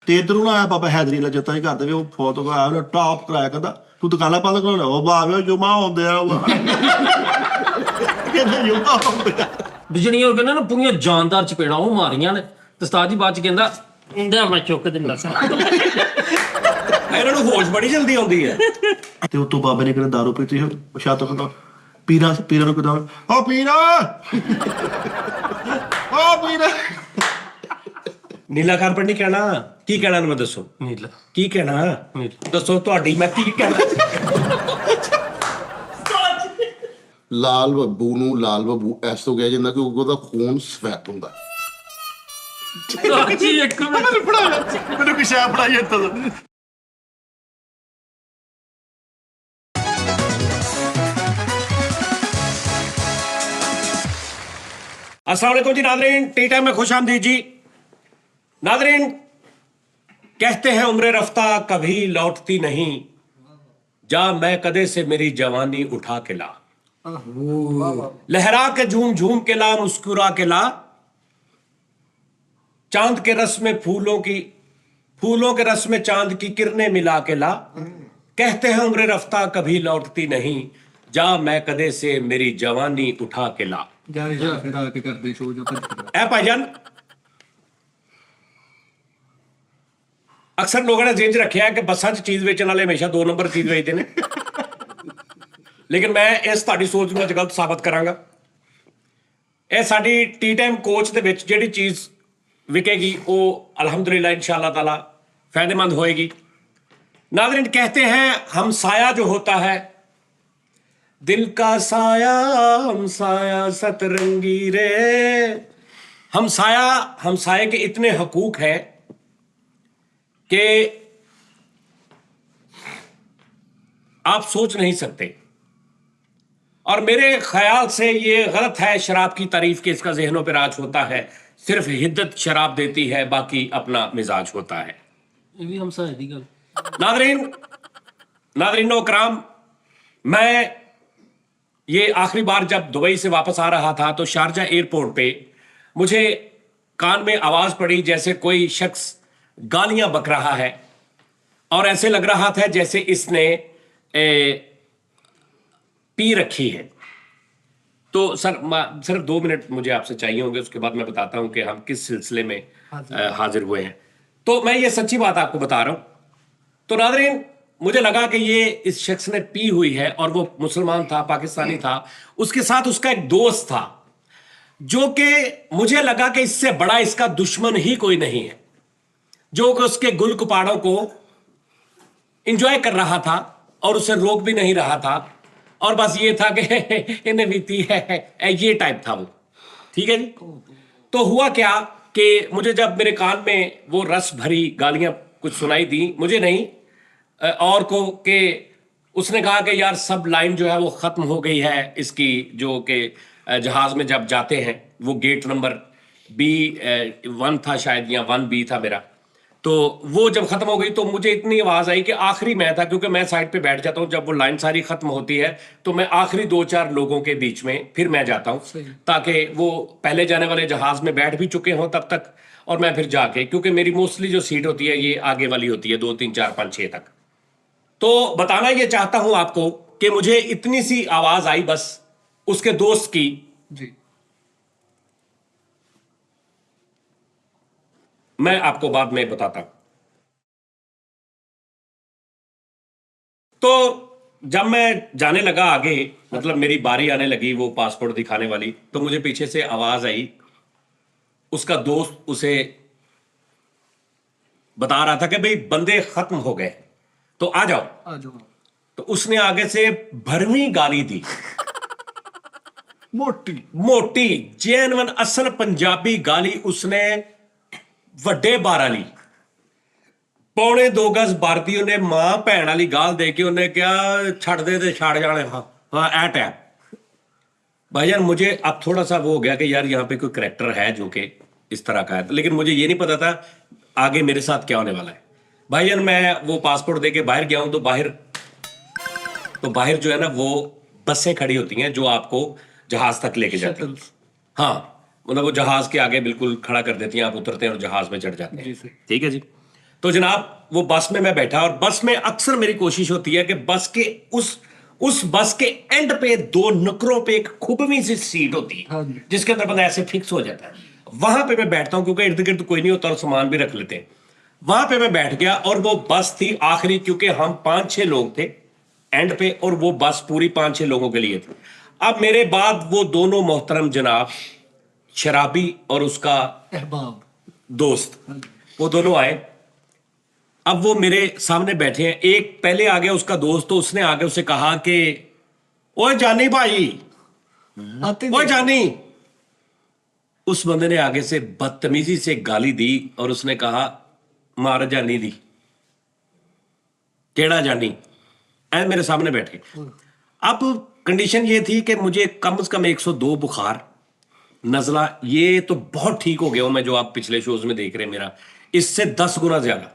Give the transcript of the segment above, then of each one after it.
ਤੇ ਇਧਰੋਂ ਨਾ ਆਇਆ ਬਾਬਾ ਹੈਦਰੀ ਵਾਲਾ ਜੱਤਾ ਹੀ ਕਰਦੇ ਉਹ ਫੋਟੋ ਆਇਆ ਉਹਨੇ ਟਾਪ ਕਰਾਇਆ ਕਹਿੰਦਾ ਤੂੰ ਦੁਕਾਨਾਂ ਬੰਦ ਕਰਾਉਣਾ ਉਹ ਬਾਵੇ ਜੁਮਾ ਹੁੰਦੇ ਆ ਕਹਿੰਦਾ ਜੁਮਾ ਹੁੰਦੇ ਆ ਬਿਜਣੀਆਂ ਉਹ ਕਹਿੰਦਾ ਨਾ ਪੂਰੀਆਂ ਜਾਨਦਾਰ ਚਪੇੜਾਂ ਉਹ ਮਾਰੀਆਂ ਨੇ ਤੇ ਉਸਤਾਦ ਜੀ ਬਾਅਦ ਚ ਕਹਿੰਦਾ ਇੰਦਾ ਮੈਂ ਚੁੱਕ ਦਿੰਦਾ ਸਾਂ ਇਹਨਾਂ ਨੂੰ ਹੋਸ਼ ਬੜੀ ਜਲਦੀ ਆਉਂਦੀ ਹੈ। ਤੇ ਉਤੋਂ ਬਾਬੇ ਨੇ ਕਿਹਨੇ ਦਾਰੂ ਪੀਤੀ ਛੱਤ ਕਹਿੰਦਾ ਪੀਰਾਂ ਨੂੰ ਕਹਿੰਦਾ ਓ ਪੀਰਾ ਓ ਪੀਰਾ ਨੀਲਾ ਕਾਰਪਟ ਨਹੀਂ ਕਹਿਣਾ ਕੀ ਕਹਿਣਾ ਮੈਂ ਦੱਸੋ ਨੀਲਾ ਕੀ ਕਹਿਣਾ ਦੱਸੋ ਤੁਹਾਡੀ ਮੈਂ ਕੀ ਕਹਿਣਾ। ਲਾਲ ਬੱਬੂ ਨੂੰ ਲਾਲ ਬੱਬੂ ਐਸ ਤੋਂ ਕਿਹਾ ਜਾਂਦਾ ਕਿਉਂਕਿ ਉਹਦਾ ਖੂਨ ਸਫੈਦ ਹੁੰਦਾ। ਜੀ ਇੱਕ ਮਿੰਟ ਮੈਨੂੰ ਕਿਸੇ ਆ ਪੜਾਈ ਇੱਥੇ अस्सलाम वालेकुम जी नादरीन, टी टाइम में खुश आमदीद जी। नादरीन, कहते हैं उम्र रफ्ता कभी लौटती नहीं, जा मैं कदे से मेरी जवानी उठा के ला, लहरा के झूम झूम के ला, मुस्कुरा के ला, चांद के रस में फूलों के रस में चांद की किरणें मिला के ला, कहते हैं उम्र रफ्ता कभी लौटती नहीं, जा मैं कदे से मेरी जवानी उठा के ला। ऐ भाईजान अक्सर लोगों ने जेन च रखा है कि बसा च चीज बेचने वाले हमेशा 2 नंबर चीज बेचते हैं, लेकिन मैं इस ताड़ी सोच में गलत साबित करांगा। ਇਹ ਸਾਡੀ टी टाइम कोच ਦੇ ਵਿੱਚ ਜਿਹੜੀ चीज विकेगी वो अल्हम्दुलिल्लाह इंशाअल्लाह ताला फायदेमंद होएगी। नाज़रीन, कहते हैं हमसाया जो होता है, दिल का साया हमसाया सतरंगी रे, हमसाये के इतने हकूक हैं कि आप सोच नहीं सकते। और मेरे ख्याल से ये गलत है शराब की तारीफ के इसका जहनों पर राज होता है, सिर्फ हिद्दत शराब देती है, बाकी अपना मिजाज होता है। ਇਹ ਵੀ ਹਮਸਾ ਦੀ ਗੱਲ। नादरीनो कराम, मैं ये आखिरी बार जब दुबई से वापस आ रहा था तो शारजा एयरपोर्ट पे मुझे कान में आवाज पड़ी जैसे कोई शख्स गालियां बक रहा है, और ऐसे लग रहा था जैसे इसने पी रखी है। तो सर सिर्फ 2 मिनट मुझे आपसे चाहिए होंगे, उसके बाद मैं बताता हूं कि हम किस सिलसिले में हाजिर हुए हैं। तो मैं ये सच्ची बात आपको बता रहा हूं। तो नादरीन, मुझे लगा कि ये इस शख्स ने पी हुई है, और वो मुसलमान था, पाकिस्तानी था, उसके साथ उसका एक दोस्त था, जो कि मुझे लगा कि इससे बड़ा इसका दुश्मन ही कोई नहीं है, जो कि उसके गुल कुपाड़ों को इंजॉय कर रहा था और उसे रोक भी नहीं रहा था, और बस ये था कि इन्हें बीती है, ये टाइप था वो। ठीक है जी। तो हुआ क्या कि मुझे जब मेरे कान में वो रस भरी गालियां कुछ सुनाई दी, मुझे नहीं और को के उसने कहा कि यार सब लाइन जो है वो ख़त्म हो गई है इसकी, जो कि जहाज़ में जब जाते हैं वो गेट नंबर B1 था शायद, या 1B था मेरा। तो वो जब ख़त्म हो गई तो मुझे इतनी आवाज़ आई कि आखिरी मैं था, क्योंकि मैं साइड पे बैठ जाता हूँ जब वो लाइन सारी ख़त्म होती है, तो मैं आखिरी 2-4 लोगों के बीच में फिर मैं जाता हूँ, ताकि वो पहले जाने वाले जहाज़ में बैठ भी चुके हों तब तक, और मैं फिर जाके, क्योंकि मेरी मोस्टली जो सीट होती है ये आगे वाली होती है 2, 3, 4, 5, 6 तक। तो बताना ये चाहता हूं आपको कि मुझे इतनी सी आवाज आई बस उसके दोस्त की जी। मैं आपको बाद में बताता हूं। तो जब मैं जाने लगा आगे, मतलब मेरी बारी आने लगी वो पासपोर्ट दिखाने वाली, तो मुझे पीछे से आवाज आई, उसका दोस्त उसे बता रहा था कि भाई बंदे खत्म हो गए, तो आ जाओ। तो उसने आगे से भरवीं गाली दी, मोटी जेन्युइन असल पंजाबी गाली उसने ਵੱਡੇ ਬਾਰ ਵਾਲੀ, पौने 2 गज भारती ने मां भैन वाली गाल दे के उन्हें क्या छड़ दे ते छड़ जाने। हाँ ए टाइम भाईजान, मुझे अब थोड़ा सा वो हो गया कि यार यहाँ पे कोई करैक्टर है जो कि इस तरह का है, लेकिन मुझे ये नहीं पता था आगे मेरे साथ क्या होने वाला है। भाईजान, मैं वो पासपोर्ट दे के बाहर गया हूं, तो बाहर जो है ना वो बसें खड़ी होती हैं जो आपको जहाज तक लेके जाती हैं। हाँ, मतलब वो जहाज के आगे बिल्कुल खड़ा कर देती हैं, आप उतरते हैं और जहाज में चढ़ जाते हैं। ठीक है जी। तो जनाब वो बस में मैं बैठा, और बस में अक्सर मेरी कोशिश होती है कि बस के उस बस के एंड पे 2 नुकरों पे एक खुबवी सी सीट होती है जिसके अंदर बंदा ऐसे फिक्स हो जाता है, वहां पे मैं बैठता हूं क्योंकि इर्द गिर्द कोई नहीं होता और सामान भी रख लेते हैं। वहां पे मैं बैठ गया और वो बस थी आखिरी, क्योंकि हम 5-6 लोग थे एंड पे और वो बस पूरी 5-6 लोगों के लिए थी। अब मेरे बाद वो दोनों मोहतरम जनाब, शराबी और उसका दोस्त, वो दोनों आए। अब वो मेरे सामने बैठे हैं। एक पहले आ गया उसका दोस्त, तो उसने आगे उसे कहा कि ओए जानी भाई, ओए जानी। उस बंदे ने आगे से बदतमीजी से गाली दी और उसने कहा मार जानी दी, केड़ा जानी, ऐ मेरे सामने बैठे। अब कंडीशन ये थी कि मुझे कम से कम 102 बुखार, नजला, ये तो बहुत ठीक हो गया हूं मैं, जो आप पिछले शोज में देख रहे हैं मेरा, इससे 10 गुना ज्यादा।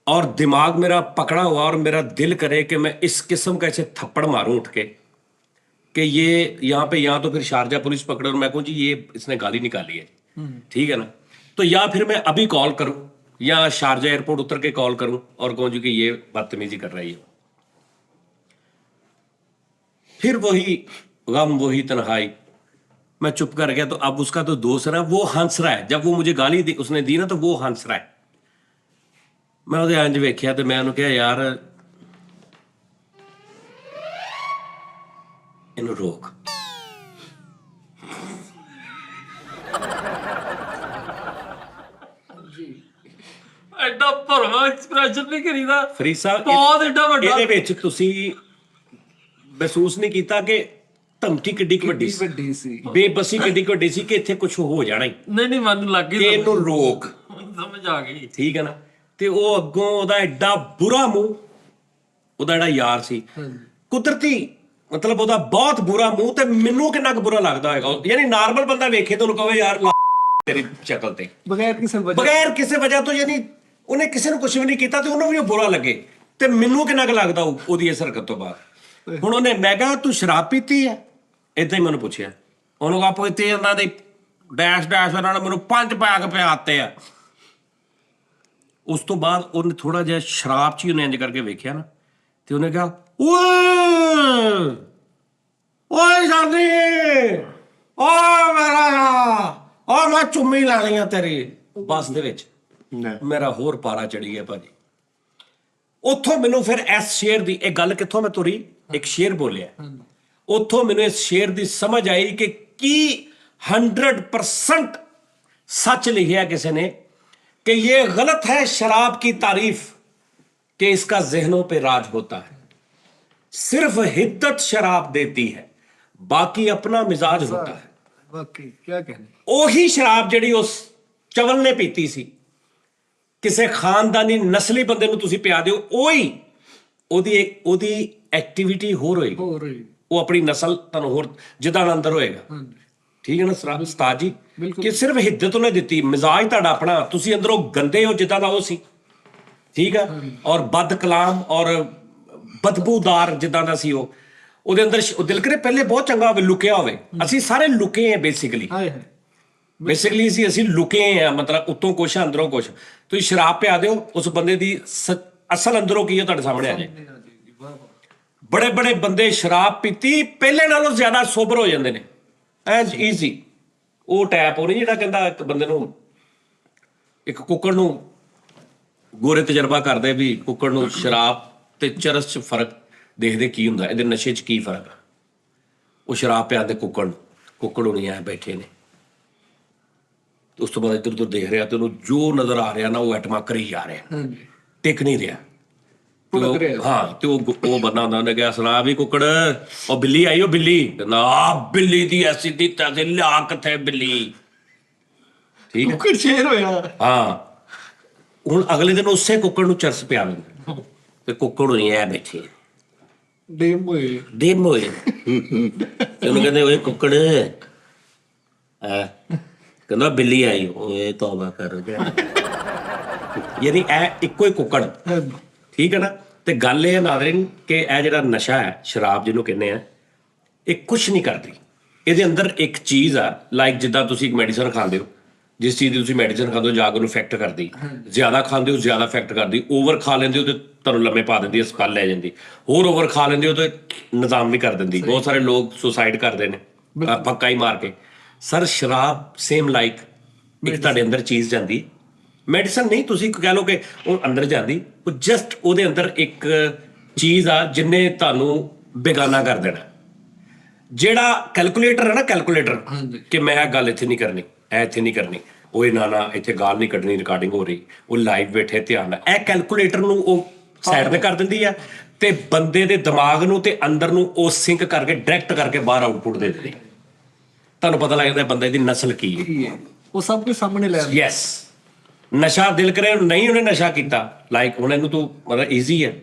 और दिमाग मेरा पकड़ा हुआ और मेरा दिल करे कि मैं इस किस्म का ऐसे थप्पड़ मारूं उठ के कि ये यहाँ पे, यहाँ तो फिर शारजा पुलिस पकड़े और मैं कहूँ जी ये इसने गाली निकाली है, ठीक है ना। तो या फिर मैं अभी कॉल करूं या शारजा एयरपोर्ट उतर के कॉल करूं और कहूँ जी कि ये बदतमीजी कर रही है। फिर वही गम, वही तन्हाई, मैं चुप कर गया। तो अब उसका तो दोस्त है ना, वो हंस रहा है। जब वो मुझे गाली उसने दी ना तो वो हंस रहा है। मैं ਉਹਦੇ ਇੰਜ ਵੇਖਿਆ ਤੇ ਮੈਂ ਉਹਨੂੰ ਕਿਹਾ ਯਾਰ ਇਹਨੂੰ ਰੋਕ। ਐਡਾ ਭਰਵਾ ਐਕਸਪ੍ਰੈਸ਼ਨ ਨਹੀਂ ਕਰੀਦਾ ਫਰੀਦ ਸਾਹਿਬ, ਬਹੁਤ ਐਡਾ ਵੱਡਾ। ਇਹਦੇ ਵਿੱਚ ਤੁਸੀਂ ਮਹਿਸੂਸ ਨਹੀਂ ਕੀਤਾ ਕਿ ਧਮਕੀ ਕਿੱਡੀ ਕੁ ਵੱਡੀ ਸੀ, ਬੇਬਸੀ ਕਿੱਡੀ ਕੁ ਵੱਡੀ ਸੀ ਕਿ ਇੱਥੇ ਕੁਝ ਹੋ ਜਾਣਾ ਹੀ। ਨਹੀਂ ਮੈਨੂੰ ਲੱਗ ਕਿ ਗਈ, ਇਹਨੂੰ ਰੋਕ, ਸਮਝ ਆ ਗਈ, ਠੀਕ ਹੈ ਨਾ। ਤੇ ਉਹ ਅੱਗੋਂ ਉਹਦਾ ਐਡਾ ਬੁਰਾ ਮੂੰਹ, ਉਹਦਾ ਜਿਹੜਾ ਯਾਰ ਸੀ, ਕੁਦਰਤੀ ਮਤਲਬ ਉਹਦਾ ਬਹੁਤ ਬੁਰਾ ਮੂੰਹ, ਤੇ ਮੈਨੂੰ ਕਿੰਨਾ ਕੁ ਬੁਰਾ ਲੱਗਦਾ ਹੋਏਗਾ। ਯਾਨੀ ਨਾਰਮਲ ਬੰਦਾ ਵੇਖੇ ਤਾਂ ਉਹਨੂੰ ਕਹੇ ਯਾਰ ਤੇਰੀ ਸ਼ਕਲ ਤੇ ਬਗੈਰ ਕਿਸੇ ਵਜ੍ਹਾ ਤੋਂ, ਯਾਨੀ ਉਹਨੇ ਕਿਸੇ ਨੂੰ ਕੁਝ ਵੀ ਨਹੀਂ ਕੀਤਾ ਤੇ ਉਹਨੂੰ ਵੀ ਉਹ ਬੁਰਾ ਲੱਗੇ, ਤੇ ਮੈਨੂੰ ਕਿੰਨਾ ਕੁ ਲੱਗਦਾ ਉਹਦੀ ਇਸ ਹਰਕਤ ਤੋਂ ਬਾਅਦ। ਹੁਣ ਉਹਨੇ, ਮੈਂ ਕਿਹਾ ਤੂੰ ਸ਼ਰਾਬ ਪੀਤੀ ਹੈ, ਏਦਾਂ ਹੀ ਮੈਨੂੰ ਪੁੱਛਿਆ। ਉਹਨੂੰ ਕਹਾ ਪੀਤੀ, ਉਹਨਾਂ ਦੇ ਡੈਸ਼ ਉਹਨਾਂ ਨੇ ਮੈਨੂੰ 5 ਪੈਕ ਪਿਆਤੇ ਆ। ਉਸ ਤੋਂ ਬਾਅਦ ਉਹਨੇ ਥੋੜਾ ਜਿਹਾ ਸ਼ਰਾਬ 'ਚ ਹੀ ਉਹਨੇ ਇੰਜ ਕਰਕੇ ਵੇਖਿਆ ਨਾ, ਤੇ ਉਹਨੇ ਕਿਹਾ ਓਏ ਓਏ ਜਾਨੀ, ਓ ਮੇਰਾ, ਓ ਮੈਂ ਚੁੰਮੀ ਲੈਣੀ ਆ ਤੇਰੀ। ਬੱਸ ਦੇ ਵਿੱਚ ਮੇਰਾ ਹੋਰ ਪਾਰਾ ਚੜੀ ਗਿਆ ਭਾਜੀ। ਉੱਥੋਂ ਮੈਨੂੰ ਫਿਰ ਇਸ ਸ਼ੇਰ ਦੀ, ਇਹ ਗੱਲ ਕਿੱਥੋਂ ਮੈਂ ਤੁਰੀ, ਇੱਕ ਸ਼ੇਰ ਬੋਲਿਆ, ਉੱਥੋਂ ਮੈਨੂੰ ਇਸ ਸ਼ੇਰ ਦੀ ਸਮਝ ਆਈ ਕਿ ਕੀ 100% सच लिखा किसी ने कि ये गलत है शराब की तारीफ कि इसका जहनों पे राज होता है, सिर्फ हिद्दत शराब देती है, बाकी अपना मिजाज होता है। वाकई क्या कहने, ओही शराब जिहड़ी उस चवल ने पीती सी, किसी खानदानी नस्ली बंदे नूं तुसीं पिया दिओ, ओही ओदी एक्टिविटी होर होएगी, हो रही वो अपनी नस्ल तुहानूं होर जिद्दां अंदर होएगा। ठीक है ना सर उस्ताद जी, कि सिर्फ हिद्दत उन्हें दी, मिजाज तुहाडा अपना, तुसीं अंदरों गंदे हो जिद्दां दा वो सी, ठीक है, और बद कलाम और बदबूदार जिद्दां दा सी ਉਹਦੇ ਅੰਦਰ ਦਿਲ ਕਰੇ ਪਹਿਲੇ ਬਹੁਤ ਚੰਗਾ ਹੋਵੇ, ਲੁਕਿਆ ਹੋਵੇ। ਅਸੀਂ ਸਾਰੇ ਲੁਕੇ ਆ ਬੇਸਿਕਲੀ ਅਸੀਂ ਲੁਕੇ ਆ, ਮਤਲਬ ਉੱਤੋਂ ਕੁਛ ਅੰਦਰੋਂ ਕੁਛ। ਤੁਸੀਂ ਸ਼ਰਾਬ ਪਿਆ ਦਿਓ, ਉਸ ਬੰਦੇ ਦੀ ਅਸਲ ਅੰਦਰੋਂ ਕੀ ਹੈ ਤੁਹਾਡੇ ਸਾਹਮਣੇ ਆ ਜਾਏ। ਬੜੇ ਬੜੇ ਬੰਦੇ ਸ਼ਰਾਬ ਪੀਤੀ ਪਹਿਲੇ ਨਾਲੋਂ ਜ਼ਿਆਦਾ ਸੋਬਰ ਹੋ ਜਾਂਦੇ ਨੇ, ਐਂਡ ਈਜ਼ੀ। ਉਹ ਟੈਪ ਉਹ ਨਹੀਂ ਜਿਹੜਾ ਕਹਿੰਦਾ ਇੱਕ ਬੰਦੇ ਨੂੰ, ਇੱਕ ਕੁੱਕੜ ਨੂੰ ਗੋਰੇ ਤਜਰਬਾ ਕਰਦੇ ਵੀ ਕੁੱਕੜ ਨੂੰ ਸ਼ਰਾਬ ਤੇ ਚਰਸ 'ਚ ਫਰਕ ਦੇਖਦੇ ਕੀ ਹੁੰਦਾ, ਇਹਦੇ ਨਸ਼ੇ 'ਚ ਕੀ ਫਰਕ ਆ। ਉਹ ਸ਼ਰਾਬ ਪਿਆਉਂਦੇ ਕੁੱਕੜ ਹੋਣੀ ਐ ਬੈਠੇ ਨੇ, ਉਸ ਤੋਂ ਬਾਅਦ ਇੱਧਰ ਉੱਧਰ ਦੇਖ ਰਿਹਾ ਤੇ ਉਹਨੂੰ ਜੋ ਨਜ਼ਰ ਆ ਰਿਹਾ ਨਾ ਉਹ ਐਟਮਾਂ ਕਰੀ ਜਾ ਰਿਹਾ, ਟਿਕ ਨਹੀਂ ਰਿਹਾ। ਹਾਂ, ਤੇ ਉਹ ਬੰਦਾ ਹੁੰਦਾ, ਉਹਨੇ ਕਿਹਾ ਸੁਣਾ ਵੀ ਕੁੱਕੜ, ਉਹ ਬਿੱਲੀ ਆਈ, ਉਹ ਬਿੱਲੀ ਕਹਿੰਦਾ ਆ ਬਿੱਲੀ ਦੀ ਐਸੀ ਦੀ ਤੈਸੀ, ਲਿਆ ਕਿੱਥੇ ਬਿੱਲੀ, ਠੀਕ ਹੈ, ਸ਼ੇਰ ਹੋਇਆ। ਹਾਂ, ਹੁਣ ਅਗਲੇ ਦਿਨ ਉਸੇ ਕੁੱਕੜ ਨੂੰ ਚਰਸ ਪਿਆ ਦਿੰਦੇ ਤੇ ਕੁੱਕੜ ਹੋਣੀ ਐ ਬੈਠੇ ਡੇਮ ਹੋਏ ਤੇ ਉਹਨੂੰ ਕਹਿੰਦੇ ਓਏ ਕੁੱਕੜ, ਕਹਿੰਦਾ ਬਿੱਲੀ ਆਈ, ਓਏ ਤੌਬਾ ਕਰ ਗਿਆ। ਯਾਨੀ ਇਹ ਇੱਕੋ ਹੀ ਕੁੱਕੜ, ਠੀਕ ਹੈ ਨਾ। ਤੇ ਗੱਲ ਇਹ ਨਾਜ਼ਰੀਨ ਕਿ ਇਹ ਜਿਹੜਾ ਨਸ਼ਾ ਹੈ, ਸ਼ਰਾਬ ਜਿਹਨੂੰ ਕਹਿੰਦੇ ਆ, ਇਹ ਕੁਛ ਨਹੀਂ ਕਰਦੀ। ਇਹਦੇ ਅੰਦਰ ਇੱਕ ਚੀਜ਼ ਆ, ਲਾਈਕ ਜਿੱਦਾਂ ਤੁਸੀਂ ਇੱਕ ਮੈਡੀਸਨ ਖਾਂਦੇ ਹੋ, ਜਿਸ ਚੀਜ਼ ਦੀ ਤੁਸੀਂ ਮੈਡੀਸਿਨ ਖਾਂਦੇ ਹੋ ਜਾ ਕੇ ਉਹਨੂੰ ਇਫੈਕਟ ਕਰਦੀ, ਜ਼ਿਆਦਾ ਖਾਂਦੇ ਹੋ ਜ਼ਿਆਦਾ ਇਫੈਕਟ ਕਰਦੀ, ਓਵਰ ਖਾ ਲੈਂਦੇ ਹੋ ਤੇ ਤੁਹਾਨੂੰ ਲੰਮੇ ਪਾ ਦਿੰਦੀ, ਹਸਪਤਾਲ ਲੈ ਜਾਂਦੀ, ਹੋਰ ਓਵਰ ਖਾ ਲੈਂਦੇ ਹੋ ਤੇ ਨਿਜ਼ਾਮ ਵੀ ਕਰ ਦਿੰਦੀ। ਬਹੁਤ ਸਾਰੇ ਲੋਕ ਸੁਸਾਈਡ ਕਰਦੇ ਨੇ ਫੱਕਾ ਹੀ ਮਾਰ ਕੇ। ਸਰ ਸ਼ਰਾਬ ਸੇਮ ਲਾਈਕ ਇੱਕ ਤੁਹਾਡੇ ਅੰਦਰ ਚੀਜ਼ ਜਾਂਦੀ, ਮੈਡੀਸਨ ਨਹੀਂ ਤੁਸੀਂ ਕਹਿ ਲਓ ਕਿ ਉਹ ਅੰਦਰ ਜਾਂਦੀ, ਉਹ ਜਸਟ ਉਹਦੇ ਅੰਦਰ ਇੱਕ ਚੀਜ਼ ਆ ਜਿਹਨੇ ਤੁਹਾਨੂੰ ਬੇਗਾਨਾ ਕਰ ਦੇਣਾ। ਜਿਹੜਾ ਕੈਲਕੂਲੇਟਰ ਹੈ ਨਾ, ਕੈਲਕੂਲੇਟਰ ਕਿ ਮੈਂ ਇਹ ਗੱਲ ਇੱਥੇ ਨਹੀਂ ਕਰਨੀ, ਇਹ ਇੱਥੇ ਨਹੀਂ ਕਰਨੀ, ਓਏ ਨਾ ਇੱਥੇ ਗਾਲ ਨਹੀਂ ਕੱਢਣੀ, ਰਿਕਾਰਡਿੰਗ ਹੋ ਰਹੀ, ਉਹ ਲਾਈਵ ਬੈਠੇ ਧਿਆਨ ਨਾਲ, ਇਹ ਕੈਲਕੂਲੇਟਰ ਨੂੰ ਉਹ ਸਾਈਡ ਤੇ ਕਰ ਦਿੰਦੀ ਆ ਤੇ ਬੰਦੇ ਦੇ ਦਿਮਾਗ ਨੂੰ ਤੇ ਅੰਦਰ ਨੂੰ ਉਹ ਸਿੰਕ ਕਰਕੇ ਡਾਇਰੈਕਟ ਕਰਕੇ ਬਾਹਰ ਆਊਟਪੁੱਟ ਦੇ ਦਿੰਦੀ। ਤੁਹਾਨੂੰ ਪਤਾ ਲੱਗ ਜਾਂਦਾ ਬੰਦੇ ਦੀ ਨਸਲ ਕੀ ਹੈ, ਉਹ ਸਭ ਕੁਝ ਸਾਹਮਣੇ ਲੈ ਆਉਂਦਾ। ਯੈਸ। ਨਸ਼ਾ ਦਿਲ ਕਰੇ ਨਹੀਂ ਉਹਨੇ ਨਸ਼ਾ ਕੀਤਾ, ਲਾਈਕ ਹੁਣ ਇਹਨੂੰ ਤੂੰ ਮਤਲਬ ਈਜ਼ੀ ਹੈ,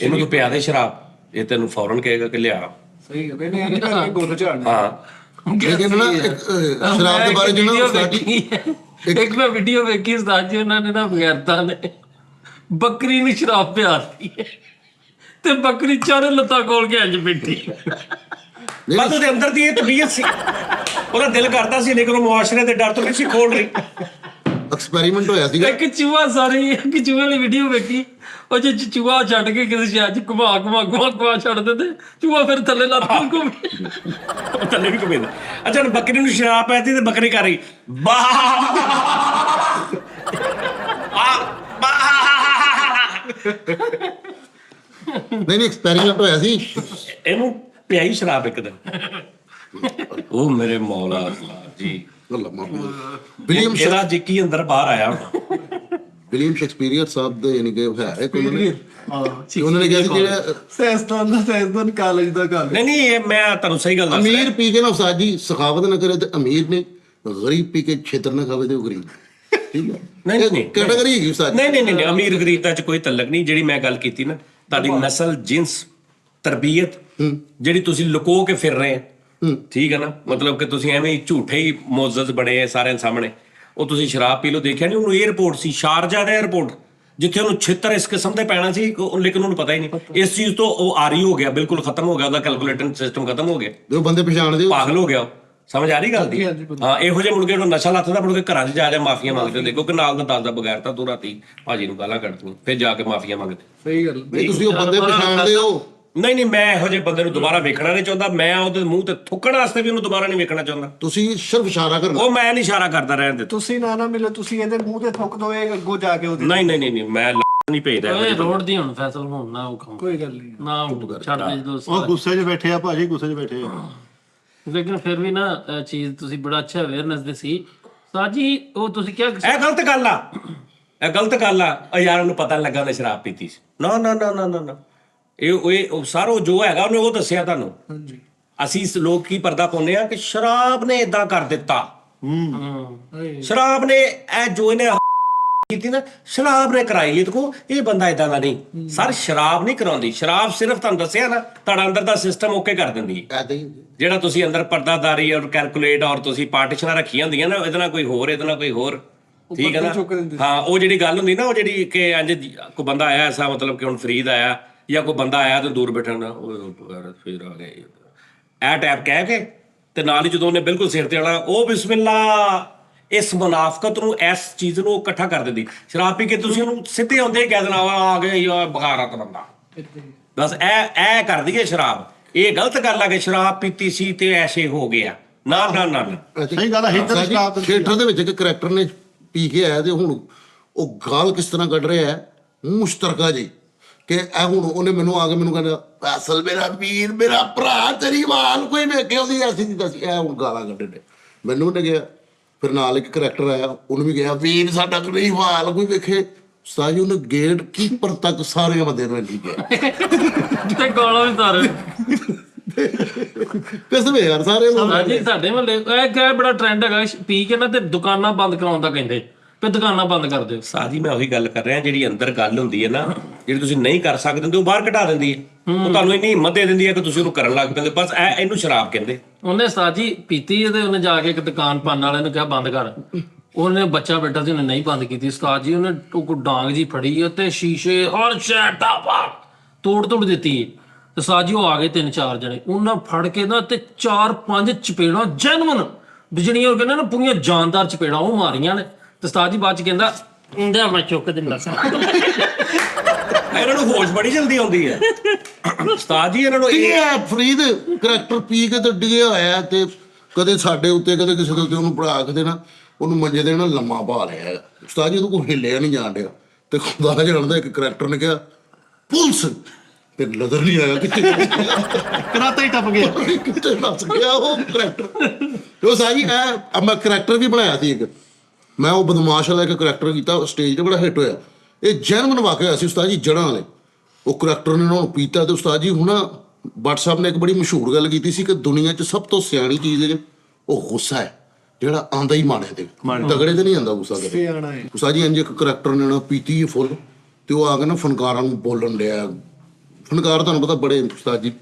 ਇਹਨੂੰ ਤੂੰ ਪਿਆ ਦੇ ਸ਼ਰਾਬ, ਇਹ ਤੈਨੂੰ ਫੌਰਨ ਕਹੇਗਾ ਕਿ ਲਿਆ। ਸਹੀ ਗੱਲ ਹੈ, ਨਹੀਂ ਨਹੀਂ ਗੁੱਟ ਝਾੜਨਾ। ਹਾਂ ਲੇਕਿਨ ਨਾ ਇੱਕ, ਸ਼ਰਾਬ ਦੇ ਬਾਰੇ ਵੀਡੀਓ ਜਿਹੜਾ ਵੇਖੀ, ਇੱਕ ਮੈਂ ਵੀਡੀਓ ਵੇਖੀ ਉਸਤਾਦ ਜੀ, ਉਹਨਾਂ ਨੇ ਨਾ ਬਗੈਰਤਾ ਨੇ ਬੱਕਰੀ ਨੂੰ ਸ਼ਰਾਬ ਪਿਆਤੀ ਹੈ ਤੇ ਬੱਕਰੀ ਚਾਰੇ ਲੱਤਾਂ ਖੋਲ ਕੇ ਇੰਜ ਬੈਠੀ। ਬਸ ਉਹਦੇ ਅੰਦਰ ਦੀ ਇਹ ਤਬੀਅਤ ਸੀ, ਉਹਦਾ ਦਿਲ ਕਰਦਾ ਸੀ ਲੇਕਿਨ ਉਹ ਮੁਆਸ਼ਰੇ ਦੇ ਡਰ ਤੋਂ ਨਹੀਂ ਸੀ ਖੋਲ ਰਹੀ। ਐਕਸਪੈਰੀਮੈਂਟ ਹੋਇਆ ਸੀਗਾ। ਇੱਕ ਚੂਹਾ, ਸਾਰੀ ਇੱਕ ਚੂਹੇ ਵਾਲੀ ਵੀਡੀਓ ਵੇਖੀ, ਉਹ ਜੇ ਚੂਹਾ ਛੱਡ ਕੇ ਕਿਸੇ ਸ਼ਹਿਰ ਚ ਘੁਮਾ ਛੱਡ ਦਿੰਦੇ, ਚੂਹਾ ਫਿਰ ਥੱਲੇ ਲੱਤ ਘੁੰਮ ਥੱਲੇ ਵੀ ਘੁੰਮੇਂਦਾ। ਅੱਛਾ ਹੁਣ ਬੱਕਰੀ ਨੂੰ ਸ਼ਰਾਬ ਪੈਤੀ ਤੇ ਬੱਕਰੀ ਕਰ ਰਹੀ ਬਾਹ ਨਹੀਂ ਐਕਸਪੈਰੀਮੈਂਟ ਹੋਇਆ ਸੀ। ਇਹਨੂੰ ਪਿਆਈ ਸ਼ਰਾਬ ਇੱਕ ਦਿਨ, ਉਹ ਮੇਰੇ ਮੌਲਾ ਜੀ ਵਿਲੀਅਮ ਇਹਦਾ ਜਿੱਕੀ ਅੰਦਰ ਬਾਹਰ ਆਇਆ ਹੁਣ। ਵਿਲੀਅਮ ਸ਼ੇਕਸਪੀਅਰ ਸਾਹਿਬ ਦੇ ਯਾਨੀ ਕਿ ਹੈ ਇੱਕ ਉਹਨਾਂ ਨੇ ਕਿਹਾ ਸੀ ਜਿਹੜਾ ਸੈਂਸਦਾਨ ਕਾਲਜ ਦਾ ਗੱਲ। ਨਹੀਂ ਨਹੀਂ ਇਹ ਮੈਂ ਤੁਹਾਨੂੰ ਸਹੀ ਗੱਲ ਦੱਸ ਰਿਹਾ। ਅਮੀਰ ਪੀ ਕੇ ਨਾ ਉਸਤਾਦ ਜੀ ਸਖਾਵਤ ਨਾ ਕਰੇ ਤੇ ਅਮੀਰ ਨੇ, ਗਰੀਬ ਪੀ ਕੇ ਛੇਤਰ ਨਾ ਖਾਵੇ ਤੇ ਉਹ ਗਰੀਬ। ਠੀਕ ਹੈ, ਨਹੀਂ ਨਹੀਂ ਕੈਟਾਗਰੀ ਹੈਗੀ ਉਸਤਾਦ ਜੀ। ਨਹੀਂ ਅਮੀਰ ਗਰੀਬ ਦਾ ਚ ਕੋਈ ਤਲਕ ਨਹੀਂ। ਜਿਹੜੀ ਮੈਂ ਗੱਲ ਕੀਤੀ ਨਾ, ਤੁਹਾਡੀ ਨਸਲ, ਜਿਨਸ, ਤਰਬੀਅਤ ਜਿਹੜੀ ਤੁਸੀਂ ਲੁਕੋ ਕੇ ਫਿਰ ਰਹੇ ਆ, ਠੀਕ ਹੈ ਨਾ, ਮਤਲਬ ਕਿ ਤੁਸੀਂ ਐਵੇਂ ਹੀ ਝੂਠੇ ਹੀ ਮੋਜ਼ਜ਼ ਬਣੇ ਆ ਸਾਰਿਆਂ ਸਾਹਮਣੇ। ਉਹ ਤੁਸੀਂ ਸ਼ਰਾਬ ਪੀ ਲਓ, ਦੇਖਿਆ ਨਹੀਂ ਉਹਨੂੰ 에ਅਰਪੋਰਟ ਸੀ, ਸ਼ਾਰਜਾ ਦਾ 에ਅਰਪੋਰਟ, ਜਿੱਥੇ ਉਹਨੂੰ ਛਿੱਤਰ ਇਸ ਕਿਸਮ ਦੇ ਪੈਣਾ ਸੀ, ਲੇਕਿਨ ਉਹਨੂੰ ਪਤਾ ਹੀ ਨਹੀਂ। ਇਸ ਚੀਜ਼ ਤੋਂ ਉਹ ਆਰੀ ਹੋ ਗਿਆ, ਬਿਲਕੁਲ ਖਤਮ ਹੋ ਗਿਆ, ਉਹਦਾ ਕੈਲਕੂਲੇਟਿੰਗ ਸਿਸਟਮ ਖਤਮ ਹੋ ਗਿਆ, ਜੋ ਬੰਦੇ ਪਛਾਣਦੇ ਪਾਗਲ ਹੋ ਗਿਆ ਉਹ। ਸਮਝ ਆ ਰਹੀ ਗੱਲ ਦੀ? ਹਾਂ, ਇਹੋ ਜਿਹੇ ਮੁੜ ਕੇ ਉਹਨੂੰ ਨਸ਼ਾ ਲੱਥਦਾ, ਮੁੜ ਕੇ ਘਰਾਂ 'ਚ ਜਾ ਜਾ ਮਾਫੀਆਂ ਮੰਗਦੇ ਹੁੰਦੇ, ਕਿਉਂਕਿ ਨਾਲ ਦਾ ਦੱਸਦਾ ਬਗੈਰ ਤਾਂ ਤੂੰ ਰਾਤੀ ਭਾਜੀ ਨੂੰ ਗਾਲਾਂ ਕੱਢ ਤੂੰ, ਫਿਰ ਜਾ ਕੇ ਮਾਫੀਆਂ ਮੰਗਦੇ। ਸਹੀ ਗੱਲ। ਨਹੀਂ ਤੁਸੀਂ ਉਹ ਬੰਦੇ ਪਛਾਣਦੇ ਹੋ। ਨਹੀਂ ਮੈਂ ਇਹੋ ਜਿਹੇ ਬੰਦੇ ਨੂੰ ਦੁਬਾਰਾ ਵੇਖਣਾ ਨਹੀਂ ਚਾਹੁੰਦਾ। ਮੈਂ ਉਹਦੇ ਮੂੰਹ ਤੇ ਥੁੱਕਣ ਵਾਸਤੇ ਵੀ ਉਹਨੂੰ ਦੁਬਾਰਾ ਨਹੀਂ ਵੇਖਣਾ ਚਾਹੁੰਦਾ। ਤੁਸੀਂ ਸਿਰਫ ਇਸ਼ਾਰਾ ਕਰਨਾ। ਉਹ ਮੈਂ ਨਹੀਂ ਇਸ਼ਾਰਾ ਕਰਦਾ ਰਹਿਣ ਦੇ। ਤੁਸੀਂ ਨਾ ਮਿਲੋ, ਤੁਸੀਂ ਇਹਦੇ ਮੂੰਹ ਤੇ ਥੁੱਕ ਦੋ, ਇਹ ਅੱਗੋਂ ਜਾ ਕੇ ਉਹਦੇ। ਨਹੀਂ ਮੈਂ ਨਹੀਂ ਭੇਜਦਾ ਇਹੋ ਜਿਹੇ ਬੰਦੇ। ਰੋਡ ਦੀ ਹੁਣ ਫੈਸਲਾ ਹੋਣ ਨਾ ਉਹ ਕੰਮ, ਕੋਈ ਗੱਲ ਨਹੀਂ ਨਾ ਉਹ ਛੱਡ ਦੇ ਜਦੋਂ ਉਹ ਗੁੱਸੇ 'ਚ ਬੈਠੇ ਆ ਭਾਜੀ, ਗੁੱਸੇ 'ਚ ਬੈਠੇ ਆ। ਲੇਕਿਨ ਫਿਰ ਵੀ ਨਾ ਇਹ ਚੀਜ਼ ਤੁਸੀਂ ਬੜਾ ਅੱਛਾ ਅਵੇਅਰਨੈਸ ਦੇ ਸੀ ਸਾਜੀ। ਉਹ ਤੁਸੀਂ ਕਿਹਾ ਇਹ ਗਲਤ ਗੱਲ ਆ, ਇਹ ਗਲਤ ਗੱਲ ਆ। ਉਹ ਯਾਰ ਉਹਨੂੰ ਪਤਾ ਨੀ ਲੱਗਾ ਉਹਨੇ ਸ਼ਰਾਬ ਪੀਤੀ ਸੀ। ਨਾ ਇਹ ਸਾਰਾ ਜੋ ਹੈਗਾ ਉਹਨੇ ਉਹ ਦੱਸਿਆ ਤੁਹਾਨੂੰ। ਹਾਂਜੀ। ਅਸੀਂ ਲੋਕ ਕੀ ਪਰਦਾ ਪਾਉਂਦੇ ਆ ਕਿ ਸ਼ਰਾਬ ਨੇ ਇਦਾਂ ਕਰ ਦਿੱਤਾ, ਸ਼ਰਾਬ ਨੇ ਇਹ ਜੋ ਇਹਨੇ ਕੀਤੀ ਨਾ, ਸ਼ਰਾਬ ਨੇ ਕਰਾਈ। ਇਹ ਦੇਖੋ ਇਹ ਬੰਦਾ ਇਦਾਂ ਦਾ ਨਹੀਂ ਸਰ, ਸ਼ਰਾਬ ਨਹੀਂ ਕਰਾਉਂਦੀ। ਸ਼ਰਾਬ ਸਿਰਫ ਤੁਹਾਨੂੰ ਦੱਸਿਆ ਨਾ, ਤੁਹਾਡਾ ਅੰਦਰ ਦਾ ਸਿਸਟਮ ਓਕੇ ਕਰ ਦਿੰਦੀ ਹੈ। ਐਦਾਂ ਹੀ ਜਿਹੜਾ ਤੁਸੀਂ ਅੰਦਰ ਪਰਦਾਦਾਰੀ ਔਰ ਕੈਲਕੂਲੇਟ ਔਰ ਤੁਸੀਂ ਪਾਰਟੀਸ਼ਨਾਂ ਰੱਖੀਆਂ ਹੁੰਦੀਆਂ ਨਾ, ਇਹਦੇ ਨਾਲ ਕੋਈ ਹੋਰ, ਇਹਦੇ ਨਾਲ ਕੋਈ ਹੋਰ, ਠੀਕ ਹੈ ਨਾ। ਹਾਂ, ਉਹ ਜਿਹੜੀ ਗੱਲ ਹੁੰਦੀ ਨਾ, ਉਹ ਜਿਹੜੀ ਕਿ ਇੰਜ ਕੋਈ ਬੰਦਾ ਆਇਆ ਐਸਾ, ਮਤਲਬ ਕਿ ਹੁਣ ਫਰੀਦ ਆਇਆ ਜਾਂ ਕੋਈ ਬੰਦਾ ਆਇਆ ਤੇ ਦੂਰ ਬੈਠਣਾ, ਉਹ ਫਿਰ ਆ ਗਏ ਇਹ ਟੈਪ ਕਹਿ ਕੇ, ਤੇ ਨਾਲ ਹੀ ਜਦੋਂ ਉਹਨੇ ਬਿਲਕੁਲ ਸਿਰ ਤੇ ਆਉਣਾ, ਉਹ ਬਿਸਮਿਲ੍ਲਾ। ਇਸ ਮੁਨਾਫਕਤ ਨੂੰ, ਇਸ ਚੀਜ਼ ਨੂੰ ਇਕੱਠਾ ਕਰ ਦਿੰਦੀ। ਸ਼ਰਾਬ ਪੀ ਕੇ ਤੁਸੀਂ ਉਹਨੂੰ ਸਿੱਧੇ ਆਉਂਦੇ ਹੀ ਕਹਿ ਦੇਣਾ ਆ ਗਏ ਯਾਰ ਬਗਾਰਤ ਬੰਦਾ, ਬਸ ਇਹ ਕਰਦੀ ਹੈ ਸ਼ਰਾਬ। ਇਹ ਗਲਤ ਗੱਲ ਆ ਕਿ ਸ਼ਰਾਬ ਪੀਤੀ ਸੀ ਤੇ ਐਸੇ ਹੋ ਗਿਆ। ਨਾ ਸਹੀ ਗੱਲ ਹੈ। ਥੀਏਟਰ ਦੇ ਵਿੱਚ ਇੱਕ ਕਰੈਕਟਰ ਨੇ ਪੀ ਕੇ ਆਇਆ ਤੇ ਹੁਣ ਉਹ ਗਾਲ ਕਿਸ ਤਰ੍ਹਾਂ ਕੱਢ ਰਿਹਾ ਹੈ ਮੁਸ਼ਤਰਕਾ ਜੀ, ਕਿ ਇਹ ਹੁਣ ਉਹਨੇ ਮੈਨੂੰ ਆ ਕੇ ਮੈਨੂੰ ਕਹਿੰਦਾ ਫੈਸਲ ਮੇਰਾ ਵੀਰ, ਮੇਰਾ ਭਰਾ, ਤੇਰੀ ਵਾਲ ਕੋਈ ਵੇਖੇ ਉਹਦੀ ਐਸੀ ਦੀ ਦੱਸੀ, ਇਹ ਹੁਣ ਗਾਲਾਂ ਕੱਢੇ। ਮੈਨੂੰ ਉਹਨੇ ਕਿਹਾ, ਫਿਰ ਨਾਲ ਇੱਕ ਕਰੈਕਟਰ ਆਇਆ, ਉਹਨੂੰ ਵੀ ਕਿਹਾ ਵੀਰ ਸਾਡਾ ਕੋਈ ਵਾਲ ਕੋਈ ਵੇਖੇ। ਸਾਜੀ ਉਹਨੇ ਗੇਟ ਕੀਪਰ ਤੱਕ ਸਾਰੇ ਬੰਦੇ ਨੂੰ ਲੈ ਗਿਆ ਤੇ ਗਾਲਾਂ ਵੀ ਸਾਰੇ ਕਿਸਵੇਂ ਯਾਰ ਸਾਰੇ ਸਾਜੀ। ਸਾਡੇ ਮਹੱਲੇ ਇਹ ਬੜਾ ਟ੍ਰੈਂਡ ਹੈਗਾ, ਪੀ ਕੇ ਨਾ ਤੇ ਦੁਕਾਨਾਂ ਬੰਦ ਕਰਾਉਣ ਦਾ ਕਹਿੰਦੇ, ਫਿਰ ਦੁਕਾਨਾਂ ਬੰਦ ਕਰ ਦਿਓ। ਸਾਜੀ ਮੈਂ ਉਹੀ ਗੱਲ ਕਰ ਰਿਹਾ, ਜਿਹੜੀ ਅੰਦਰ ਗੱਲ ਹੁੰਦੀ ਹੈ ਨਾ, ਜਿਹੜੀ ਤੁਸੀਂ ਨਹੀਂ ਕਰ ਸਕਦੇ ਹੁੰਦੇ, ਉਹ ਬਾਹਰ ਘਟਾ ਦਿੰਦੀ ਹੈ। ਉਹ ਤੁਹਾਨੂੰ ਇੰਨੀ ਹਿੰਮਤ ਦੇ ਦਿੰਦੀ ਹੈ ਕਿ ਤੁਸੀਂ ਉਹਨੂੰ ਕਰਨ ਲੱਗ ਪੈਂਦੇ। ਬਸ ਇਹਨੂੰ ਸ਼ਰਾਬ ਕਹਿੰਦੇ। ਉਹਨੇ ਸਾਜੀ ਪੀਤੀ ਤੇ ਉਹਨੇ ਜਾ ਕੇ ਇੱਕ ਦੁਕਾਨ ਪਾਣ ਵਾਲੇ ਨੂੰ ਕਿਹਾ ਬੰਦ ਕਰ। ਉਹਨੇ ਬੱਚਾ ਬੈਠਾ ਸੀ, ਉਹਨੇ ਨਹੀਂ ਬੰਦ ਕੀਤੀ। ਉਸਤਾਦ ਜੀ ਉਹਨੇ ਕੋਈ ਡਾਂਗ ਜੀ ਫੜੀ ਤੇ ਸ਼ੀਸ਼ੇ ਹਰ ਸ਼ੈ ਤੋੜ ਦਿੱਤੀ। ਤੇ ਉਸਤਾਦ ਜੀ ਉਹ ਆ ਗਏ 3-4 ਜਣੇ, ਉਹਨਾਂ ਫੜ ਕੇ ਨਾ ਤੇ 4-5 ਚਪੇੜਾਂ ਜੈਨੂਨ ਬਿਜਲੀਆਂ ਉਹ ਕਹਿੰਦੇ ਨਾ ਪੂਰੀਆਂ ਜਾਨਦਾਰ ਚਪੇੜਾਂ ਉਹ ਮਾਰੀਆਂ ਨੇ। ਤੇ ਉਸਤਾਦ ਜੀ ਬਾਅਦ ਚ ਕਹਿੰਦਾ ਇੰਦਾ ਮੈਂ ਚੁੱਕ ਦਿੰਦਾ ਸਾਂ। ਇਹਨਾਂ ਨੂੰ ਹੋਸ਼ ਬੜੀ ਜਲਦੀ ਆਉਂਦੀ ਹੈ ਉਸਤਾਦ ਜੀ। ਇਹਨਾਂ ਨੂੰ ਇਹ ਹੈ ਫਰੀਦ ਕਰੈਕਟਰ ਪੀ ਕੇ ਤੇ ਡਿੱਗਿਆ ਹੋਇਆ ਤੇ ਕਦੇ ਸਾਡੇ ਉੱਤੇ ਕਦੇ ਕਿਸੇ ਦੇ ਉੱਤੇ ਉਹਨੂੰ ਪੜਾ ਕੇ ਨਾ ਉਹਨੂੰ ਮੰਜੇ ਦੇ ਨਾਲ ਲੰਮਾ ਪਾ ਲਿਆ ਹੈਗਾ। ਉਸਤਾਦ ਜੀ ਉਹਦੇ ਕੋਲ ਹਿੱਲਿਆ ਨਹੀਂ ਜਾਣ ਡਿਆ ਤੇ ਖੁਦਾ ਜਾਣਦਾ ਇੱਕ ਕਰੈਕਟਰ ਨੇ ਕਿਹਾ ਪੁਲਿਸ ਤੇ ਨਜ਼ਰ ਨਹੀਂ ਆਇਆ ਕਿੱਥੇ ਕਰਾਤਾ ਹੀ ਟੱਪ ਗਿਆ। ਕਿੱਥੇ ਫਸ ਗਿਆ ਉਹ ਕਰੈਕਟਰ। ਤੇ ਉਹ ਸਾਜੀ ਮੈਂ ਕਰੈਕਟਰ ਵੀ ਬਣਾਇਆ ਸੀ ਇੱਕ, ਮੈਂ ਉਹ ਬਦਮਾਸ਼ ਵਾਲਾ ਇੱਕ ਕਰੈਕਟਰ ਕੀਤਾ ਸਟੇਜ ਤੇ ਬੜਾ ਹਿੱਟ ਹੋਇਆ। ਇਹ ਜੈਨੂਇਨ ਵਾਕਿਆ ਸੀ ਉਸਤਾਦ ਜੀ ਜੜ੍ਹਾਂ ਵਾਲੇ। ਉਹ ਕਰੈਕਟਰ ਨੇ ਉਹਨਾਂ ਨੂੰ ਪੀਤਾ ਤੇ ਉਸਤਾਦ ਜੀ ਹੁਣ ਭੱਟ ਸਾਹਿਬ ਨੇ ਇੱਕ ਬੜੀ ਮਸ਼ਹੂਰ ਗੱਲ ਕੀਤੀ ਸੀ ਕਿ ਦੁਨੀਆ 'ਚ ਸਭ ਤੋਂ ਸਿਆਣੀ ਚੀਜ਼ ਹੈ ਉਹ ਗੁੱਸਾ ਹੈ ਜਿਹੜਾ ਆਂਦਾ ਹੀ ਮਾੜੇ ਤੇ, ਤਗੜੇ ਤੇ ਨਹੀਂ ਆਂਦਾ ਗੁੱਸਾ ਕਦੇ। ਸਿਆਣਾ ਹੈ ਉਸਤਾਦ ਜੀ ਇੰਜ ਇੱਕ ਕਰੈਕਟਰ ਨੇ ਨਾ ਪੀਤੀ ਫੁੱਲ ਤੇ ਉਹ ਆ ਕੇ ਨਾ ਫਨਕਾਰਾਂ ਨੂੰ ਬੋਲਣ ਡਿਆ। ਫਨਕਾਰ ਤੁਹਾਨੂੰ ਪਤਾ ਬੜੇ ਉਸਤਾਦ ਜੀ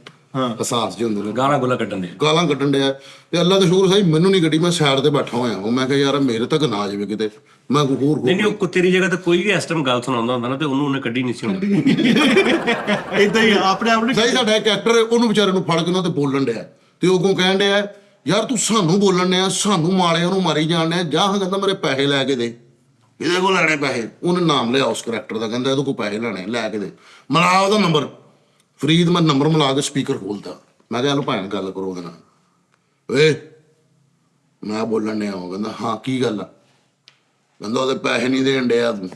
ਹਸਾਸ ਜਿਹੇ ਹੁੰਦੇ ਨੇ, ਗਾਲਾਂ ਗੁਲਾ ਕੱਢਣ ਦੇ। ਗਾਲਾਂ ਕੱਢਣ ਡਿਆ ਤੇ ਅੱਲਾ ਦਾ ਸ਼ੁਕਰ ਸਾਈ ਮੈਨੂੰ ਨਹੀਂ ਕੱਢੀ, ਮੈਂ ਸਾਈਡ ਤੇ ਬੈਠਾ ਹੋਇਆ। ਉਹ ਮੈਂ ਕਿਹਾ ਯਾਰ ਮੇਰੇ ਤੱਕ ਨਾ ਜਾਵੇ ਕਿਤੇ, ਮੈਂ ਕੋਈ ਹੋਰ ਨਹੀਂ ਉਹ ਤੇਰੀ ਜਗ੍ਹਾ ਤੇ ਕੋਈ ਵੀ ਇਸ ਟਾਈਮ ਗੱਲ ਸੁਣਾਉਂਦਾ ਹੁੰਦਾ ਨਾ ਤੇ ਉਹਨੇ ਕੱਢੀ ਨਹੀਂ ਸੀ ਹੁੰਦੀ। ਏਦਾਂ ਹੀ ਆਪਣੇ ਆਪ ਨੂੰ ਸਹੀ ਸਾਡਾ ਇੱਕ ਐਕਟਰ ਉਹਨੂੰ ਵਿਚਾਰੇ ਨੂੰ ਫੜ ਕੇ ਉਹਨਾਂ ਤੇ ਬੋਲਣ ਡਿਆ ਤੇ ਉਹ ਅੱਗੋਂ ਕਹਿਣ ਡਿਆ ਯਾਰ ਤੂੰ ਸਾਨੂੰ ਬੋਲਣ ਡਿਆ, ਸਾਨੂੰ ਮਾਲਿਆਂ ਨੂੰ ਮਾਰੀ ਜਾਣ ਡਿਆ, ਜਾ ਕਹਿੰਦਾ ਮੇਰੇ ਪੈਸੇ ਲੈ ਕੇ ਦੇ, ਇਹਦੇ ਕੋਲ ਲੈਣੇ ਪੈਸੇ। ਉਹਨੇ ਨਾਮ ਲਿਆ ਉਸ ਕਰੈਕਟਰ ਦਾ, ਕਹਿੰਦਾ ਇਹਦੇ ਕੋਲ ਪੈਸੇ ਲੈਣੇ, ਲੈ ਕੇ ਦੇ। ਮਿਲਾ ਉਹਦਾ ਨੰਬਰ, ਫਰੀਦ ਮੈਂ ਨੰਬਰ ਮਿਲਾ ਕੇ ਸਪੀਕਰ ਖੋਲਤਾ। ਮੈਂ ਕਿਹਾ ਲੋ ਭੈਣ ਗੱਲ ਕਰੋ ਉਹਦੇ ਨਾਲ। ਓਏ ਮੈਂ ਬੋਲਣ ਡਿਆ। ਉਹ ਕਹਿੰਦਾ ਹਾਂ ਕੀ ਗੱਲ ਆ? ਕਹਿੰਦਾ ਉਹਦੇ ਪੈਸੇ ਨਹੀਂ ਦੇਣ ਡਿਆ ਤੂੰ।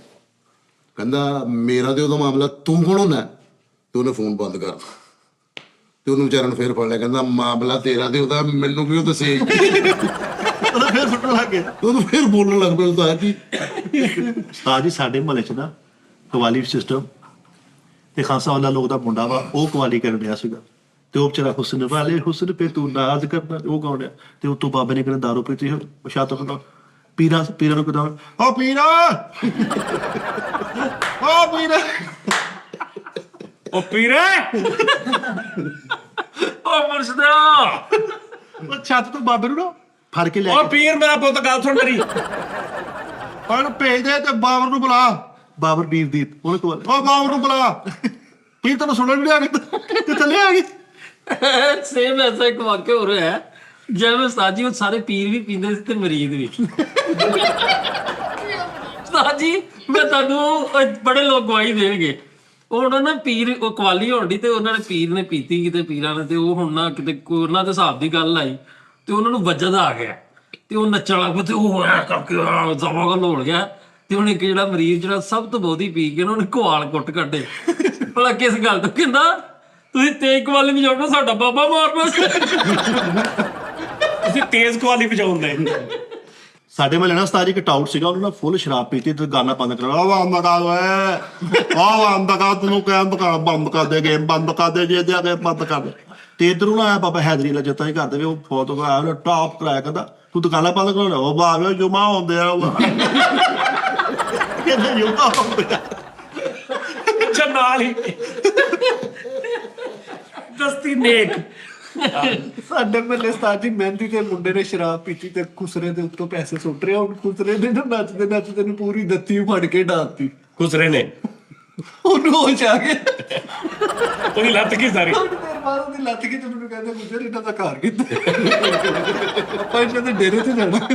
ਕਹਿੰਦਾ ਮੇਰਾ ਤੇ ਉਹਦਾ ਮਾਮਲਾ, ਤੂੰ ਕੌਣ ਹੁੰਦਾ? ਤੇ ਉਹਨੇ ਫੋਨ ਬੰਦ ਕਰਤਾ ਤੇ ਉਹਨੂੰ ਵਿਚਾਰਨ ਫੇਰ ਫੜ ਲਿਆ। ਕਹਿੰਦਾ ਮਾਮਲਾ ਤੇਰਾ ਤੇ ਉਹਦਾ, ਮੈਨੂੰ ਕਿਉਂ ਦੱਸੇ? ਉਹਦਾ ਫੇਰ ਫੁੱਟਣ ਲੱਗ ਗਿਆ। ਉਹਨੂੰ ਫੇਰ ਬੋਲਣ ਲੱਗ ਪਿਆ ਉਸਤਾਦ ਜੀ। ਉਸਤਾਦ ਜੀ ਸਾਡੇ ਮਹੱਲੇ 'ਚ ਨਾ ਕਵਾਲੀ ਸਿਸਟਮ ਤੇ ਖਾਸਾ ਵਾਲਾ ਲੋਕ ਦਾ ਮੁੰਡਾ ਵਾ, ਉਹ ਕਵਾਲੀ ਕਰਨ ਡਿਆ ਸੀਗਾ ਤੇ ਉਹ ਵਿਚਾਰਾ ਹੁਸਨ ਵਾਲੇ ਹੁਸਨ ਪੇ ਤੂੰ ਨਾਜ਼ ਕਰਨਾ ਉਹ ਗਾਉਣ ਡਿਆ ਤੇ ਉਤੋਂ ਬਾਬੇ ਨੇ ਕਹਿੰਦਾ ਦਾਰੂ ਪੀਤੀ ਸ਼ਾਤ ਕਹਿੰਦਾ ਪੀਰਾਂ ਨੂੰ ਕਹਿੰਦਾ ਓ ਪੀਰਾ ਓ ਪੀਰਾ ਉਹ ਪੀਰੇ ਉਹ ਮੁਰਸ਼ਦਾ ਉਹ ਛੱਤ ਤੋਂ ਬਾਬੇ ਨੂੰ ਨਾ ਫੜ ਕੇ ਲੈ ਉਹ ਕੇ ਪੀਰ ਮੇਰਾ ਪੁੱਤ ਗੱਲ ਸੁਣ ਮੇਰੀ। ਉਹਨੂੰ ਭੇਜ ਦੇ ਤੇ ਬਾਬਰ ਨੂੰ ਬੁਲਾ। ਬਾਬਰ ਵੀਰਦੀਪ ਉਹਨੇ ਕੋਲ ਓ ਬਾਬਰ ਨੂੰ ਬੁਲਾ, ਪੀਰ ਤੈਨੂੰ ਸੁਣਨ ਨਹੀਂ ਆ ਰਿਹਾ ਤੇ ਚੱਲੇ ਆ ਗਏ। ਸੇਮ ਐਸਾ ਇੱਕ ਵਾਕਿਆ ਹੋ ਰਿਹਾ ਹੈ ਜਿਵੇਂ ਉਸਤਾਦ ਜੀ ਉਹ ਸਾਰੇ ਪੀਰ ਵੀ ਪੀਂਦੇ ਸੀ ਤੇ ਮਰੀਦ ਵੀ। ਉਸਤਾਦ ਜੀ ਮੈਂ ਤੁਹਾਨੂੰ ਬੜੇ ਲੋਕ ਗਵਾਹੀ ਦੇਣਗੇ। ਉਹ ਹੁਣ ਨਾ ਪੀਰ ਉਹ ਕਵਾਲੀ ਹੋਣ ਡਈ ਤੇ ਉਹਨਾਂ ਨੇ ਪੀਰ ਨੇ ਪੀਤੀ ਕਿਤੇ ਪੀਰਾਂ ਨੇ ਤੇ ਉਹ ਹੁਣ ਨਾ ਕਿਤੇ ਉਹਨਾਂ ਦੇ ਹਿਸਾਬ ਦੀ ਗੱਲ ਆਈ ਤੇ ਉਹਨਾਂ ਨੂੰ ਵਜਦ ਆ ਗਿਆ ਤੇ ਉਹ ਨੱਚਣ ਲੱਗ ਪਏ ਤੇ ਉਹ ਐ ਕਰਕੇ ਜ਼ਬਾ ਗੱਲ ਹੋ ਗਿਆ ਤੇ ਹੁਣ ਇੱਕ ਜਿਹੜਾ ਮਰੀਜ਼ ਜਿਹੜਾ ਸਭ ਤੋਂ ਬਹੁਤੀ ਪੀ ਕੇ ਉਹਨੇ ਘਵਾਲ ਕੁੱਟ ਕੱਢੇ। ਭਲਾ ਕਿਸ ਗੱਲ ਤੋਂ? ਕਹਿੰਦਾ ਤੁਸੀਂ ਤੇਜ਼ ਕਵਾਲੀ ਵਜਾਉਣਾ ਸਾਡਾ ਬਾਬਾ ਮਾਰਨਾ। ਤੁਸੀਂ ਤੇਜ਼ ਕਵਾਲੀ ਵਜਾਉਂਦੇ। ਸਾਡੇ ਮਹੱਲੇ ਨਾਲ ਉਸਤਾਦ ਜੀ ਇੱਕ ਟਾਊਟ ਸੀਗਾ, ਉਹਨੂੰ ਨਾ ਫੁੱਲ ਸ਼ਰਾਬ ਪੀਤੀ ਤੇ ਗਾਣਾ ਬੰਦ ਕਰਾ ਬੰਦ ਕਰ ਓਏ ਬੰਦ ਕਰ, ਤੈਨੂੰ ਕਹਿ ਬੰਦ ਕਰ ਦੇ ਗੇਮ ਬੰਦ ਕਰ ਦੇ ਜੇ ਦੇ ਬੰਦ ਕਰ ਦੇ। ਤੇ ਇਧਰੋਂ ਨਾ ਆਇਆ ਬਾਬਾ ਹੈਦਰੀ ਵਾਲਾ ਜੱਤਾ ਹੀ ਕਰ ਦੇਵੇ ਉਹ ਫੋਟੋ ਆਇਆ ਟਾਪ ਕਰਾਇਆ ਕਹਿੰਦਾ ਤੂੰ ਦੁਕਾਨਾਂ ਬੰਦ ਕਰਾਉਣਾ। ਉਹ ਬਾਬੇ ਜੁਮਾ ਹੁੰਦੇ ਆ ਕਹਿੰਦਾ ਜੁਮਾ ਹੁੰਦੇ ਆ ਨਾਲ ਹੀ ਦਸਤੀ ਨੇਕ। ਸਾਡੇ ਮਹੱਲੇ ਉਸਤਾਦ ਜੀ ਮਹਿੰਦੀ ਤੇ ਮੁੰਡੇ ਨੇ ਸ਼ਰਾਬ ਪੀਤੀ ਤੇ ਖੁਸਰੇ ਦੇ ਉੱਤੋਂ ਪੈਸੇ ਸੁੱਟ ਰਿਹਾ। ਹੁਣ ਖੁਸਰੇ ਨੇ ਨਾ ਨੱਚਦੇ ਨੱਚਦੇ ਨੂੰ ਪੂਰੀ ਦੱਤੀ ਫੜ ਕੇ ਡਾਲਤੀ। ਖੁਸਰੇ ਨੇ ਉਹਨੂੰ ਹੋਸ਼ ਆ ਗਿਆ। ਉਹਦੀ ਲੱਤ ਕੀ ਸਾਰੀ। ਥੋੜੀ ਦੇਰ ਬਾਅਦ ਉਹਦੀ ਲੱਤ ਕੇ ਤੇ ਮੈਨੂੰ ਕਹਿੰਦੇ ਗੁਜਰ ਇਹਨਾਂ ਦਾ ਘਰ ਕਿੱਥੇ? ਆਪਾਂ ਇਹਨਾਂ ਦੇ ਡੇਰੇ ਤੇ ਜਾਣਾ।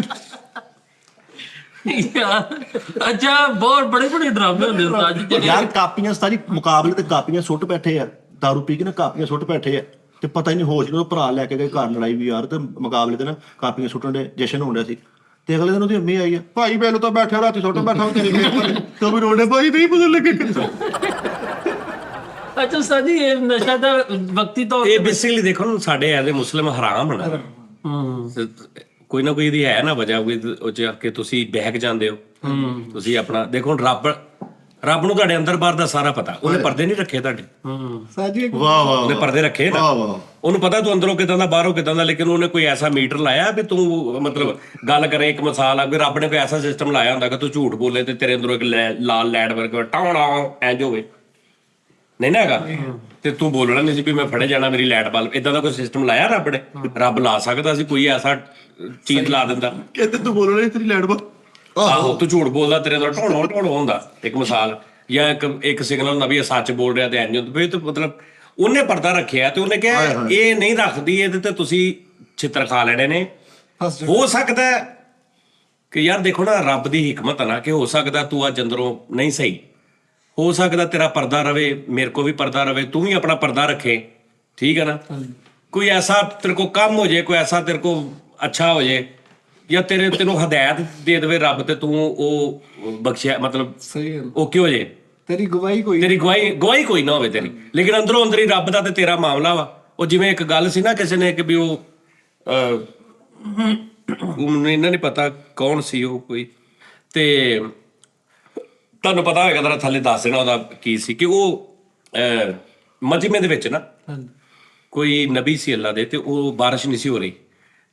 ਅੱਛਾ ਬਹੁਤ ਬੜੇ ਬੜੇ ਡਰਾਮੇ ਹੁੰਦੇ ਉਸਤਾਦ ਜੀ ਜਿਹੜੇ। ਯਾਰ ਕਾਪੀਆਂ ਉਸਤਾਦ ਜੀ ਮੁਕਾਬਲੇ ਤੇ ਕਾਪੀਆਂ ਸੁੱਟ ਬੈਠੇ ਆ, ਦਾਰੂ ਪੀ ਕੇ ਨਾ ਕਾਪੀਆਂ ਸੁੱਟ ਬੈਠੇ ਆ ਤੇ ਪਤਾ ਹੀ ਨਹੀਂ ਹੋਸ਼ ਨੂੰ ਭਰਾ ਲੈ ਕੇ ਗਏ ਘਰ ਲੜਾਈ ਵੀ ਯਾਰ ਤੇ ਮੁਕਾਬਲੇ ਤੇ ਨਾ ਕਾਪੀਆਂ ਸੁੱਟਣ ਦੇ ਜਸ਼ਨ ਹੋਣ ਡਿਆ ਸੀ ਤੇ ਅਗਲੇ ਦਿਨ ਉਹਦੀ ਅੰਮੀ ਆਈ ਆ ਭਾਈ ਪਹਿਲੋਂ ਤਾਂ ਬੈਠੇ ਰਾਤੀ ਸੁੱਟ ਬੈਠਾ ਤੇਰੀ ਮਿਹਰਬਾਨੀ ਤੂੰ ਵੀ ਰੋਣੇ ਭਾਈ ਨਹੀਂ ਪਤਾ ਲੱਗੇ ਕਿੱਥੇ। ਅੱਛਾ ਉਸਤਾਦ ਜੀ ਇਹ ਨਸ਼ਾ ਤਾਂ ਵਕਤੀ ਤੌਰ ਇਹ ਬੇਸਿਕਲੀ ਦੇਖੋ ਨਾ ਸਾਡੇ ਐਜ਼ ਏ ਮੁਸਲਿਮ ਹਰਾਮ ਹੋਣਾ। ਕੋਈ ਨਾ ਕੋਈ ਇਹਦੀ ਹੈ ਨਾ ਵਜ੍ਹਾ ਕੋਈ ਉਹ ਚ ਕਿ ਤੁਸੀਂ ਬਹਿਕ ਜਾਂਦੇ ਹੋ। ਤੁਸੀਂ ਆਪਣਾ ਦੇਖੋ ਰੱਬ ਨੂੰ ਤੁਹਾਡੇ ਅੰਦਰ ਬਾਹਰ ਦਾ ਸਾਰਾ ਪਤਾ। ਉਹਨੇ ਪਰਦੇ ਨਹੀਂ ਰੱਖੇ ਤੁਹਾਡੇ। ਸਾਜੀ ਵਾਹ ਵਾਹ ਉਹਨੇ ਪਰਦੇ ਰੱਖੇ ਨਾ। ਉਹਨੂੰ ਪਤਾ ਤੂੰ ਅੰਦਰੋਂ ਕਿਦਾਂ ਦਾ ਬਾਹਰੋਂ ਕਿਦਾਂ ਦਾ, ਲੇਕਿਨ ਉਹਨੇ ਕੋਈ ਐਸਾ ਮੀਟਰ ਲਾਇਆ ਵੀ ਤੂੰ ਮਤਲਬ ਗੱਲ ਕਰੇ। ਇੱਕ ਮਿਸਾਲ ਆ ਵੀ ਰੱਬ ਨੇ ਕੋਈ ਐਸਾ ਸਿਸਟਮ ਲਾਇਆ ਹੁੰਦਾ ਕਿ ਤੂੰ ਝੂਠ ਬੋਲੇ ਤੇ ਤੇਰੇ ਅੰਦਰੋਂ ਇੱਕ ਲਾਲ ਲੈਟ ਵਰਗਾ ਟਾਉਣਾ ਇੰਜ ਹੋਵੇ ਨਹੀਂ ਨਾ ਹੈਗਾ ਤੇ ਤੂੰ ਬੋਲਣਾ ਨਹੀਂ ਸੀ ਵੀ ਮੈਂ ਫੜੇ ਜਾਣਾ ਮੇਰੀ ਲਾਈਟ ਬਲਬ। ਇਦਾਂ ਦਾ ਕੋਈ ਸਿਸਟਮ ਲਾਇਆ ਰੱਬ ਨੇ? ਰੱਬ ਲਾ ਸਕਦਾ ਸੀ ਕੋਈ ਐਸਾ ਚੀਜ਼ ਲਾ ਦਿੰਦਾ। ਕਹਿੰਦੇ ਤੂੰ ਬੋਲਣਾ ਤੇਰੀ ਲੈਟ ਬਾ ਆਹੋ ਤੂੰ ਝੂਠ ਬੋਲਦਾ ਤੇਰੇ ਅੰਦਰ ਢੋਣੋ ਢੋਣੋ ਹੁੰਦਾ ਇੱਕ ਮਿਸਾਲ, ਜਾਂ ਇੱਕ ਸਿਗਨਲ ਹੁੰਦਾ ਵੀ ਇਹ ਸੱਚ ਬੋਲ ਰਿਹਾ ਤੇ ਇੰਜ ਵੀ ਤੇ ਮਤਲਬ ਉਹਨੇ ਪਰਦਾ ਰੱਖਿਆ ਤੇ ਉਹਨੇ ਕਿਹਾ ਇਹ ਨਹੀਂ ਰੱਖਦੀ, ਇਹਦੇ ਤੇ ਤੁਸੀਂ ਛਿੱਤਰ ਖਾ ਲੈਣੇ ਨੇ, ਫਸ ਜਾ। ਹੋ ਸਕਦਾ ਹੈ ਕਿ ਯਾਰ ਦੇਖੋ ਨਾ, ਰੱਬ ਦੀ ਹਿਕਮਤ ਹੈ ਨਾ, ਕਿ ਹੋ ਸਕਦਾ ਤੂੰ ਅੱਜ ਅੰਦਰੋਂ ਨਹੀਂ ਸਹੀ, ਹੋ ਸਕਦਾ ਤੇਰਾ ਪਰਦਾ ਰਵੇ, ਮੇਰੇ ਕੋ ਵੀ ਪਰਦਾ ਰਵੇ, ਤੂੰ ਵੀ ਆਪਣਾ ਪਰਦਾ ਰੱਖੇ, ਠੀਕ ਹੈ ਨਾ। ਕੋਈ ਐਸਾ ਤੇਰੇ ਕੋ ਕੰਮ ਹੋ ਜਾਏ, ਕੋਈ ਐਸਾ ਤੇਰੇ ਕੋ ਅੱਛਾ ਹੋ ਜਾਏ, ਜਾਂ ਤੈਨੂੰ ਹਦਾਇਤ ਦੇ ਦੇਵੇ ਰੱਬ, ਤੇ ਤੂੰ ਉਹ ਬਖਸ਼ਿਆ, ਮਤਲਬ ਸਹੀ ਗੱਲ। ਉਹ ਕਿਉਂ ਜੇ ਤੇਰੀ ਗਵਾਹੀ ਕੋਈ ਤੇਰੀ ਗਵਾਹੀ ਕੋਈ ਨਾ ਹੋਵੇ ਤੇਰੀ, ਲੇਕਿਨ ਅੰਦਰੋਂ ਅੰਦਰੀ ਰੱਬ ਦਾ ਤੇ ਤੇਰਾ ਮਾਮਲਾ ਵਾ। ਉਹ ਜਿਵੇਂ ਇੱਕ ਗੱਲ ਸੀ ਨਾ, ਕਿਸੇ ਨੇ ਕਿ ਵੀ ਉਹ ਮੈਨੂੰ ਇਹਨਾਂ ਨਹੀਂ ਪਤਾ ਕੌਣ ਸੀ ਉਹ, ਕੋਈ, ਤੇ ਤੁਹਾਨੂੰ ਪਤਾ ਹੋਏਗਾ, ਤਾਂ ਥੱਲੇ ਦੱਸ ਦੇਣਾ ਉਹਦਾ ਕੀ ਸੀ, ਕਿ ਉਹ ਮਜਮੇ ਦੇ ਵਿੱਚ ਨਾ ਹਾਂਜੀ ਕੋਈ ਨਬੀ ਸੀ ਅੱਲਾ ਦੇ, ਤੇ ਉਹ ਬਾਰਿਸ਼ ਨਹੀਂ ਸੀ ਹੋ ਰਹੀ,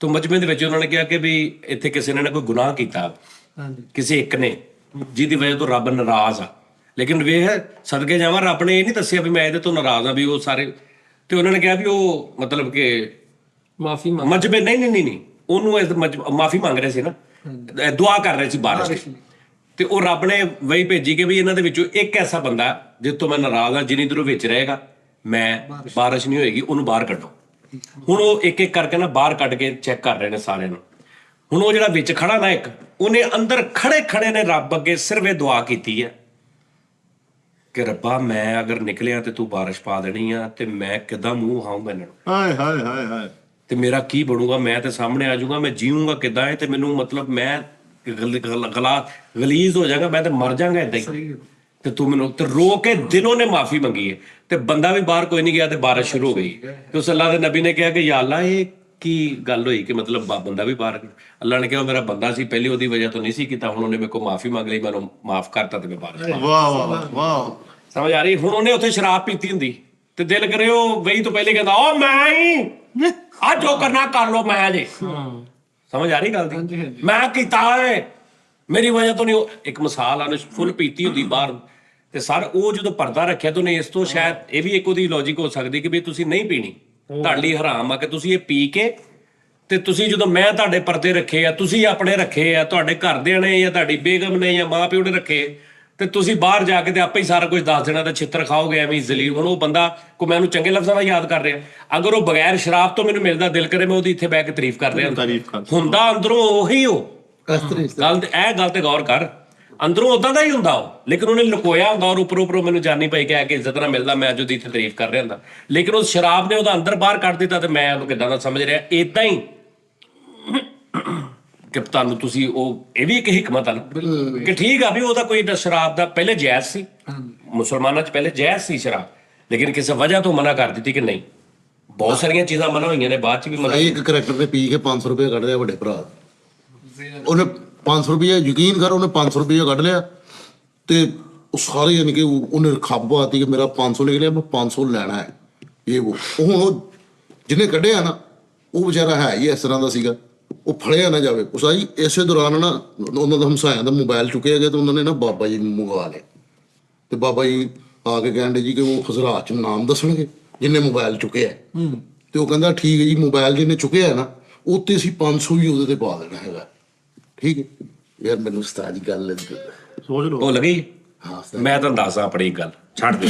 ਤੇ ਮਜਮੇ ਦੇ ਵਿੱਚ ਉਹਨਾਂ ਨੇ ਕਿਹਾ ਕਿ ਵੀ ਇੱਥੇ ਕਿਸੇ ਨੇ ਨਾ ਕੋਈ ਗੁਨਾਹ ਕੀਤਾ, ਹਾਂਜੀ ਕਿਸੇ ਇੱਕ ਨੇ, ਜਿਹਦੀ ਵਜ੍ਹਾ ਤੋਂ ਰੱਬ ਨਾਰਾਜ਼ ਆ। ਲੇਕਿਨ ਵੇਖ, ਸਦਕੇ ਜਾਵਾਂ, ਰੱਬ ਨੇ ਇਹ ਨਹੀਂ ਦੱਸਿਆ ਵੀ ਮੈਂ ਇਹਦੇ ਤੋਂ ਨਾਰਾਜ਼ ਆ, ਵੀ ਉਹ ਸਾਰੇ, ਤੇ ਉਹਨਾਂ ਨੇ ਕਿਹਾ ਵੀ ਉਹ ਮਤਲਬ ਕਿ ਮਾਫੀ ਮੰਗ। ਮਜਬੇ ਨਹੀਂ ਉਹਨੂੰ ਮਾਫੀ ਮੰਗ ਰਹੇ ਸੀ ਨਾ, ਦੁਆ ਕਰ ਰਹੇ ਸੀ ਬਾਰਿਸ਼ ਦੀ, ਤੇ ਉਹ ਰੱਬ ਨੇ ਵਹੀ ਭੇਜੀ ਕਿ ਵੀ ਇਹਨਾਂ ਦੇ ਵਿੱਚੋਂ ਇੱਕ ਐਸਾ ਬੰਦਾ ਜਿਸ ਤੋਂ ਮੈਂ ਨਾਰਾਜ਼ ਆ, ਜਿੰਨੀ ਦੂਰੋਂ ਵਿੱਚ ਰਹੇਗਾ ਮੈਂ ਬਾਰਿਸ਼ ਨਹੀਂ ਹੋਏਗੀ, ਉਹਨੂੰ ਬਾਹਰ ਕੱਢੋ। ਹੁਣ ਉਹ ਇੱਕ ਇੱਕ ਕਰਕੇ ਨਾ ਬਾਹਰ ਕੱਢ ਕੇ ਚੈੱਕ ਕਰ ਰਹੇ ਨੇ ਸਾਰਿਆਂ ਨੂੰ। ਹੁਣ ਉਹ ਜਿਹੜਾ ਵਿੱਚ ਖੜਾ ਨਾ ਇੱਕ, ਉਹਨੇ ਅੰਦਰ ਖੜੇ ਨੇ ਰੱਬ ਅੱਗੇ ਸਿਰਫ ਇਹ ਦੁਆ ਕੀਤੀ ਹੈ ਕਿ ਰੱਬਾ, ਮੈਂ ਅਗਰ ਨਿਕਲਿਆ ਤੇ ਤੂੰ ਬਾਰਿਸ਼ ਪਾ ਦੇਣੀ ਆ, ਤੇ ਮੈਂ ਕਿੱਦਾਂ ਮੂੰਹ ਹਾਊਂ ਇਹਨਾਂ ਨੂੰ, ਹਾਏ ਹਾਏ ਹਾਏ ਹਾਏ। ਤੇ ਮੇਰਾ ਕੀ ਬਣੂਗਾ, ਮੈਂ ਤੇ ਸਾਹਮਣੇ ਆ ਜਾਊਗਾ, ਮੈਂ ਜੀਊਂਗਾ ਕਿੱਦਾਂ ਹੈ, ਤੇ ਮੈਨੂੰ ਮਤਲਬ ਮੈਂ ਗਲੀਜ਼ ਹੋ ਜਾਗਾ, ਮੈਂ ਤੇ ਮਰ ਜਾਗਾ ਏਦਾਂ ਹੀ, ਤੇ ਤੂੰ ਮੈਨੂੰ, ਤੇ ਰੋ ਕੇ ਦਿਲੋਂ ਨੇ ਮਾਫੀ ਮੰਗੀ ਹੈ, ਤੇ ਬੰਦਾ ਵੀ ਬਾਹਰ ਕੋਈ ਨਹੀਂ ਗਿਆ, ਤੇ ਬਾਰਿਸ਼ ਸ਼ੁਰੂ ਹੋ ਗਈ। ਤੇ ਉਸ ਅੱਲਾ ਦੇ ਨਬੀ ਨੇ ਕਿਹਾ ਕਿ ਯਾ ਅੱਲਾ, ਇਹ ਕੀ ਗੱਲ ਹੋਈ ਕਿ ਮਤਲਬ ਬੰਦਾ ਵੀ ਬਾਹਰ, ਅੱਲਾ ਨੇ ਕਿਹਾ ਮੇਰਾ ਬੰਦਾ ਸੀ ਪਹਿਲੇ, ਉਹਦੀ ਵਜ੍ਹਾ ਤੋਂ ਨਹੀਂ ਸੀ ਕੀਤਾ, ਹੁਣ ਉਹਨੇ ਮੇਰੇ ਕੋਲ ਮਾਫੀ ਮੰਗ ਲਈ, ਮੈਨੂੰ ਮਾਫ ਕਰਤਾ, ਤੇ ਮੈਂ ਬਾਹਰ। ਵਾਹ ਵਾਹ ਵਾਹ। ਸਮਝ ਆ ਰਹੀ? ਹੁਣ ਉਹਨੇ ਉੱਥੇ ਸ਼ਰਾਬ ਪੀਤੀ ਹੁੰਦੀ, ਤੇ ਦਿਲ ਕਰੇ ਉਹ ਵਹੀ ਤੋਂ ਪਹਿਲੇ ਕਹਿੰਦਾ, ਉਹ ਮੈਂ ਹੀ ਆ ਜੋ ਕਰਨਾ ਕਰ ਲੋ, ਮੈਂ ਜੇ। ਸਮਝ ਆ ਰਹੀ ਗੱਲ ਦੀ? ਮੈਂ ਕੀਤਾ ਹੈ, ਮੇਰੀ ਵਜ੍ਹਾ ਤੋਂ ਨਹੀਂ। ਇੱਕ ਮਿਸਾਲ ਆ, ਉਹਨੇ ਫੁੱਲ ਪੀਤੀ ਹੁੰਦੀ ਬਾਹਰ, ਤੇ ਸਰ ਉਹ ਜਦੋਂ ਪਰਦਾ ਰੱਖਿਆ, ਤਾਂ ਉਹਨੇ ਇਸ ਤੋਂ ਸ਼ਾਇਦ ਇਹ ਵੀ ਇੱਕ ਉਹਦੀ ਲੌਜਿਕ ਹੋ ਸਕਦੀ ਕਿ ਵੀ ਤੁਸੀਂ ਨਹੀਂ ਪੀਣੀ, ਤੁਹਾਡੇ ਲਈ ਹਰਾਮ ਆ, ਕਿ ਤੁਸੀਂ ਇਹ ਪੀ ਕੇ, ਤੇ ਤੁਸੀਂ ਜਦੋਂ ਮੈਂ ਤੁਹਾਡੇ ਪਰਦੇ ਰੱਖੇ ਆ, ਤੁਸੀਂ ਆਪਣੇ ਰੱਖੇ ਆ, ਤੁਹਾਡੇ ਘਰਦਿਆਂ ਨੇ ਜਾਂ ਤੁਹਾਡੀ ਬੇਗਮ ਨੇ ਜਾਂ ਮਾਂ ਪਿਓ ਨੇ ਰੱਖੇ, ਤੇ ਤੁਸੀਂ ਬਾਹਰ ਜਾ ਕੇ ਤੇ ਆਪੇ ਹੀ ਸਾਰਾ ਕੁਝ ਦੱਸ ਦੇਣਾ, ਤੇ ਛਿੱਤਰ ਖਾਓਗੇ ਐਵੇਂ ਜ਼ਲੀਲ। ਹੁਣ ਉਹ ਬੰਦਾ ਕੋ ਮੈਨੂੰ ਚੰਗੇ ਲਫ਼ਜ਼ਾਂ ਨਾਲ ਯਾਦ ਕਰ ਰਿਹਾ, ਅਗਰ ਉਹ ਬਗੈਰ ਸ਼ਰਾਬ ਤੋਂ ਮੈਨੂੰ ਮਿਲਦਾ, ਦਿਲ ਕਰੇ ਮੈਂ ਉਹਦੀ ਇੱਥੇ ਬਹਿ ਕੇ ਤਾਰੀਫ ਕਰ ਰਿਹਾ ਹੁੰਦਾ, ਅੰਦਰੋਂ ਉਹੀ ਗੱਲ ਤੇ ਗੌਰ ਕਰ, ਅੰਦਰੋਂ ਉਦਾਂ ਦਾ ਹੀ ਹੁੰਦਾ ਉਹ, ਲੇਕਿਨ ਉਹਨੇ ਲੁਕੋਇਆ ਹੁੰਦਾ, ਔਰ ਉੱਪਰੋਂ ਮੈਨੂੰ ਜਾਨੀ ਪਈ ਕਹਿ ਕੇ ਇੱਜ਼ਤ ਨਾਲ ਮਿਲਦਾ, ਮੈਂ ਉਹਦੀ ਇੱਥੇ ਤਾਰੀਫ ਕਰ ਰਿਹਾ ਹੁੰਦਾ, ਲੇਕਿਨ ਉਸ ਸ਼ਰਾਬ ਨੇ ਉਹਦਾ ਅੰਦਰ ਬਾਹਰ ਕੱਢ ਦਿੱਤਾ, ਤੇ ਮੈਂ ਉਹਨੂੰ ਕਿੱਦਾਂ ਦਾ ਸਮਝ ਰਿਹਾ। ਏਦਾਂ ਹੀ ਕਿ ਤੁਹਾਨੂੰ ਤੁਸੀਂ ਉਹ, ਇਹ ਵੀ ਇੱਕ ਹਿਕਮਤ ਆ ਨਾ, ਕਿ ਠੀਕ ਆ ਵੀ ਉਹਦਾ ਕੋਈ ਸ਼ਰਾਬ ਦਾ ਪਹਿਲੇ ਜਾਇਜ਼ ਸੀ, ਮੁਸਲਮਾਨਾਂ 'ਚ ਪਹਿਲੇ ਜਾਇਜ਼ ਸੀ ਸ਼ਰਾਬ, ਲੇਕਿਨ ਕਿਸੇ ਵਜ੍ਹਾ ਤੋਂ ਮਨਾ ਕਰ ਦਿੱਤੀ ਕਿ ਨਹੀਂ। ਬਹੁਤ ਸਾਰੀਆਂ ਚੀਜ਼ਾਂ ਮਨਾ ਹੋਈਆਂ ਨੇ, ਬਾਅਦ 'ਚ ਵੀ ਮਨਾ। ਇੱਕ ਕਰੈਕਟਰ ਨੇ ਪੀ ਕੇ 500 ਰੁਪਏ ਕੱਢ ਲਿਆ ਵੱਡੇ ਭਰਾ, ਉਹਨੇ 500 ਰੁਪਏ, ਯਕੀਨ ਕਰ, ਉਹਨੇ 500 ਰੁਪਏ ਕੱਢ ਲਿਆ, ਤੇ ਉਹ ਸਾਰੇ ਯਾਨੀ ਕਿ ਉਹਨੇ ਖੱਬ ਆਤੀ ਕਿ ਮੇਰਾ 500 ਨਿਕਲਿਆ, ਮੈਂ 500 ਲੈਣਾ ਹੈ, ਇਹ ਉਹ ਹੁਣ ਜਿਹਨੇ ਕੱਢਿਆ ਨਾ, ਉਹ ਵਿਚਾਰਾ ਹੈ ਹੀ ਇਸ ਤਰ੍ਹਾਂ ਦਾ ਸੀਗਾ, ਉਹ ਫੜਿਆ ਨਾ ਜਾਵੇ। ਉਸ ਆਈ ਇਸੇ ਦੌਰਾਨ ਨਾ ਉਹਨਾਂ ਦਾ ਹਮਸਾਇਆਂ ਦਾ ਮੋਬਾਈਲ ਚੁੱਕਿਆ ਗਿਆ, ਤੇ ਉਹਨਾਂ ਨੇ ਨਾ ਬਾਬਾ ਜੀ ਨੂੰ ਮੰਗਵਾ ਲਿਆ, ਤੇ ਬਾਬਾ ਜੀ ਆ ਕੇ ਕਹਿੰਦੇ ਜੀ ਕਿ ਉਹ ਹਜ਼ਰਾਤ 'ਚ ਨਾਮ ਦੱਸਣਗੇ ਜਿਹਨੇ ਮੋਬਾਈਲ ਚੁੱਕਿਆ, ਤੇ ਉਹ ਕਹਿੰਦਾ ਠੀਕ ਹੈ ਜੀ, ਮੋਬਾਈਲ ਜਿਹਨੇ ਚੁੱਕਿਆ ਨਾ, ਉੱਤੇ ਅਸੀਂ 500 ਵੀ ਉਹਦੇ ਤੇ ਪਾ ਦੇਣਾ ਹੈਗਾ, ਠੀਕ ਹੈ। ਯਾਰ ਮੈਨੂੰ ਉਸਤਾਦ ਜੀ ਗੱਲ ਸੋਚ ਲਓ। ਭੁੱਲ ਗਈ? ਹਾਂ ਮੈਂ ਤੁਹਾਨੂੰ ਦੱਸਦਾ ਆਪਣੀ ਇੱਕ ਗੱਲ, ਛੱਡ ਦੇ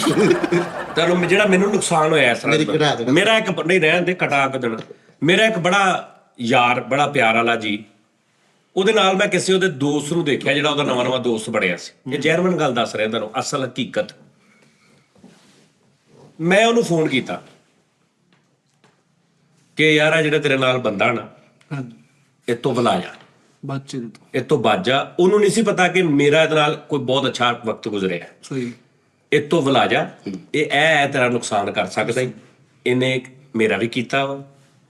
ਤੈਨੂੰ ਜਿਹੜਾ ਮੈਨੂੰ ਨੁਕਸਾਨ ਹੋਇਆ ਇਸ ਤਰ੍ਹਾਂ। ਮੇਰਾ ਇੱਕ ਨਹੀਂ ਰਹਿਣ ਦੇ ਕਟਾ ਕੇ ਦੇਣਾ, ਮੇਰਾ ਇੱਕ ਬੜਾ ਯਾਰ, ਬੜਾ ਪਿਆਰ ਵਾਲਾ ਜੀ, ਉਹਦੇ ਨਾਲ ਮੈਂ ਕਿਸੇ ਉਹਦੇ ਦੋਸਤ ਨੂੰ ਦੇਖਿਆ, ਜਿਹੜਾ ਉਹਦਾ ਨਵਾਂ ਦੋਸਤ ਬਣਿਆ ਸੀ। ਇਹ ਜੈਨੂਇਨ ਗੱਲ ਦੱਸ ਰਿਹਾ ਤੁਹਾਨੂੰ, ਅਸਲ ਹਕੀਕਤ। ਮੈਂ ਉਹਨੂੰ ਫੋਨ ਕੀਤਾ ਕਿ ਯਾਰ ਆ ਜਿਹੜਾ ਤੇਰੇ ਨਾਲ ਬੰਦਾ ਨਾ, ਇਹ ਤੋਂ ਬੁਲਾ ਜਾ, ਬੱਚੇ ਦੇ ਤੋਂ ਇਹ ਤੋਂ ਬਾਜਾ। ਉਹਨੂੰ ਨਹੀਂ ਸੀ ਪਤਾ ਕਿ ਮੇਰਾ ਇਹਦੇ ਨਾਲ ਕੋਈ ਬਹੁਤ ਅੱਛਾ ਵਕਤ ਗੁਜ਼ਰਿਆ। ਸਹੀ, ਇਹ ਤੋਂ ਬੁਲਾ ਜਾ, ਇਹ ਤੇਰਾ ਨੁਕਸਾਨ ਕਰ ਸਕਦਾ, ਇਹਨੇ ਮੇਰਾ ਵੀ ਕੀਤਾ ਵਾ,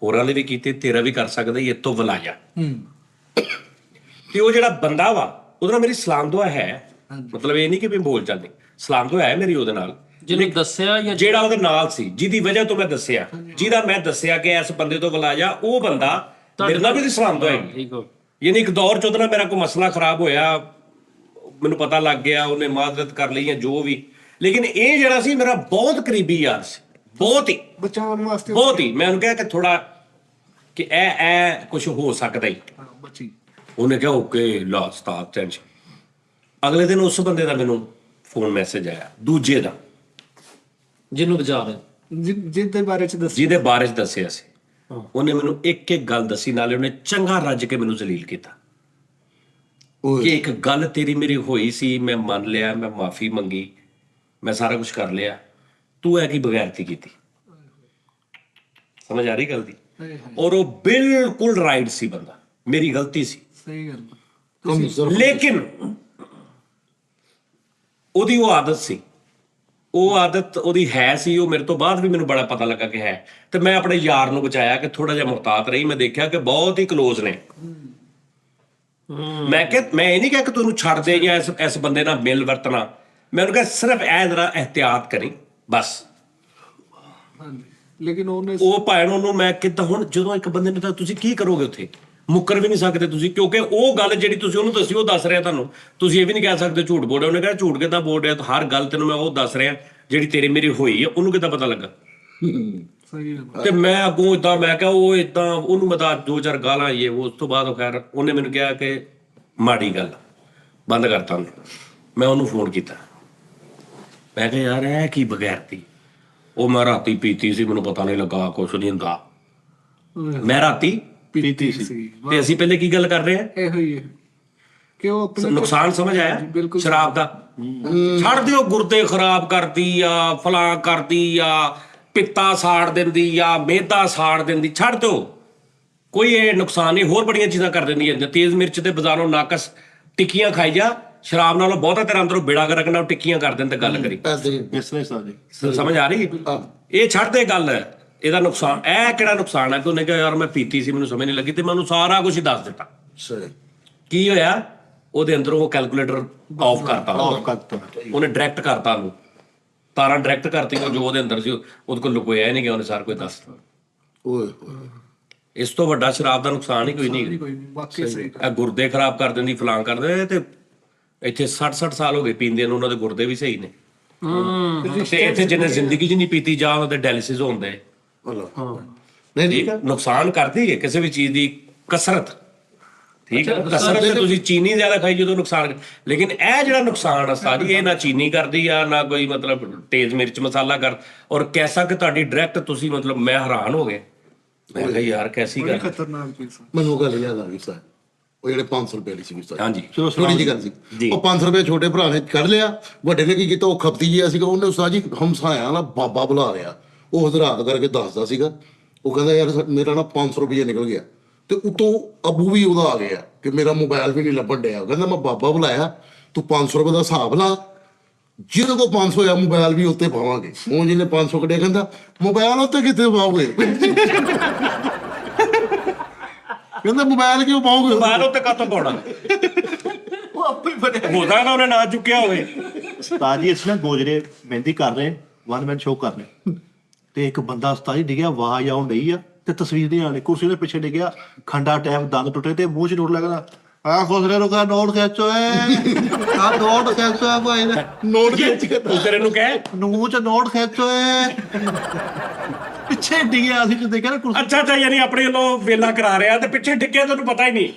ਹੋਰਾਂ ਨੇ ਵੀ ਕੀਤੇ, ਤੇਰਾ ਵੀ ਕਰ ਸਕਦਾ, ਇਹ ਤੋਂ ਬੁਲਾ ਜਾ। ਤੇ ਉਹ ਜਿਹੜਾ ਬੰਦਾ ਵਾ, ਉਹਦੇ ਨਾਲ ਮੇਰੀ ਸਲਾਮ ਦੁਆ ਹੈ, ਮਤਲਬ ਇਹ ਨਹੀਂ ਕਿ ਮੈਂ ਬੋਲ ਚਾਲਦੀ, ਸਲਾਮ ਦੁਆ ਹੈ ਮੇਰੀ ਉਹਦੇ ਨਾਲ, ਜਿਹਨੂੰ ਦੱਸਿਆ ਜਾਂ ਜਿਹੜਾ ਉਹਦੇ ਨਾਲ ਸੀ, ਜਿਹਦੀ ਵਜ੍ਹਾ ਤੋਂ ਮੈਂ ਦੱਸਿਆ, ਜਿਹਦਾ ਮੈਂ ਦੱਸਿਆ ਕਿ ਇਸ ਬੰਦੇ ਤੋਂ ਬੁਲਾ ਜਾ, ਉਹ ਬੰਦਾ ਮੇਰੇ ਨਾਲ ਵੀ ਸਲਾਮ ਦੁਆ ਹੈ। ਠੀਕ ਹੋ, ਯਾਨੀ ਇੱਕ ਦੌਰ 'ਚ ਉਹਦੇ ਨਾਲ ਮੇਰਾ ਕੋਈ ਮਸਲਾ ਖਰਾਬ ਹੋਇਆ, ਮੈਨੂੰ ਪਤਾ ਲੱਗ ਗਿਆ, ਉਹਨੇ ਮਾਜ਼ਰਤ ਕਰ ਲਈ ਜਾਂ ਜੋ ਵੀ, ਲੇਕਿਨ ਇਹ ਜਿਹੜਾ ਸੀ ਮੇਰਾ ਬਹੁਤ ਕਰੀਬੀ ਯਾਰ ਸੀ, ਬਹੁਤ ਹੀ, ਬਚਾਉਣ ਵਾਸਤੇ ਬਹੁਤ ਹੀ। ਮੈਂ ਉਹਨੂੰ ਕਿਹਾ ਕਿ ਥੋੜਾ ਕਿ ਇਹ ਕੁਝ ਹੋ ਸਕਦਾ ਹੀ। ਬੱਚੀ ਉਹਨੇ ਕਿਹਾ ਓਕੇ, ਲਾ ਉਸਤਾਦ ਟੈਨਸ਼ਨ। ਅਗਲੇ ਦਿਨ ਉਸ ਬੰਦੇ ਦਾ ਮੈਨੂੰ ਫੋਨ ਮੈਸੇਜ ਆਇਆ, ਦੂਜੇ ਦਾ, ਜਿਹਨੂੰ ਬਚਾ ਰਹੇ, ਜਿਹਦੇ ਬਾਰੇ ਚ ਦੱਸ। ਜਿਹਦੇ ਬਾਰੇ 'ਚ ਦੱਸਿਆ ਸੀ। ਉਹਨੇ ਮੈਨੂੰ ਇੱਕ ਇੱਕ ਗੱਲ ਦੱਸੀ, ਨਾਲੇ ਉਹਨੇ ਚੰਗਾ ਰੱਜ ਕੇ ਮੈਨੂੰ ਜ਼ਲੀਲ ਕੀਤਾ ਓਏ ਕਿ ਇੱਕ ਗੱਲ ਤੇਰੀ ਮੇਰੀ ਹੋਈ ਸੀ, ਮੈਂ ਮੰਨ ਲਿਆ, ਮੈਂ ਮਾਫੀ ਮੰਗੀ, ਮੈਂ ਸਾਰਾ ਕੁਝ ਕਰ ਲਿਆ, ਤੂੰ ਇਹ ਕੀ ਬਗੈਰਤੀ ਕੀਤੀ। ਸਮਝ ਆ ਰਹੀ ਗੱਲ ਦੀ? ਔਰ ਉਹ ਬਿਲਕੁਲ ਰਾਈਟ ਸੀ ਬੰਦਾ, ਮੇਰੀ ਗਲਤੀ ਸੀ, ਸਹੀ ਗੱਲ। ਕਮ ਜ਼ਰਫ ਲੇਕਿਨ ਉਹਦੀ ਉਹ ਆਦਤ ਸੀ, ਉਹ ਆਦਤ ਉਹਦੀ ਹੈ ਸੀ, ਉਹ ਮੇਰੇ ਤੋਂ ਬਾਅਦ ਵੀ ਮੈਨੂੰ ਬੜਾ ਪਤਾ ਲੱਗਾ ਕਿ ਹੈ। ਤੇ ਮੈਂ ਆਪਣੇ ਯਾਰ ਨੂੰ ਬਚਾਇਆ ਕਿ ਥੋੜਾ ਜਿਹਾ ਮੁਹਤਾਤ ਰਹੀ। ਮੈਂ ਦੇਖਿਆ ਕਿ ਬਹੁਤ ਹੀ ਕਲੋਜ਼ ਨੇ। ਮੈਂ ਇਹ ਨਹੀਂ ਕਿਹਾ ਕਿ ਤੂੰ ਇਹਨੂੰ ਛੱਡ ਦੇ ਜਾਂ ਇਸ ਬੰਦੇ ਨਾਲ ਮਿਲ ਵਰਤਣਾ, ਮੈਂ ਉਹਨੂੰ ਕਿਹਾ ਸਿਰਫ ਇਹ ਜ਼ਰਾ ਇਹਤਿਆਤ ਕਰੀ ਬਸ। ਹਾਂਜੀ, ਲੇਕਿਨ ਉਹਨੇ ਉਹ ਭਾਵੇਂ ਉਹਨੂੰ ਮੈਂ ਕਿੱਦਾਂ, ਹੁਣ ਜਦੋਂ ਇੱਕ ਬੰਦੇ ਨੂੰ ਤਾਂ ਤੁਸੀਂ ਕੀ ਕਰੋਗੇ ਉੱਥੇ, ਮੁੱਕਰ ਵੀ ਨਹੀਂ ਸਕਦੇ ਤੁਸੀਂ, ਕਿਉਂਕਿ ਉਹ ਗੱਲ ਜਿਹੜੀ ਤੁਸੀਂ ਉਹਨੂੰ ਦੱਸੀ ਉਹ ਦੱਸ ਰਿਹਾ ਤੁਹਾਨੂੰ, ਤੁਸੀਂ ਇਹ ਵੀ ਨਹੀਂ ਕਹਿ ਸਕਦੇ ਝੂਠ ਬੋਲ ਰਿਹਾ। ਉਹਨੇ ਕਿਹਾ ਝੂਠ ਕਿੱਦਾਂ ਬੋਲ ਰਿਹਾ, ਹਰ ਗੱਲ ਤੈਨੂੰ ਮੈਂ ਉਹ ਦੱਸ ਰਿਹਾ ਜਿਹੜੀ ਤੇਰੀ ਮੇਰੀ ਹੋਈ ਹੈ, ਉਹਨੂੰ ਕਿੱਦਾਂ ਪਤਾ ਲੱਗਾ। ਸਹੀ ਗੱਲ। ਤੇ ਮੈਂ ਅੱਗੋਂ ਇਦਾਂ, ਮੈਂ ਕਿਹਾ ਉਹ ਇਦਾਂ, ਉਹਨੂੰ ਮੈਂ ਤਾਂ 2-4 ਗਾਲਾਂ ਇਹ ਉਸ ਤੋਂ ਬਾਅਦ ਖੈਰ ਉਹਨੇ ਮੈਨੂੰ ਕਿਹਾ ਕਿ ਮਾੜੀ ਗੱਲ, ਬੰਦ ਕਰਤਾ ਉਹਨੇ। ਮੈਂ ਉਹਨੂੰ ਫੋਨ ਕੀਤਾ, ਮੈਂ ਕਿਹਾ ਯਾਰ ਇਹ ਕੀ ਬਗੈਰਤੀ। ਉਹ ਮੈਂ ਰਾਤੀ ਪੀਤੀ ਸੀ, ਮੈਨੂੰ ਪਤਾ ਨਹੀਂ ਲੱਗਾ, ਕੁਛ ਨਹੀਂ ਹੁੰਦਾ। ਮੈਂ ਰਾਤੀ ਪੀਤੀ ਸੀ। ਤੇ ਅਸੀਂ ਪਹਿਲੇ ਕੀ ਗੱਲ ਕਰ ਰਹੇ ਹਾਂ, ਇਹੋ ਹੀ ਹੈ ਕਿ ਉਹ ਆਪਣੇ ਨੁਕਸਾਨ ਸਮਝ ਆਇਆ ਬਿਲਕੁਲ ਸ਼ਰਾਬ ਦਾ। ਛੱਡ ਦਿਓ, ਗੁਰਦੇ ਖਰਾਬ ਕਰਦੀ ਆ, ਫਲਾਂ ਕਰਦੀ ਆ, ਪਿੱਤਾ ਸਾੜ ਦਿੰਦੀ ਆ, ਮਿਹਦਾ ਸਾੜ ਦਿੰਦੀ, ਛੱਡ ਦਿਓ, ਕੋਈ ਇਹ ਨੁਕਸਾਨ ਨਹੀਂ। ਹੋਰ ਬੜੀਆਂ ਚੀਜ਼ਾਂ ਕਰ ਦਿੰਦੀ ਹੈ, ਤੇਜ਼ ਮਿਰਚ ਤੇ ਬਾਜ਼ਾਰੋਂ ਨਾਕਸ ਟਿੱਕੀਆਂ ਖਾਈ ਜਾ, ਸ਼ਰਾਬ ਨਾਲੋਂ ਬਹੁਤਾ ਤੇਰਾ ਅੰਦਰੋਂ ਬੇੜਾ ਕਰ ਰੱਖਣਾ, ਟਿੱਕੀਆਂ ਕਰ ਦੇਣ ਤੇ ਗੱਲ ਕਰੀ। ਪੈਸੇ ਇਸ ਲਈ ਸਾਜੀ ਸਮਝ ਆ ਰਹੀ? ਇਹ ਛੱਡ ਦੇ ਗੱਲ, ਇਹਦਾ ਨੁਕਸਾਨ, ਇਹ ਕਿਹੜਾ ਨੁਕਸਾਨ ਹੈ ਕਿ ਉਹਨੇ ਕਿਹਾ ਯਾਰ ਮੈਂ ਪੀਤੀ ਸੀ, ਮੈਨੂੰ ਸਮਝ ਨਹੀਂ ਲੱਗੀ, ਤੇ ਮੈਂ ਉਹਨੂੰ ਸਾਰਾ ਕੁਝ ਹੀ ਦੱਸ ਦਿੱਤਾ। ਸਹੀ ਕੀ ਹੋਇਆ, ਉਹਦੇ ਅੰਦਰੋਂ ਉਹ ਕੈਲਕੂਲੇਟਰ ਆਫ ਕਰਤਾ, ਉਹਨੇ ਡਾਇਰੈਕਟ ਕਰਤਾ, ਉਹਨੂੰ ਤਾਰਾਂ ਡਾਇਰੈਕਟ ਕਰਤੀਆਂ, ਜੋ ਉਹਦੇ ਅੰਦਰ ਸੀ ਉਹਦੇ ਕੋਲ ਲੁਕੋਇਆ ਹੀ ਨਹੀਂ ਗਿਆ, ਉਹਨੇ ਸਾਰਾ ਕੁਝ ਦੱਸਤਾ। ਓਏ ਇਸ ਤੋਂ ਵੱਡਾ ਸ਼ਰਾਬ ਦਾ ਨੁਕਸਾਨ ਹੀ ਕੋਈ ਨਹੀਂ। ਕੋਈ ਨਹੀਂ, ਵਾਕਈ ਸਹੀ। ਇਹ ਗੁਰਦੇ ਖਰਾਬ ਕਰ ਦਿੰਦੀ, ਫਲਾਂ ਕਰ ਦਿੰਦੇ, ਤੇ ਇੱਥੇ 60 ਸਾਲ ਹੋ ਗਏ ਪੀਂਦੇ ਨੂੰ, ਉਹਨਾਂ ਦੇ ਗੁਰਦੇ ਵੀ ਸਹੀ ਨੇ। ਤੇ ਇੱਥੇ ਜਿਹਨੇ ਜ਼ਿੰਦਗੀ 'ਚ ਨਹੀਂ ਪੀਤੀ, ਜਾਂ ਉਹਦੇ ਡਾਇਲਿਸਿਸ ਹੁੰਦੇ। ਨਹੀਂ ਠੀਕ ਹੈ, ਨੁਕਸਾਨ ਕਰਦੀ ਹੈ ਕਿਸੇ ਵੀ ਚੀਜ਼ ਦੀ ਕਸਰਤ। ਠੀਕ ਹੈ, ਕਸਰਤ ਤੇ ਤੁਸੀਂ ਚੀਨੀ ਜ਼ਿਆਦਾ ਖਾਈ ਜਦੋਂ ਨੁਕਸਾਨ, ਲੇਕਿਨ ਇਹ ਜਿਹੜਾ ਨੁਕਸਾਨ ਆ ਸਾਰੀ, ਇਹ ਨਾ ਚੀਨੀ ਕਰਦੀ ਆ, ਨਾ ਕੋਈ ਮਤਲਬ ਤੇਜ਼ ਮਿਰਚ ਮਸਾਲਾ ਕਰ, ਔਰ ਕੈਸਾ ਕਿ ਤੁਹਾਡੀ ਡਾਇਰੈਕਟ ਤੁਸੀਂ ਮਤਲਬ, ਮੈਂ ਹੈਰਾਨ ਹੋ ਗਏ। ਮੈਂ ਕਿਹਾ ਯਾਰ ਕੈਸੀ ਗੱਲ। ਖਤਰਨਾਕ ਚੀਜ਼ ਹੈ। ਮੈਨੂੰ ਗੱਲ ਯਾਦ ਆ ਗਈ ਸਰ, ਉਹ ਜਿਹੜੇ 500 ਰੁਪਏ ਲਈ ਸੀ ਸਰ। ਹਾਂਜੀ, ਥੋੜੀ ਜਿਹੀ ਗੱਲ ਸੀ, ਉਹ 500 ਰੁਪਏ ਛੋਟੇ ਭਰਾ ਨੇ ਕੱਢ ਲਿਆ, ਵੱਡੇ ਨੇ ਕੀ ਕੀਤਾ, ਉਹ ਖਪਤੀ ਜਿਹਾ ਸੀਗਾ, ਉਹਨੇ ਉਸਤਾਦ ਜੀ ਹਮਸਾਇਆ ਨਾ ਬਾਬਾ ਬੁਲਾ ਲਿਆ। ਉਹ ਹਜ਼ਰਾਤ ਕਰਕੇ ਦੱਸਦਾ ਸੀਗਾ, ਉਹ ਕਹਿੰਦਾ ਯਾਰ ਮੇਰਾ ਨਾ 500 ਰੁਪਏ ਨਿਕਲ ਗਿਆ, ਤੇ ਉਤੋਂ ਅਬੂ ਵੀ ਉਹਦਾ ਆ ਗਿਆ ਕਿ ਮੇਰਾ ਮੋਬਾਈਲ ਵੀ ਨਹੀਂ ਲੱਭਣ ਡਿਆ। ਕਹਿੰਦਾ ਮੈਂ ਬਾਬਾ ਬੁਲਾਇਆ, ਤੂੰ 500 ਰੁਪਏ ਦਾ ਹਿਸਾਬ ਲਾ, ਜਿਹਦੇ ਕੋਲ 500 ਆ ਮੋਬਾਈਲ ਵੀ ਉੱਤੇ ਪਾਵਾਂਗੇ। ਉਹ ਜਿਹਨੇ 500 ਕੱਢਿਆ ਕਹਿੰਦਾ ਮੋਬਾਈਲ ਉੱਤੇ ਕਿੱਥੇ ਪਾਓਗੇ? ਕਹਿੰਦਾ ਮੋਬਾਈਲ ਕਿਉਂ ਪਾਓਗੇ? ਬਾਹਰ ਉੱਤੇ ਕਾਤੋਂ ਪਾਉਣਾ, ਉਹ ਆਪੇ ਬਣਿਆ। ਹੋਦਾ ਨਾ ਉਹਨੇ ਨਾ ਚੁੱਕਿਆ ਹੋਵੇ। ਉਸਤਾਦ ਜੀ ਅਸੀਂ ਨਾ ਗੋਜਰੇ ਮਹਿੰਦੀ ਕਰ ਰਹੇ, 1 ਮੈਨ ਸ਼ੋਅ ਕਰ ਰਹੇ, ਤੇ ਇੱਕ ਬੰਦਾ ਉਸਤਾਦ ਜੀ ਡਿੱਗਿਆ, ਆਵਾਜ਼ ਆਉਣ ਡਈ ਆ, ਤੇ ਤਸਵੀਰ ਦੇ ਆਲੇ ਕੁਰਸੀ ਦੇ ਪਿੱਛੇ ਡਿੱਗਿਆ, ਖੰਡਾ ਟੈਪ, ਦੰਦ ਟੁੱਟੇ, ਤੇ ਮੂੰਹ 'ਚ ਨੋਟ ਲੱਗਦਾ। ਆ ਖੁਸਰੇ ਨੂੰ ਕਹਾ ਨੋਟ ਖਿੱਚੋ, ਆ ਨੋਟ ਖਿੱਚੋ ਭਾਈ ਨੇ, ਨੋਟ ਖਿੱਚ ਕੇ ਤੇਰੇ ਨੂੰ ਕਹਿ, ਮੂੰਹ 'ਚ ਨੋਟ ਖਿੱਚੋ। ਪਿੱਛੇ ਡਿੱਗਿਆ ਸੀ, ਤੇ ਦੇਖਿਆ ਨਾ ਕੁਰਸੀ। ਅੱਛਾ ਯਾਨੀ ਆਪਣੇ ਵੱਲੋਂ ਵੇਲਾ ਕਰਾ ਰਿਹਾ ਤੇ ਪਿੱਛੇ ਡਿੱਗਿਆ, ਤੁਹਾਨੂੰ ਪਤਾ ਹੀ ਨਹੀਂ,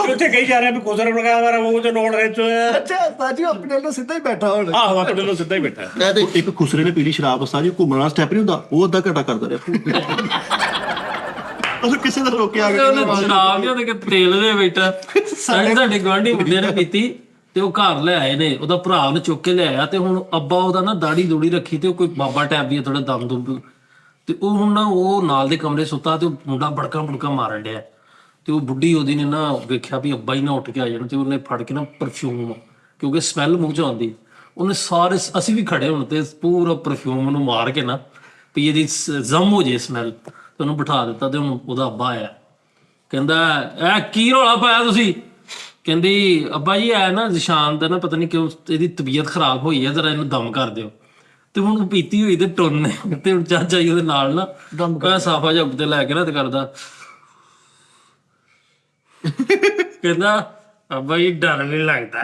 ਉੱਥੇ ਕਹੀ ਜਾ ਰਿਹਾ ਵੀ ਖੁਸਰੇ ਨੂੰ ਕਹਾ ਮਾਰਾ ਮੂੰਹ 'ਚ ਨੋਟ ਖਿੱਚੋ। ਅੱਛਾ ਸਾਜੀ ਆਪਣੇ ਨਾਲ ਸਿੱਧਾ ਹੀ ਬੈਠਾ ਹੁਣ। ਆਹੋ, ਆਪਣੇ ਵੱਲੋਂ ਸਿੱਧਾ ਹੀ ਬੈਠਾ। ਕਹਦੇ ਇੱਕ ਖੁਸਰੇ ਨੇ ਪੀਲੀ ਸ਼ਰਾਬ ਉਸਤਾਦ ਜੀ, ਘੁੰਮਣ ਵਾਲਾ ਸਟੈਪ ਨਹੀਂ ਹੁੰਦਾ, ਉਹ ਅੱਧਾ ਘਟਾ ਕਰਦਾ ਰਿਹਾ। ਉਹ ਕਿਸੇ ਦਾ ਰੋਕਿਆ ਤੇ ਉਹਨੇ ਸ਼ਰਾਬ ਨਹੀਂ, ਉਹਦੇ ਕਿ ਤੇਲ ਦੇ ਬੈਠਾ। ਸਾਡੇ ਗੁਆਂਢੀ ਮੁੰਡੇ ਨੇ ਪੀਤੀ, ਤੇ ਉਹ ਘਰ ਲੈ ਆਏ ਨੇ, ਉਹਦਾ ਭਰਾ ਉਹਨੇ ਚੁੱਕ ਕੇ ਲਿਆਇਆ, ਤੇ ਹੁਣ ਅੱਬਾ ਉਹਦਾ ਨਾ ਦਾੜੀ ਦੂੜੀ ਰੱਖੀ, ਤੇ ਉਹ ਕੋਈ ਬਾਬਾ ਟੈਪ ਵੀ ਥੋੜਾ ਦਮ ਦੁਮ, ਤੇ ਉਹ ਹੁਣ ਨਾ ਉਹ ਨਾਲ ਦੇ ਕਮਰੇ ਸੁੱਤਾ, ਤੇ ਉਹ ਮੁੰਡਾ ਬੜਕਾ ਮਾਰਨ ਡਿਆ, ਤੇ ਉਹ ਬੁੱਢੀ ਉਹਦੀ ਨੇ ਨਾ ਵੇਖਿਆ ਵੀ ਅੱਬਾ ਹੀ ਨਾ ਉੱਠ ਕੇ ਆ ਜਾਣ, ਤੇ ਉਹਨੇ ਫੜ ਕੇ ਨਾ ਪਰਫਿਊਮ, ਕਿਉਂਕਿ ਸਮੈਲ ਮੂੰਹ ਚ ਆਉਂਦੀ, ਉਹਨੇ ਸਾਰੇ, ਅਸੀਂ ਵੀ ਖੜੇ ਹੁਣ, ਤੇ ਪੂਰਾ ਪਰਫਿਊਮ ਨੂੰ ਮਾਰ ਕੇ ਨਾ ਵੀ ਇਹਦੀ ਜ਼ਮ ਹੋ ਜੇ ਸਮੈਲ, ਤੇ ਉਹਨੂੰ ਬਿਠਾ ਦਿੱਤਾ। ਤੇ ਹੁਣ ਉਹਦਾ ਅੱਬਾ ਆਇਆ, ਕਹਿੰਦਾ ਇਹ ਕੀ ਰੌਲਾ ਪਾਇਆ ਤੁਸੀਂ? ਕਹਿੰਦੀ ਅੱਬਾ ਜੀ ਐ ਨਾ ਨਿਸ਼ਾਨ ਦਾ ਨਾ ਪਤਾ ਨਹੀਂ ਕਿਉਂ ਇਹਦੀ ਤਬੀਅਤ ਖਰਾਬ ਹੋਈ ਹੈ, ਜ਼ਰਾ ਇਹਨੂੰ ਦਮ ਕਰ ਦਿਓ। ਤੇ ਹੁਣ ਉਹ ਪੀਤੀ ਹੋਈ ਤੇ ਟੁੰਨ, ਤੇ ਹੁਣ ਚਾਚਾ ਜੀ ਉਹਦੇ ਨਾਲ ਨਾ ਦਮ ਸਾਫਾ ਜਿਹਾ ਉੱਤੇ ਲੈ ਕੇ ਨਾ ਤੇ ਕਰਦਾ, ਕਹਿੰਦਾ ਅੱਬਾ ਜੀ ਡਰ ਵੀ ਲੱਗਦਾ।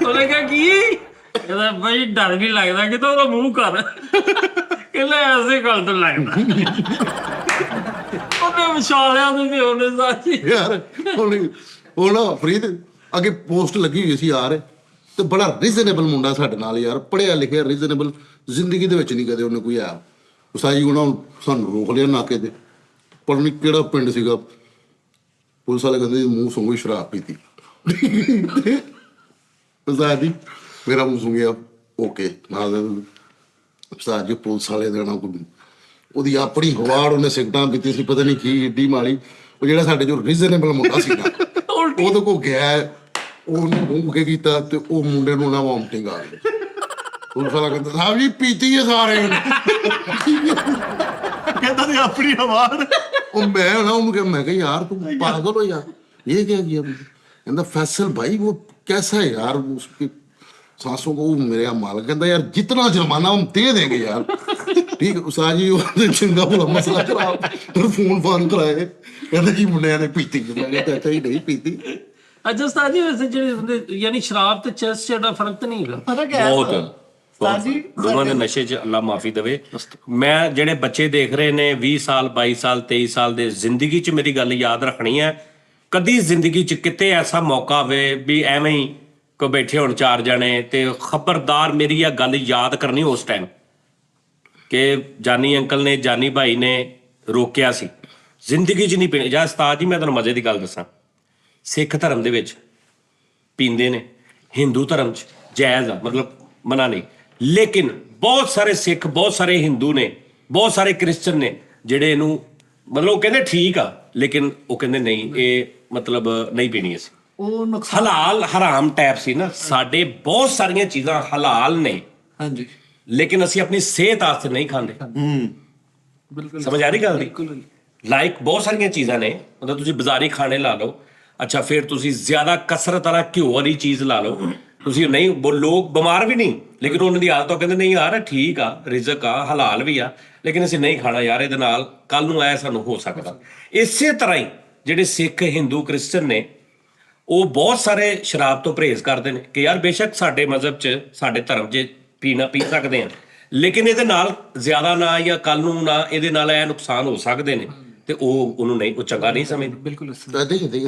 ਉਹਨੇ ਕਿਹਾ ਕੀ? ਕਹਿੰਦਾ ਅੱਬਾ ਜੀ ਡਰ ਵੀ ਲੱਗਦਾ। ਕਿ ਉਹਦਾ ਮੂੰਹ ਕਰ, ਕਹਿੰਦਾ ਐਸੇ ਗੱਲ ਤੋਂ ਲੱਗਦਾ। ਉਹਨੇ ਵਿਚਾਰਿਆ ਤੇ ਉਹਨੇ ਸਾਚੀ ਯਾਰ ਹੁਣ ਨਾ ਫਰੀਦ ਅੱਗੇ ਪੋਸਟ ਲੱਗੀ ਹੋਈ ਸੀ ਯਾਰ, ਤੇ ਬੜਾ ਰੀਜ਼ਨੇਬਲ ਮੁੰਡਾ ਸਾਡੇ ਨਾਲ ਯਾਰ, ਪੜ੍ਹਿਆ ਲਿਖਿਆ ਰੀਜ਼ਨੇਬਲ, ਜ਼ਿੰਦਗੀ ਦੇ ਵਿੱਚ ਨਹੀਂ ਕਦੇ ਉਹਨੇ ਕੋਈ ਆਇਆ। ਉਸਤਾਦ ਜੀ ਉਹਨਾਂ ਨੂੰ ਸਾਨੂੰ ਰੋਕ ਲਿਆ ਨਾਕੇ ਤੇ, ਪਰ ਨਹੀਂ ਕਿਹੜਾ ਪਿੰਡ ਸੀਗਾ, ਪੁਲਿਸ ਵਾਲੇ ਕਹਿੰਦੇ ਮੂੰਹ ਸੁੰਘੀ ਸ਼ਰਾਬ ਪੀਤੀ। ਉਸਤਾਦ ਜੀ ਮੇਰਾ ਮੂੰਹ ਸੁੰਘਿਆ, ਓਕੇ ਨਾਲ ਉਸਤਾਦ ਜੀ ਪੁਲਿਸ ਵਾਲੇ ਦੇਣਾ ਕੋਈ ਉਹਦੀ ਆਪਣੀ ਹਵਾੜ, ਉਹਨੇ ਸਿਗਰਟਾਂ ਪੀਤੀ ਸੀ, ਪਤਾ ਨਹੀਂ ਕੀ ਏਡੀ ਮਾੜੀ। ਉਹ ਜਿਹੜਾ ਸਾਡੇ ਜੋ ਰੀਜ਼ਨੇਬਲ ਮੁੰਡਾ ਸੀ ਨਾ, ਉਹਦੇ ਕੋਲ ਗਿਆ, ਉਹਨੂੰ ਮੂੰਹ ਕੇ ਕੀਤਾ ਤੇ ਉਹ ਮੁੰਡੇ ਨੂੰ ਨਾ ਵੋਮਟਿੰਗ ਆ ਗਈ। ਪੁਲਿਸ ਵਾਲਾ ਕਹਿੰਦਾ ਸਾਹਿਬ ਜੀ ਪੀਤੀ ਹੈ ਸਾਰੇ ਨੇ। ਕਹਿੰਦਾ ਤੇ ਆਪਣੀ ਆਵਾਜ਼। ਉਹ ਮੈਂ ਨਾ ਉਹਨੂੰ ਕਿਹਾ, ਮੈਂ ਕਿਹਾ ਯਾਰ ਤੂੰ पागल हो यार, ये क्या किया? कहता फैसल भाई वो कैसा है यार, उसकी सांसों को मेरे मालिक। कहता यार जितना जुर्माना हम दे देंगे यार। ठीक है उस्ताद जी, वो चंगा भला मसला करा, फोन फान कराए, कहता जी मुंडिया ने पीती। मैंने कहता ही नहीं पीती। ਅੱਛਾ ਉਸਤਾਦ ਜੀ, ਵੈਸੇ ਜਿਹੜੇ ਬੰਦੇ ਯਾਨੀ ਸ਼ਰਾਬ ਤੇ ਚੈਸ 'ਚ ਏਡਾ ਫਰਕ ਤਾਂ ਨਹੀਂ ਹੈਗਾ? ਫਰਕ ਹੈ ਬਹੁਤ ਉਸਤਾਦ ਜੀ। ਦੋਨਾਂ ਦੇ ਨਸ਼ੇ 'ਚ ਅੱਲਾ ਮਾਫੀ ਦੇਵੇ। ਮੈਂ ਜਿਹੜੇ ਬੱਚੇ ਦੇਖ ਰਹੇ ਨੇ 20 ਸਾਲ 22 ਸਾਲ 23 ਸਾਲ ਦੇ, ਜ਼ਿੰਦਗੀ 'ਚ ਮੇਰੀ ਗੱਲ ਯਾਦ ਰੱਖਣੀ ਹੈ, ਕਦੀ ਜ਼ਿੰਦਗੀ 'ਚ ਕਿਤੇ ਐਸਾ ਮੌਕਾ ਹੋਵੇ ਵੀ ਐਵੇਂ ਹੀ ਕੋ ਬੈਠੇ ਹੋਣ 4 ਜਣੇ ਤੇ ਖਬਰਦਾਰ ਮੇਰੀ ਇਹ ਗੱਲ ਯਾਦ ਕਰਨੀ ਉਸ ਟਾਈਮ ਕਿ ਜਾਨੀ ਅੰਕਲ ਨੇ, ਜਾਨੀ ਭਾਈ ਨੇ ਰੋਕਿਆ ਸੀ, ਜ਼ਿੰਦਗੀ 'ਚ ਨਹੀਂ ਪੀਣੀ। ਜਾਂ ਉਸਤਾਦ ਜੀ ਮੈਂ ਤੁਹਾਨੂੰ ਮਜ਼ੇ ਦੀ ਗੱਲ ਦੱਸਾਂ, ਸਿੱਖ ਧਰਮ ਦੇ ਵਿੱਚ ਪੀਂਦੇ ਨੇ, ਹਿੰਦੂ ਧਰਮ 'ਚ ਜਾਇਜ਼ ਆ, ਮਤਲਬ ਮਨਾ ਨਹੀਂ, ਲੇਕਿਨ ਬਹੁਤ ਸਾਰੇ ਸਿੱਖ, ਬਹੁਤ ਸਾਰੇ ਹਿੰਦੂ ਨੇ, ਬਹੁਤ ਸਾਰੇ ਕ੍ਰਿਸਚਨ ਨੇ ਜਿਹੜੇ ਇਹਨੂੰ ਮਤਲਬ ਉਹ ਕਹਿੰਦੇ ਠੀਕ ਆ, ਲੇਕਿਨ ਉਹ ਕਹਿੰਦੇ ਨਹੀਂ ਇਹ ਮਤਲਬ ਨਹੀਂ ਪੀਣੀ ਅਸੀਂ। ਉਹ ਨੁਕਸਾਨ। ਹਲਾਲ ਹਰਾਮ ਟੈਪ ਸੀ ਨਾ, ਸਾਡੇ ਬਹੁਤ ਸਾਰੀਆਂ ਚੀਜ਼ਾਂ ਹਲਾਲ ਨੇ, ਹਾਂਜੀ ਲੇਕਿਨ ਅਸੀਂ ਆਪਣੀ ਸਿਹਤ ਵਾਸਤੇ ਨਹੀਂ ਖਾਂਦੇ। ਬਿਲਕੁਲ ਸਮਝ ਆ ਰਹੀ ਗੱਲ ਦੀ? ਬਿਲਕੁਲ। ਲਾਈਕ ਬਹੁਤ ਸਾਰੀਆਂ ਚੀਜ਼ਾਂ ਨੇ, ਮਤਲਬ ਤੁਸੀਂ ਬਾਜ਼ਾਰੀ ਖਾਣੇ ਲਾ ਲਓ, ਅੱਛਾ ਫਿਰ ਤੁਸੀਂ ਜ਼ਿਆਦਾ ਕਸਰਤ ਵਾਲਾ ਘਿਓ ਵਾਲੀ ਚੀਜ਼ ਲਾ ਲਓ, ਤੁਸੀਂ ਨਹੀਂ, ਲੋਕ ਬਿਮਾਰ ਵੀ ਨਹੀਂ, ਲੇਕਿਨ ਉਹਨਾਂ ਦੀ ਆਦਤ, ਉਹ ਕਹਿੰਦੇ ਨਹੀਂ ਯਾਰ ਠੀਕ ਆ, ਰਿਜ਼ਕ ਆ, ਹਲਾਲ ਵੀ ਆ, ਲੇਕਿਨ ਅਸੀਂ ਨਹੀਂ ਖਾਣਾ ਯਾਰ, ਇਹਦੇ ਨਾਲ ਕੱਲ ਨੂੰ ਐ ਸਾਨੂੰ ਹੋ ਸਕਦਾ। ਇਸੇ ਤਰ੍ਹਾਂ ਹੀ ਜਿਹੜੇ ਸਿੱਖ, ਹਿੰਦੂ, ਕ੍ਰਿਸਚਨ ਨੇ, ਉਹ ਬਹੁਤ ਸਾਰੇ ਸ਼ਰਾਬ ਤੋਂ ਪਰਹੇਜ਼ ਕਰਦੇ ਨੇ ਕਿ ਯਾਰ ਬੇਸ਼ੱਕ ਸਾਡੇ ਮਜ਼ਹਬ 'ਚ, ਸਾਡੇ ਧਰਮ 'ਚ ਪੀ ਸਕਦੇ ਆ, ਲੇਕਿਨ ਇਹਦੇ ਨਾਲ ਜ਼ਿਆਦਾ ਨਾ, ਜਾਂ ਕੱਲ ਨੂੰ ਨਾ, ਇਹਦੇ ਨਾਲ ਇਹ ਨੁਕਸਾਨ ਹੋ ਸਕਦੇ ਨੇ, ਤੇ ਉਹਨੂੰ ਨਹੀਂ, ਉਹ ਚੰਗਾ ਨਹੀਂ ਸਮਝਦੇ। ਬਿਲਕੁਲ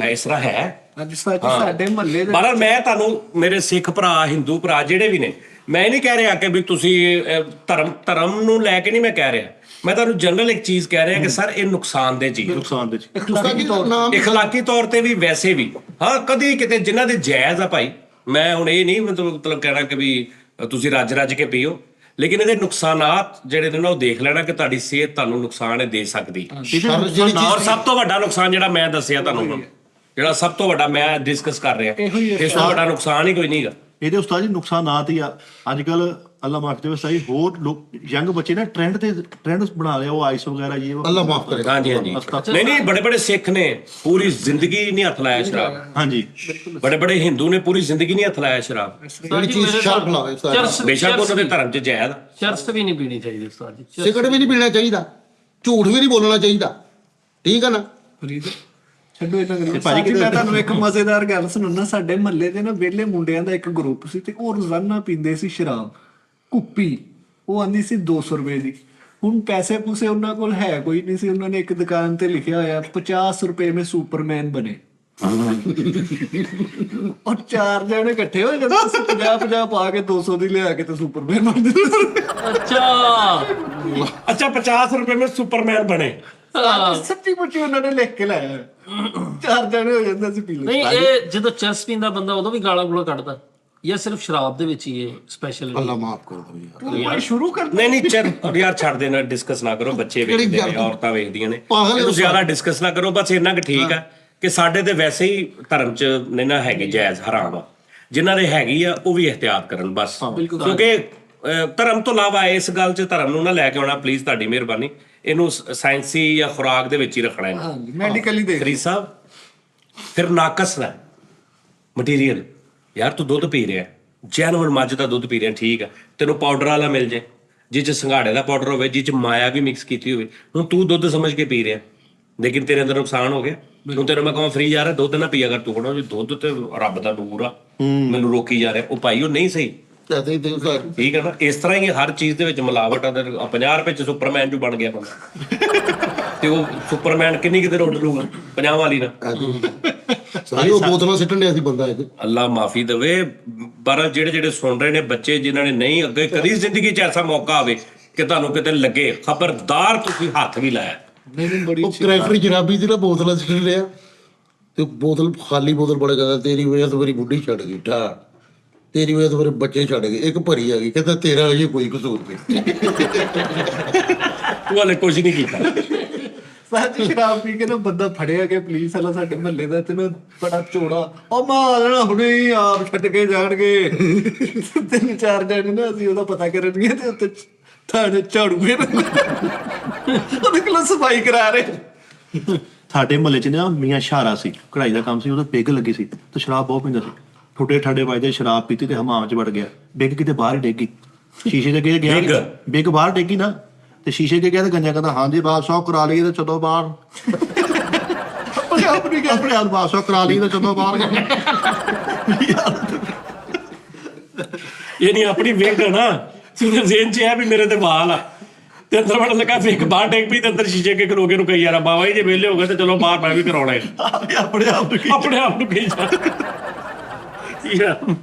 ਇਸ ਤਰ੍ਹਾਂ ਹੈ। ਅੱਜ ਉਸਤਾਦ ਜੀ ਸਾਡੇ ਮਹੱਲੇ ਦੇ ਪਰ ਮੈਂ ਤੁਹਾਨੂੰ, ਮੇਰੇ ਸਿੱਖ ਭਰਾ, ਹਿੰਦੂ ਭਰਾ ਜਿਹੜੇ ਵੀ ਨੇ, ਮੈਂ ਨਹੀਂ ਕਹਿ ਰਿਹਾ ਕਿ ਵੀ ਤੁਸੀਂ ਧਰਮ ਨੂੰ ਲੈ ਕੇ ਨਹੀਂ ਮੈਂ ਕਹਿ ਰਿਹਾ, ਮੈਂ ਤੁਹਾਨੂੰ ਜਨਰਲ ਇੱਕ ਚੀਜ਼ ਕਹਿ ਰਿਹਾ ਕਿ ਸਰ ਇਹ ਨੁਕਸਾਨਦੇਹ ਚੀਜ਼, ਨੁਕਸਾਨ ਦੇ ਚ ਇਖਲਾਕੀ ਤੌਰ ਤੇ ਵੀ, ਵੈਸੇ ਵੀ। ਹਾਂ ਕਦੀ ਕਿਤੇ ਜਿਨ੍ਹਾਂ ਦੇ ਜਾਇਜ਼ ਆ ਭਾਈ, ਮੈਂ ਹੁਣ ਇਹ ਨਹੀਂ ਮਤਲਬ ਕਹਿਣਾ ਕਿ ਵੀ ਤੁਸੀਂ ਰੱਜ ਕੇ ਪੀਓ, ਲੇਕਿਨ ਇਹਦੇ ਨੁਕਸਾਨਾਤ ਜਿਹੜੇ ਨੇ ਨਾ ਉਹ ਦੇਖ ਲੈਣਾ ਕਿ ਤੁਹਾਡੀ ਸਿਹਤ ਤੁਹਾਨੂੰ ਨੁਕਸਾਨ ਇਹ ਦੇ ਸਕਦੀ। ਔਰ ਸਭ ਤੋਂ ਵੱਡਾ ਨੁਕਸਾਨ ਜਿਹੜਾ ਮੈਂ ਦੱਸਿਆ ਤੁਹਾਨੂੰ, ਜਿਹੜਾ ਸਭ ਤੋਂ ਵੱਡਾ ਮੈਂ ਡਿਸਕਸ ਕਰ ਰਿਹਾ, ਇਸ ਤੋਂ ਵੱਡਾ ਨੁਕਸਾਨ ਹੀ ਕੋਈ ਨਹੀਂਗਾ। ਇਹਦੇ ਉਸਤਾਦ ਜੀ ਨੁਕਸਾਨਾਤ ਹੀ ਆ। ਅੱਜ ਕੱਲ ਅੱਲਾ ਮਾਫ ਕਰੇ ਉਸਤਾਦ ਜੀ, ਹੋਰ ਲੋਕ ਯੰਗ ਬੱਚੇ ਨੇ ਟ੍ਰੈਂਡ ਬਣਾ ਲਿਆ, ਉਹ ਆਈਸ ਵਗੈਰਾ ਜੀ, अल्लाह माफ करे। ਹਾਂਜੀ ਨਹੀਂ ਬੜੇ ਸਿੱਖ ਨੇ ਪੂਰੀ ਜ਼ਿੰਦਗੀ ਨਹੀਂ ਹੱਥ ਲਾਇਆ ਸ਼ਰਾਬ। ਹਾਂਜੀ ਬੜੇ ਹਿੰਦੂ ਨੇ ਪੂਰੀ ਜ਼ਿੰਦਗੀ ਨਹੀਂ ਹੱਥ ਲਾਇਆ ਸ਼ਰਾਬ। ਜਿਹੜੀ ਚੀਜ਼ ਸ਼ਰਬ ਲਾਵੇ ਉਸਤਾਦ, ਬੇਸ਼ੱਕ ਉਹਨਾਂ ਦੇ ਧਰਮ 'ਚ ਜਾਇਜ਼, ਚਰਸ ਵੀ ਨਹੀਂ ਪੀਣੀ ਚਾਹੀਦੀ ਉਸਤਾਦ ਜੀ। ਸਿਗਰਟ ਵੀ ਨਹੀਂ ਪੀਣਾ ਚਾਹੀਦਾ, ਝੂਠ ਵੀ ਨਹੀਂ ਬੋਲਣਾ ਚਾਹੀਦਾ, ਠੀਕ ਆ ਨਾ? ਫਰੀਦ ਛੱਡੋ ਇਹਨਾਂ ਗੱਲਾਂ। ਭਾਜੀ ਮੈਂ ਤੁਹਾਨੂੰ ਇੱਕ ਮਜ਼ੇਦਾਰ ਗੱਲ ਸੁਣਾਉਣਾ। ਸਾਡੇ ਮਹੱਲੇ ਦੇ ਨਾ ਵਿਹਲੇ ਮੁੰਡਿਆਂ ਦਾ ਇੱਕ ਗਰੁੱਪ ਸੀ ਤੇ ਉਹ ਰੋਜ਼ਾਨਾ ਪੀਂਦੇ ਸੀ ਸ਼ਰਾਬ, ਕੁੱਪੀ। ਉਹ ਆਂਦੀ ਸੀ 200 ਰੁਪਏ ਦੀ। ਹੁਣ ਪੈਸੇ ਪੂਸੇ ਉਹਨਾਂ ਕੋਲ ਹੈ ਕੋਈ ਨਹੀਂ ਸੀ, ਉਹਨਾਂ ਨੇ ਇੱਕ ਦੁਕਾਨ ਤੇ ਲਿਖਿਆ ਹੋਇਆ 50 ਰੁਪਏ में सुपरमैन बने। और 4 ਜਣੇ ਇਕੱਠੇ ਹੋ ਜਾਂਦੇ ਸੀ, 50 ਪਾ ਕੇ 200 ਦੀ ਲਿਆ ਕੇ ਤੇ ਸੁਪਰਮੈਨ ਬਣ ਜਾਂਦੇ। ਅੱਛਾ 50 ਰੁਪਏ में सुपरमैन बने। ਸੱਚੀ ਮੁੱਚੀ ਉਹਨਾਂ ਨੇ ਲਿਖ ਕੇ ਲਾਇਆ। 4 ਜਣੇ ਹੋ ਜਾਂਦੇ ਸੀ ਪੀ ਨਹੀਂ, ਇਹ ਜਦੋਂ ਚਰਸ ਪੀਂਦਾ ਬੰਦਾ ਉਦੋਂ ਵੀ ਗਾਲਾਂ ਗੂਲਾਂ ਕੱਢਦਾ, ਜਾਂ ਸਿਰਫ ਸ਼ਰਾਬ ਦੇ ਵਿੱਚ ਹੀ ਇਹ ਸਪੈਸ਼ਲ? अल्लाह माफ कर दो यार। ਸ਼ੁਰੂ ਕਰ ਨਹੀਂ ਯਾਰ ਛੱਡ ਦੇਣਾ, ਡਿਸਕਸ ਨਾ ਕਰੋ, ਬੱਚੇ ਵੇਖਦੇ ਨੇ, ਔਰਤਾਂ ਵੇਖਦੀਆਂ ਨੇ, ਇਹਨੂੰ ਜ਼ਿਆਦਾ ਡਿਸਕਸ ਨਾ ਕਰੋ, ਬਸ ਇੰਨਾ ਕਿ ਠੀਕ ਆ ਕਿ ਸਾਡੇ ਤੇ ਵੈਸੇ ਹੀ ਧਰਮ 'ਚ ਨਹੀਂ ਨਾ ਹੈਗੇ ਜਾਇਜ਼, ਹਰਾਮ ਆ। ਜਿਨ੍ਹਾਂ ਦੇ ਹੈਗੀ ਆ ਉਹ ਵੀ ਇhtiyਾਤ ਕਰਨ ਬਸ, ਕਿਉਂਕਿ ਧਰਮ ਤੋਂ ਇਲਾਵਾ ਇਸ ਗੱਲ 'ਚ ਧਰਮ ਨੂੰ ਨਾ ਲੈ ਕੇ ਆਉਣਾ ਪਲੀਜ਼, ਤੁਹਾਡੀ ਮਿਹਰਬਾਨੀ। ਇਹਨੂੰ ਸਾਇੰਸੀ ਜਾਂ ਖੁਰਾਕ ਦੇ ਵਿੱਚ ਹੀ ਰੱਖਣਾ ਹੈ, ਮੈਡੀਕਲੀ ਦੇਖ। ਖਰੀਦ ਸਾਹਿਬ ਫਿਰ ਨਾਕਸ ਨਾ ਮਟੀਰੀਅਲ। ਯਾਰ ਤੂੰ ਦੁੱਧ ਪੀ ਰਿਹਾ, ਜੈਨੂਅਨ ਮੱਝ ਦਾ ਦੁੱਧ ਪੀ ਰਿਹਾ, ਠੀਕ ਆ, ਤੈਨੂੰ ਪਾਊਡਰ ਵਾਲਾ ਮਿਲ ਜੇ, ਜਿਹ 'ਚ ਸੰਘਾੜੇ ਦਾ ਪਾਊਡਰ ਹੋਵੇ, ਜਿਹ 'ਚ ਮਾਇਆ ਵੀ ਮਿਕਸ ਕੀਤੀ ਹੋਵੇ, ਹੁਣ ਤੂੰ ਦੁੱਧ ਸਮਝ ਕੇ ਪੀ ਰਿਹਾ, ਲੇਕਿਨ ਤੇਰੇ ਅੰਦਰ ਨੁਕਸਾਨ ਹੋ ਗਿਆ। ਹੁਣ ਤੈਨੂੰ ਮੈਂ ਕਹਾਂ ਫਰੀ ਜਾ ਰਿਹਾ ਦੁੱਧ ਨਾ ਪੀਆ ਕਰ, ਤੂੰ ਕਹਣਾ ਜੀ ਦੁੱਧ ਤੇ ਰੱਬ ਦਾ ਨੂਰ ਆ, ਮੈਨੂੰ ਰੋਕੀ ਜਾ ਰਿਹਾ, ਉਹ ਭਾਈ ਉਹ ਨਹੀਂ ਸਹੀ, ਠੀਕ ਹੈ ਨਾ? ਇਸ ਤਰ੍ਹਾਂ ਹੀ ਹਰ ਚੀਜ਼ ਦੇ ਵਿੱਚ ਮਿਲਾਵਟ ਆ। 50 ਰੁਪਏ 'ਚ ਸੁਪਰਮੈਨ ਜੋ ਬਣ ਗਿਆ ਬੰਦਾ, ਤੇ ਉਹ ਸੁਪਰਮੈਨ ਕਿੰਨੀ ਕਿਤੇ ਉੱਡ ਲੂਗਾ 50 ਵਾਲੀ ਨਾਲ। ਸਾਰੀ ਉਹ ਬੋਤਲਾਂ ਸਿੱਟਣ ਡਿਆ ਸੀ ਬੰਦਾ ਇੱਕ। ਅੱਲਾ ਮਾਫੀ ਦੇਵੇ। ਪਰ ਜਿਹੜੇ ਸੁਣ ਰਹੇ ਨੇ ਬੱਚੇ, ਜਿਨ੍ਹਾਂ ਨੇ ਨਹੀਂ ਅੱਗੇ ਕਦੀ ਜ਼ਿੰਦਗੀ 'ਚ ਐਸਾ ਮੌਕਾ ਆਵੇ, ਕਿ ਤੁਹਾਨੂੰ ਕਿਤੇ ਲੱਗੇ ਖਬਰਦਾਰ ਤੁਸੀਂ ਹੱਥ ਵੀ ਲਾਇਆ? ਨਹੀਂ ਬੜੀ ਉਹ ਕਰੈਕਟਰ ਸ਼ਰਾਬੀ ਦੀ ਨਾ ਬੋਤਲਾਂ ਸਿੱਟ ਲਿਆ ਤੇ ਬੋਤਲ ਖਾਲੀ ਬੋਤਲ ਬੜਾ ਕਹਿੰਦਾ ਤੇਰੀ ਵਜ੍ਹਾ ਤੋਂ ਮੇਰੀ ਬੁੱਢੀ ਛੱਡ ਗਈ ਠਾ, ਤੇਰੀ ਵਜ੍ਹਾ ਤੋਂ ਮੇਰੇ ਬੱਚੇ ਛੱਡ ਗਏ, ਇੱਕ ਭਰੀ ਆ ਗਈ, ਕਹਿੰਦਾ ਤੇਰਾ ਅਜੇ ਕੋਈ ਕਸੂਰ ਨਹੀਂ। ਤੂੰ ਹਲੇ ਕੁਝ ਨਹੀਂ ਕੀਤਾ। ਸਾਡੀ ਸ਼ਰਾਬ ਪੀ ਕੇ ਨਾ ਬੰਦਾ ਫੜਿਆ ਗਿਆ ਪੁਲਿਸ ਵਾਲਾ ਸਾਡੇ ਮਹੱਲੇ ਦਾ, ਤੇ ਨਾ ਬੜਾ ਚੋੜਾ ਉਹ ਮਾਰਨਾ ਹੁਣੇ ਹੀ ਆਪ ਛੱਡ ਕੇ ਜਾਣਗੇ। 3-4 ਜਣੇ ਨਾ ਅਸੀਂ ਉਹਦਾ ਪਤਾ ਕਰਨਗੇ ਤੇ ਉੱਤੇ ਥਾਣੇ ਝਾੜੂ ਫੇਰ ਉਹਦੇ ਕੋਲ ਸਫਾਈ ਕਰਾ ਰਹੇ। ਸਾਡੇ ਮਹੱਲੇ 'ਚ ਨਾ ਮੀਆਂ ਸ਼ਾਰਾ ਸੀ, ਕਢਾਈ ਦਾ ਕੰਮ ਸੀ, ਉਹਦਾ ਬਿੱਗ ਲੱਗੀ ਸੀ ਤੇ ਸ਼ਰਾਬ ਬਹੁਤ ਪੀਂਦਾ ਸੀ। ਠੁੱਡੇ ਠਾਡੇ ਵੱਜਦੇ, ਸ਼ਰਾਬ ਪੀਤੀ ਤੇ ਹਮਾਮ 'ਚ ਵੜ ਗਿਆ। ਬਿੱਗ ਕਿਤੇ ਬਾਹਰ ਹੀ ਡੇਗੀ, ਸ਼ੀਸ਼ੇ ਦੇ ਅੱਗੇ ਗਿਆ, ਬਿੱਗ ਬਾਹਰ ਡੇਗੀ ਨਾ ਤੇ ਸ਼ੀਸ਼ੇ ਦੇ ਗਿਆ ਤੇ ਗੰਜਾ ਕਹਿੰਦਾ ਹਾਂਜੀ ਬਾਦਸ਼ਾਹ ਕਰਾ ਲਈਏ ਤੇ ਚਲੋ ਬਾਹਰ। ਆਪਣੇ ਆਪ ਬਾਦਸ਼ਾਹ ਕਰਾ ਲਈਏ ਤੇ ਚਲੋ ਬਾਹਰ। ਇਹ ਨਹੀਂ ਆਪਣੀ ਵੇਖ ਨਾ ਸੁਣ ਜ਼ੇਨ ਚ ਹੈ ਵੀ ਮੇਰੇ ਤੇ ਵਾਲ ਆ ਤੇ ਅੰਦਰ ਵੜ ਲੱਗਾ ਫੇਕ ਬਾਹਰ ਡੇਕ ਪਈ ਤੇ ਅੰਦਰ ਸ਼ੀਸ਼ੇ ਕੇ ਖਲੋ ਕੇ ਨੂੰ ਕਹੀ ਯਾਰ ਬਾਬਾ ਜੀ ਜੇ ਵਿਹਲੇ ਹੋ ਗਏ ਤੇ ਚਲੋ ਬਾਹਰ ਮੈਂ ਵੀ ਕਰਾਉਣਾ ਹੈ। ਆਪਣੇ ਆਪ ਨੂੰ ਆਪਣੇ ਆਪ ਨੂੰ ਕਹੀ ਜਾ।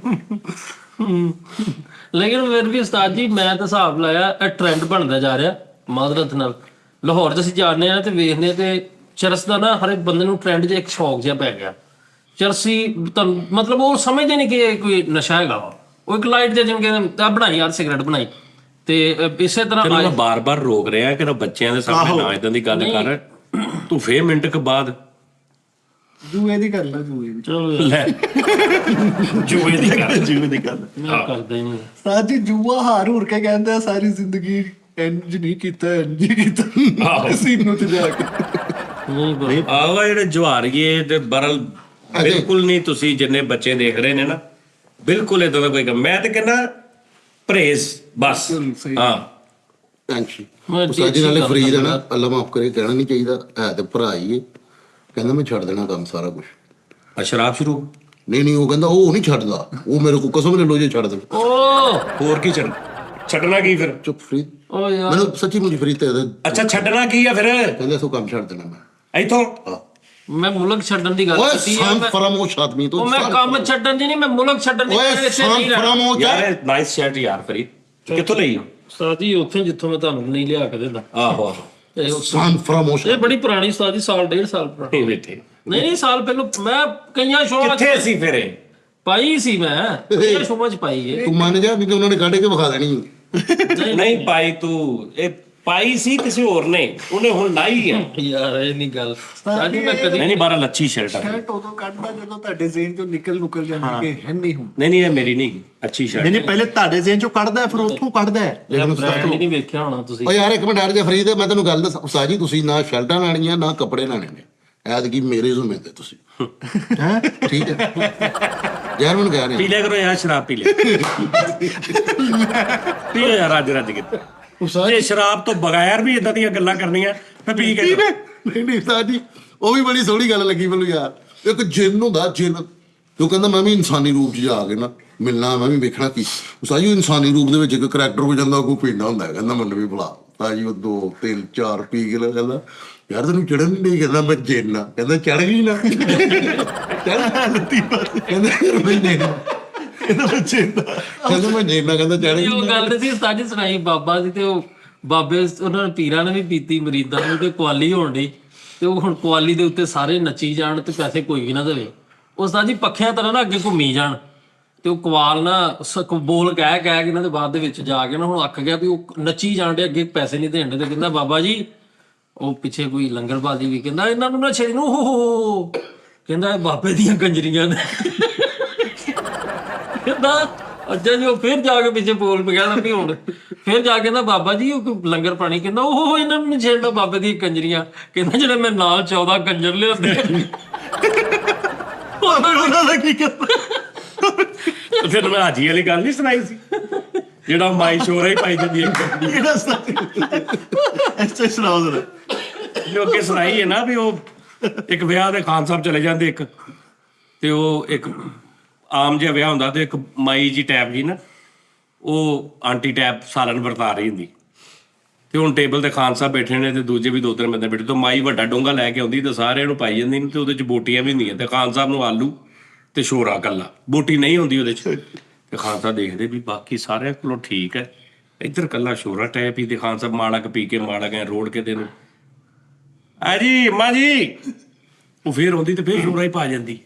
ਲੇਕਿਨ ਫਿਰ ਵੀ ਉਸਤਾਦ ਜੀ ਮੈਂ ਤਾਂ ਹਿਸਾਬ ਲਾਇਆ ਇਹ ਟ੍ਰੈਂਡ ਬਣਦਾ ਜਾ ਰਿਹਾ ਮਾਦਰਤ ਨਾਲ। ਲਾਹੌਰ 'ਚ ਅਸੀਂ ਜਾਂਦੇ ਆ ਤੇ ਵੇਖਦੇ ਹਾਂ ਤੇ ਚਰਸ ਦਾ ਨਾ ਹਰ ਇੱਕ ਬੰਦੇ ਨੂੰ ਟ੍ਰੈਂਡ 'ਚ ਇੱਕ ਸ਼ੌਕ ਜਿਹਾ ਪੈ ਗਿਆ। ਚਰਸੀ ਤੁਹਾਨੂੰ ਮਤਲਬ ਉਹ ਸਮਝਦੇ ਨਹੀਂ ਕਿ ਇਹ ਕੋਈ ਨਸ਼ਾ ਹੈਗਾ ਵਾ, ਉਹ ਇੱਕ ਲਾਈਟ ਜਿਹਾ ਜਿਵੇਂ ਕਹਿੰਦੇ ਆ ਬਣਾਈ ਯਾਰ ਸਿਗਰਟ ਬਣਾਈ। ਤੇ ਇਸੇ ਤਰ੍ਹਾਂ ਮੈਂ ਬਾਰ-ਬਾਰ ਰੋਕ ਰਿਹਾ ਕਿ ਬੱਚਿਆਂ ਦੇ ਸਾਹਮਣੇ ਨਾ ਇਦਾਂ ਦੀ ਗੱਲ ਕਰ। ਤੂੰ ਫੇਰ ਮਿੰਟ ਕੁ ਬਾਅਦ ਜੂਏ ਦੀ ਗੱਲ ਆ, ਜੂਏ ਦੀ। ਚਲੋ ਲੈ ਜੂਏ ਦੀ ਗੱਲ। ਜੀਵ ਦੀ ਗੱਲ। ਮੈਂ ਕਰਦਾ ਹੀ ਨਹੀਂ। ਸਾਜ ਜੀ ਜੂਆ ਹਾਰ ਹੁਰ ਕੇ ਕਹਿੰਦਾ ਸਾਰੀ ਜ਼ਿੰਦਗੀ ਇੰਜ ਨਹੀਂ ਕੀਤਾ, ਇੰਜ ਹੀ ਕੀਤਾ ਸੀਨੂ ਤੇ ਜਾ ਕੇ। ਨਹੀਂ ਬਈ ਆਵਾ ਜਿਹੜੇ ਜਵਾਰੀਏ ਤੇ ਬਰਲ ਬਿਲਕੁਲ ਨਹੀਂ। ਤੁਸੀਂ ਜਿੰਨੇ ਬੱਚੇ ਦੇਖ ਰਹੇ ਨੇ ਨਾ ਬਿਲਕੁਲ ਇਦਾਂ ਦਾ ਕੋਈ ਕੰਮ। ਮੈਂ ਤੇ ਕਹਿੰਦਾ ਪਰਹੇਜ਼ ਬਸ। ਹਾਂ ਟੈਂਸ਼ਨ ਮੈਂ ਸਾਜੀ ਨਾਲੇ ਫਰੀਦ ਹੈ ਨਾ, ਅੱਲਾ ਮਾਫ ਕਰੇ, ਕਹਿਣਾ ਨਹੀਂ ਚਾਹੀਦਾ ਹੈ ਤੇ ਭਰਾ ਹੀ ਹੈ। ਕਹਿੰਦਾ ਮੈਂ ਛੱਡ ਦੇਣਾ ਕੰਮ ਸਾਰਾ ਕੁਝ। ਸ਼ਰਾਬ ਸ਼ੁਰੂ ਨਹੀਂ ਉਹ ਕਹਿੰਦਾ ਉਹ ਨਹੀਂ ਛੱਡਦਾ, ਉਹ ਮੇਰੇ ਕੋਲ ਕਸਮ ਲੈ ਲੋ ਜੇ ਛੱਡ ਦੇ। ਓ ਹੋਰ ਕੀ ਛੱਡਣਾ ਕੀ ਫਿਰ? ਚੁੱਪ ਫਰੀਦ, ਓ ਯਾਰ ਮੈਨੂੰ ਸੱਚੀ ਮੁਝੇ ਫਰੀਦ ਤੇ ਅੱਛਾ ਛੱਡਣਾ ਕੀ ਆ ਫਿਰ? ਕਹਿੰਦਾ ਸੋ ਕੰਮ ਛੱਡ ਦੇਣਾ ਮੈਂ ਇੱਥੋਂ। ਮੈਂ ਮੁਲਕ ਛੱਡਣ ਦੀ ਗੱਲ ਓਏ ਕੀਤੀ ਆ। ਸ਼ਾਨ ਫਰਾਮੋਸ਼ ਆਦਮੀ ਤੋਂ ਉਹ ਮੈਂ ਕੰਮ ਛੱਡਣ ਦੀ ਨਹੀਂ, ਮੈਂ ਮੁਲਕ ਛੱਡਣ ਦੀ ਓਏ ਸ਼ਾਨ ਫਰਾਮੋਸ਼ ਯਾਰ ਨਾਈਸ ਸ਼ਰਟ ਯਾਰ ਫਰੀਦ, ਕਿੱਥੋਂ ਲਈ? ਉਸਤਾਦ ਉੱਥੇ ਜਿੱਥੋਂ ਮੈਂ ਤੁਹਾਨੂੰ ਨਹੀਂ ਲਿਆ ਕੇ ਦਿੰਦਾ। ਆਹੋ ਸ਼ਾਨ ਫਰਾਮੋਸ਼। ਇਹ ਬੜੀ ਪੁਰਾਣੀ ਉਸਤਾਦ ਜੀ, ਸਾਲ 1.5 ਸਾਲ ਪੁਰਾਣੀ। ਇਹ ਬੈਠੇ ਨਹੀਂ ਸਾਲ ਪਹਿਲਾਂ ਮੈਂ ਕਈਆਂ ਸ਼ੋਆਂ ਕਿੱਥੇ ਸੀ ਫਿਰ ਇਹ? ਪਾਈ ਸੀ, ਮੈਂ ਕਈਆਂ ਸ਼ੋਆਂ 'ਚ ਪਾਈ ਹੈ। ਤੂੰ ਮੰਨ ਜਾ ਵੀ ਤੇ ਉਹਨਾਂ ਨੇ ਕੱਢ ਕੇ ਵਿਖਾ ਦੇਣੀ। ਨਹੀਂ ਪਾਈ ਤੂੰ, ਇਹ ਪਾਈ ਸੀ ਕਿਸੇ ਹੋਰ ਨੇ, ਉਹਨੇ ਹੁਣ ਲਾਈ ਆ। ਯਾਰ ਇਹ ਨਹੀਂ ਗੱਲ ਸਾਡੀ ਮੈਂ ਕਦੀ ਨਹੀਂ ਬਾਰਾ ਲੱਛੀ ਸ਼ਰਟ ਆ। ਸ਼ਰਟ ਉਦੋਂ ਕੱਢਦਾ ਜਦੋਂ ਤੁਹਾਡੇ ਜ਼ੇਨ ਚੋਂ ਨਿਕਲ ਜਾਂਦੀ ਕਿ ਹੈ ਨਹੀਂ ਹੁਣ। ਨਹੀਂ ਇਹ ਮੇਰੀ ਨਹੀਂ ਅੱਛੀ ਸ਼ਰਟ। ਨਹੀਂ ਪਹਿਲੇ ਤੁਹਾਡੇ ਜ਼ੇਨ 'ਚੋਂ ਕੱਢਦਾ ਫਿਰ ਉੱਥੋਂ ਕੱਢਦਾ। ਬ੍ਰਾਂਡ ਨਹੀਂ ਵੇਖਿਆ ਹੋਣਾ ਤੁਸੀਂ। ਓ ਯਾਰ ਇੱਕ ਮਿੰਟ ਹਟ ਜਾ ਫਰੀਦ, ਮੈਂ ਤੈਨੂੰ ਗੱਲ ਦੱਸਾਂ ਉਸਤਾਦ ਜੀ, ਤੁਸੀਂ ਨਾ ਸ਼ਰਟਾਂ ਲੈਣੀਆਂ ਨਾ ਕੱਪੜੇ ਲੈਣੇ ਨੇ, ਐਤਕੀ ਮੇਰੇ ਜ਼ੁਮੇ ਤੇ ਤੁਸੀਂ ਹੈ ਠੀਕ ਹੈ। ਯਾਰ ਮੈਨੂੰ ਕਹਿ ਪੀ ਰਹੇ ਲਿਆ ਕਰੋ ਯਾਰ, ਸ਼ਰਾਬ ਪੀ ਲਿਆ ਪੀ ਲਿਆ ਯਾਰ ਰੱਜ ਕੇ। ਜੇ ਸ਼ਰਾਬ ਤੋਂ ਬਗੈਰ ਵੀ ਇਦਾਂ ਦੀਆਂ ਗੱਲਾਂ ਕਰਨੀਆਂ ਮੈਂ ਪੀ ਕੇ ਨਹੀਂ ਉਸਤਾਦ ਜੀ, ਉਹ ਵੀ ਬੜੀ ਸੋਹਣੀ ਗੱਲ ਲੱਗੀ ਮੈਨੂੰ ਯਾਰ। ਇੱਕ ਜਿੰਨ ਹੁੰਦਾ ਜਿੰਨ, ਉਹ ਕਹਿੰਦਾ ਮੈਂ ਵੀ ਇਨਸਾਨੀ ਰੂਪ 'ਚ ਜਾ ਕੇ ਨਾ ਮਿਲਣਾ, ਮੈਂ ਵੀ ਵੇਖਣਾ ਕੀ ਉਸਤਾਦ ਜੀ ਇਨਸਾਨੀ ਰੂਪ ਦੇ ਵਿੱਚ ਇੱਕ ਕਰੈਕਟਰ ਹੋ ਜਾਂਦਾ, ਕੋਈ ਪੀਂਦਾ ਹੁੰਦਾ, ਕਹਿੰਦਾ ਮੈਨੂੰ ਵੀ ਬੁਲਾ। ਤਾਂ ਜੀ ਉਹ 2 3 4 ਪੀ ਕੇ ਕਹਿੰਦਾ ਯਾਰ ਤੈਨੂੰ ਚੜਨ ਨਹੀਂ, ਕਹਿੰਦਾ ਮੈਂ ਜਿੰਨ ਆ, ਕਹਿੰਦਾ ਚੜ ਗਈ ਨਾ ਕਹਿੰਦਾ ਮੈਂ ਜਿੰਨ ਕਹਿੰਦਾ ਮੈਂ ਜਿੰਨ ਕਹਿੰਦਾ ਚੜ ਗਈ। ਉਹ ਗੱਲ ਸੀ ਸਾਡੀ ਸੁਣਾਈ ਬਾਬਾ ਦੀ, ਤੇ ਉਹ ਬਾਬੇ ਉਹਨਾਂ ਨੇ ਪੀਰਾਂ ਨੇ ਵੀ ਪੀਤੀ ਮਰੀਦਾਂ ਨੂੰ, ਤੇ ਕੁਆਲੀ ਹੋਣ ਡਈ, ਤੇ ਉਹ ਹੁਣ ਕੁਆਲੀ ਦੇ ਉੱਤੇ ਸਾਰੇ ਨੱਚੀ ਜਾਣ ਤੇ ਪੈਸੇ ਕੋਈ ਵੀ ਨਾ ਦੇਵੇ। ਉਹ ਸਾਡੀ ਜੀ ਪੱਖਿਆਂ ਤਰ੍ਹਾਂ ਨਾ ਅੱਗੇ ਘੁੰਮੀ ਜਾਣ, ਤੇ ਉਹ ਕਵਾਲ ਨਾ ਬੋਲ ਕਹਿ ਕੇ ਇਹਨਾਂ ਦੇ ਬਾਅਦ ਦੇ ਵਿੱਚ ਜਾ ਕੇ ਨਾ ਹੁਣ ਅੱਕ ਗਿਆ ਵੀ ਉਹ ਨੱਚੀ ਜਾਣ ਦੇ, ਅੱਗੇ ਪੈਸੇ ਨਹੀਂ ਦੇਣ ਦੇ। ਤੇ ਕਹਿੰਦਾ ਬਾਬਾ ਜੀ ਉਹ ਪਿੱਛੇ ਕੋਈ ਲੰਗਰਬਾਜ਼ੀ ਵੀ, ਕਹਿੰਦਾ ਇਹਨਾਂ ਨੂੰ ਨਾ ਛੇੜੀ ਨੂੰ ਹੋ ਕਹਿੰਦਾ ਇਹ ਬਾਬੇ ਦੀਆਂ ਕੰਜਰੀਆਂ ਨੇ। ਕਹਿੰਦਾ ਅੱਜਾ ਜੀ ਉਹ ਫਿਰ ਜਾ ਕੇ ਪਿੱਛੇ ਬੋਲ ਪਿਆ ਨਾ ਵੀ ਹੁਣ ਫਿਰ ਜਾ ਕੇ ਕਹਿੰਦਾ ਬਾਬਾ ਜੀ ਉਹ ਲੰਗਰ ਪਾਣੀ, ਕਹਿੰਦਾ ਉਹ ਇਹਨਾਂ ਨੂੰ ਛੇੜਨਾ ਬਾਬੇ ਦੀਆਂ ਕੰਜਰੀਆਂ, ਕਹਿੰਦਾ ਜਿਹੜੇ ਮੈਂ ਨਾਲ 14 ਕੰਜਰ ਲਿਆਂਦੇ। ਉਹਨਾਂ ਦਾ ਕੀ ਕਰਦਾ? ਫਿਰ ਮੈਂ ਹਾਜੀ ਵਾਲੀ ਗੱਲ ਨਹੀਂ ਸੁਣਾਈ ਸੀ, ਜਿਹੜਾ ਮਾਈ ਸ਼ੋਰਾ ਹੀ ਪਾਈ ਜਾਂਦੀ ਕਿਹੜਾ ਐਸੇ ਸੁਣਾਓ ਜ਼ਰਾ। ਜੋ ਅੱਗੇ ਸੁਣਾਈ ਹੈ ਨਾ ਵੀ ਉਹ ਇੱਕ ਵਿਆਹ ਦੇ ਖਾਨ ਸਾਹਿਬ ਚਲੇ ਜਾਂਦੇ ਇੱਕ, ਤੇ ਉਹ ਇੱਕ ਆਮ ਜਿਹਾ ਵਿਆਹ ਹੁੰਦਾ ਤੇ ਇੱਕ ਮਾਈ ਜੀ ਟੈਪ ਜੀ ਨਾ, ਉਹ ਆਂਟੀ ਟੈਪ ਸਾਲਨ ਵਰਤਾ ਰਹੀ ਹੁੰਦੀ, ਤੇ ਹੁਣ ਟੇਬਲ ਤੇ ਖਾਨ ਸਾਹਿਬ ਬੈਠੇ ਨੇ ਤੇ ਦੂਜੇ ਵੀ 2-3 ਬੰਦੇ ਬੈਠੇ, ਤੇ ਮਾਈ ਵੱਡਾ ਡੋਂਗਾ ਲੈ ਕੇ ਆਉਂਦੀ ਤੇ ਸਾਰਿਆਂ ਨੂੰ ਪਾਈ ਜਾਂਦੀ, ਤੇ ਉਹਦੇ ਚ ਬੋਟੀਆਂ ਵੀ ਹੁੰਦੀਆਂ, ਤੇ ਖਾਨ ਸਾਹਿਬ ਨੂੰ ਆਲੂ ਤੇ ਸ਼ੋਰਾ ਕੱਲਾ, ਬੋਟੀ ਨਹੀਂ ਹੁੰਦੀ ਉਹਦੇ ਚ। ਤੇ ਖਾਨ ਸਾਹਿਬ ਦੇਖਦੇ ਵੀ ਬਾਕੀ ਸਾਰਿਆਂ ਕੋਲੋਂ ਠੀਕ ਹੈ, ਇੱਧਰ ਕੱਲਾ ਸ਼ੋਰਾ ਟਾਈਪ ਹੀ ਤੇ ਖਾਨ ਸਾਹਿਬ ਮਾਲਕ ਪੀ ਕੇ ਮਾਲਕ ਐ ਰੋੜ ਕੇ ਤੈਨੂੰ ਆ ਜੀ ਮਾਂ ਜੀ ਉਹ ਫੇਰ ਆਉਂਦੀ ਤੇ ਫੇਰ ਸ਼ੋਰਾ ਹੀ ਪਾ ਜਾਂਦੀ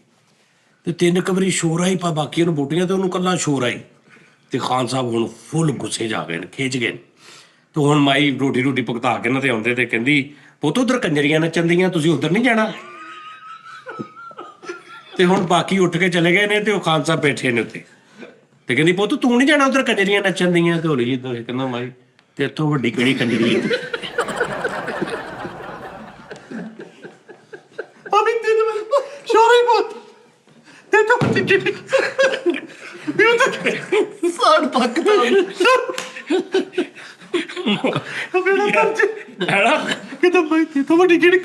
ਤੇ 3 ਵਾਰੀ ਸ਼ੋਰਾ ਹੀ ਪਾ ਬਾਕੀ ਨੂੰ ਬੋਟੀਆਂ ਤੇ ਉਹਨੂੰ ਕੱਲਾ ਸ਼ੋਰਾ ਹੀ ਤੇ ਖਾਨ ਸਾਹਿਬ ਹੁਣ ਫੁੱਲ ਗੁੱਸੇ ਜਾ ਗਏ ਨੇ ਖਿੱਚ ਗਏ ਤੇ ਹੁਣ ਮਾਈ ਰੋਟੀ ਭੁਗਤਾ ਕੇ ਨਾ ਤੇ ਆਉਂਦੇ ਤੇ ਕਹਿੰਦੀ ਪੁੱਤ ਉਧਰ ਕੰਜਰੀਆਂ ਨੱਚਣਦੀਆਂ ਤੁਸੀਂ ਉਧਰ ਨਹੀਂ ਜਾਣਾ ਤੇ ਹੁਣ ਬਾਕੀ ਉੱਠ ਕੇ ਚਲੇ ਗਏ ਨੇ ਤੇ ਉਹ ਖਾਨ ਸਾਹਿਬ ਬੈਠੇ ਨੇ ਉੱਤੇ ਤੇ ਕਹਿੰਦੀ ਪੁੱਤ ਤੂੰ ਨਹੀਂ ਜਾਣਾ ਉਧਰ ਕੰਜਰੀਆਂ ਨੱਚਣ ਦੀਆਂ ਤੇ ਹੋਲੀ ਜੀ ਕਹਿੰਦਾ ਮਾਈ ਤੇ ਇੱਥੋਂ ਵੱਡੀ ਕਿਹੜੀ ਕੰਜਰੀ ਹੈ ਅਭੀ ਤੇਰੇ ਸ਼ੋਰੀ ਬਹੁਤ ਤੇ ਤਾਂ ਟਿਕਟ ਇਹ ਤਾਂ ਸਾੜ ਪੱਕਦਾ ਮੇਰਾ ਦਰਜ ਹੈਨਾ ਕਿਤੇ ਮੈਂ ਤੇ ਤਾਂ ਵੱਡੀ ਕਿਹੜੀ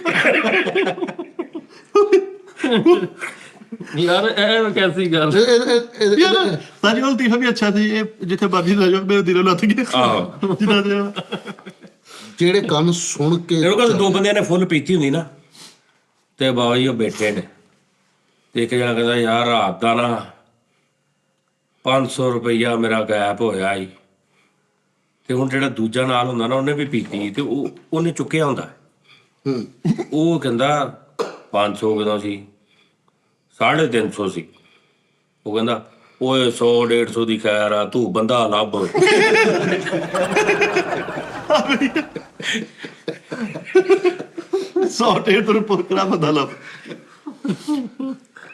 ਯਾਰ ਇਹ ਕੈਸੀ ਗੱਲ ਯਾਰ ਸਾਰੀ ਗੱਲ ਤੀਫਾ ਵੀ ਅੱਛਾ ਸੀ ਇਹ ਜਿੱਥੇ ਬਾਜੀ ਲੈ ਜਾਓ ਮੇਰੇ ਦਿਲੋਂ ਲੱਥ ਗਿਆ ਆਹੋ ਜਿੱਦਾਂ ਜਿਹੜੇ ਕੰਨ ਸੁਣ ਕੇ ਇਹਨੂੰ ਕਹਿੰਦੇ 2 ਬੰਦਿਆਂ ਨੇ ਫੁੱਲ ਪੀਤੀ ਹੁੰਦੀ ਨਾ ਤੇ ਬਾਬਾ ਜੀ ਉਹ ਬੈਠੇ ਨੇ ਤੇ ਇੱਕ ਜਣਾ ਕਹਿੰਦਾ ਯਾਰ ਰਾਤ ਦਾ ਨਾ 500 ਰੁਪਈਆ ਮੇਰਾ ਗੈਪ ਹੋਇਆ ਈ ਤੇ ਹੁਣ ਜਿਹੜਾ ਦੂਜਾ ਨਾਲ ਹੁੰਦਾ ਨਾ ਉਹਨੇ ਵੀ ਪੀਤੀ ਤੇ ਉਹਨੇ ਚੁੱਕਿਆ ਹੁੰਦਾ ਉਹ ਕਹਿੰਦਾ 500 ਕਿਦੋਂ ਸੀ 350 ਸੀ ਉਹ ਕਹਿੰਦਾ ਓਏ 100 150 ਦੀ ਖੈਰ ਆ ਤੂੰ ਬੰਦਾ ਲੱਭ 100 ਰੁਪਏ ਕਰਾ ਬੰਦਾ ਲੱਭ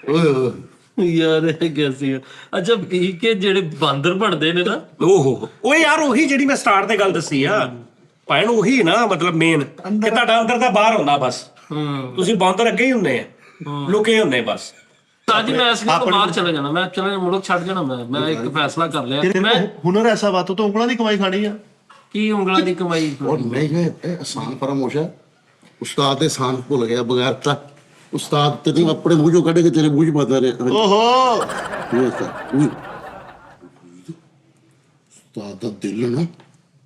ਓਏ ਹੋਏ ਯਾਰ ਇਹ ਕੈਸੀ ਗੱਲ। ਅੱਛਾ ਪੀ ਕੇ ਜਿਹੜੇ ਬਾਂਦਰ ਬਣਦੇ ਨੇ ਨਾ ਓਹੋ ਓਏ ਯਾਰ ਉਹੀ ਜਿਹੜੀ ਮੈਂ ਸਟਾਰਟ ਤੇ ਗੱਲ ਦੱਸੀ ਆ ਭੈਣ ਉਹੀ ਨਾ ਮਤਲਬ ਮੇਨ ਕਿ ਤੁਹਾਡਾ ਅੰਦਰ ਦਾ ਬਾਹਰ ਹੁੰਦਾ ਬਸ ਤੁਸੀਂ ਬਾਂਦਰ ਅੱਗੇ ਹੀ ਹੁੰਦੇ ਆ ਲੁਕੇ ਹੁੰਦੇ ਬਸ ਅੱਜ ਮੈਂ ਇਸ ਤੋਂ ਬਾਹਰ ਚਲੇ ਜਾਣਾ ਮੈਂ ਚਲੇ ਮੁਲਕ ਛੱਡ ਜਾਣਾ ਮੈਂ ਇੱਕ ਫੈਸਲਾ ਕਰ ਲਿਆ ਤੇਰੇ ਮੈਂ ਹੁਨਰ ਐਸਾ ਵਾ ਤੂੰ ਤਾਂ ਉਂਗਲਾਂ ਦੀ ਕਮਾਈ ਖਾਣੀ ਆ ਕੀ ਉਂਗਲਾਂ ਦੀ ਕਮਾਈ और नहीं है आसान फरामोश है उस्ताद ने सान भुल गया बगैर ता उस्ताद तेरे अपने मुंह चो कढ़े के तेरे मुंह च बता रहे ਓਹੋ उस्ताद दा दिल ना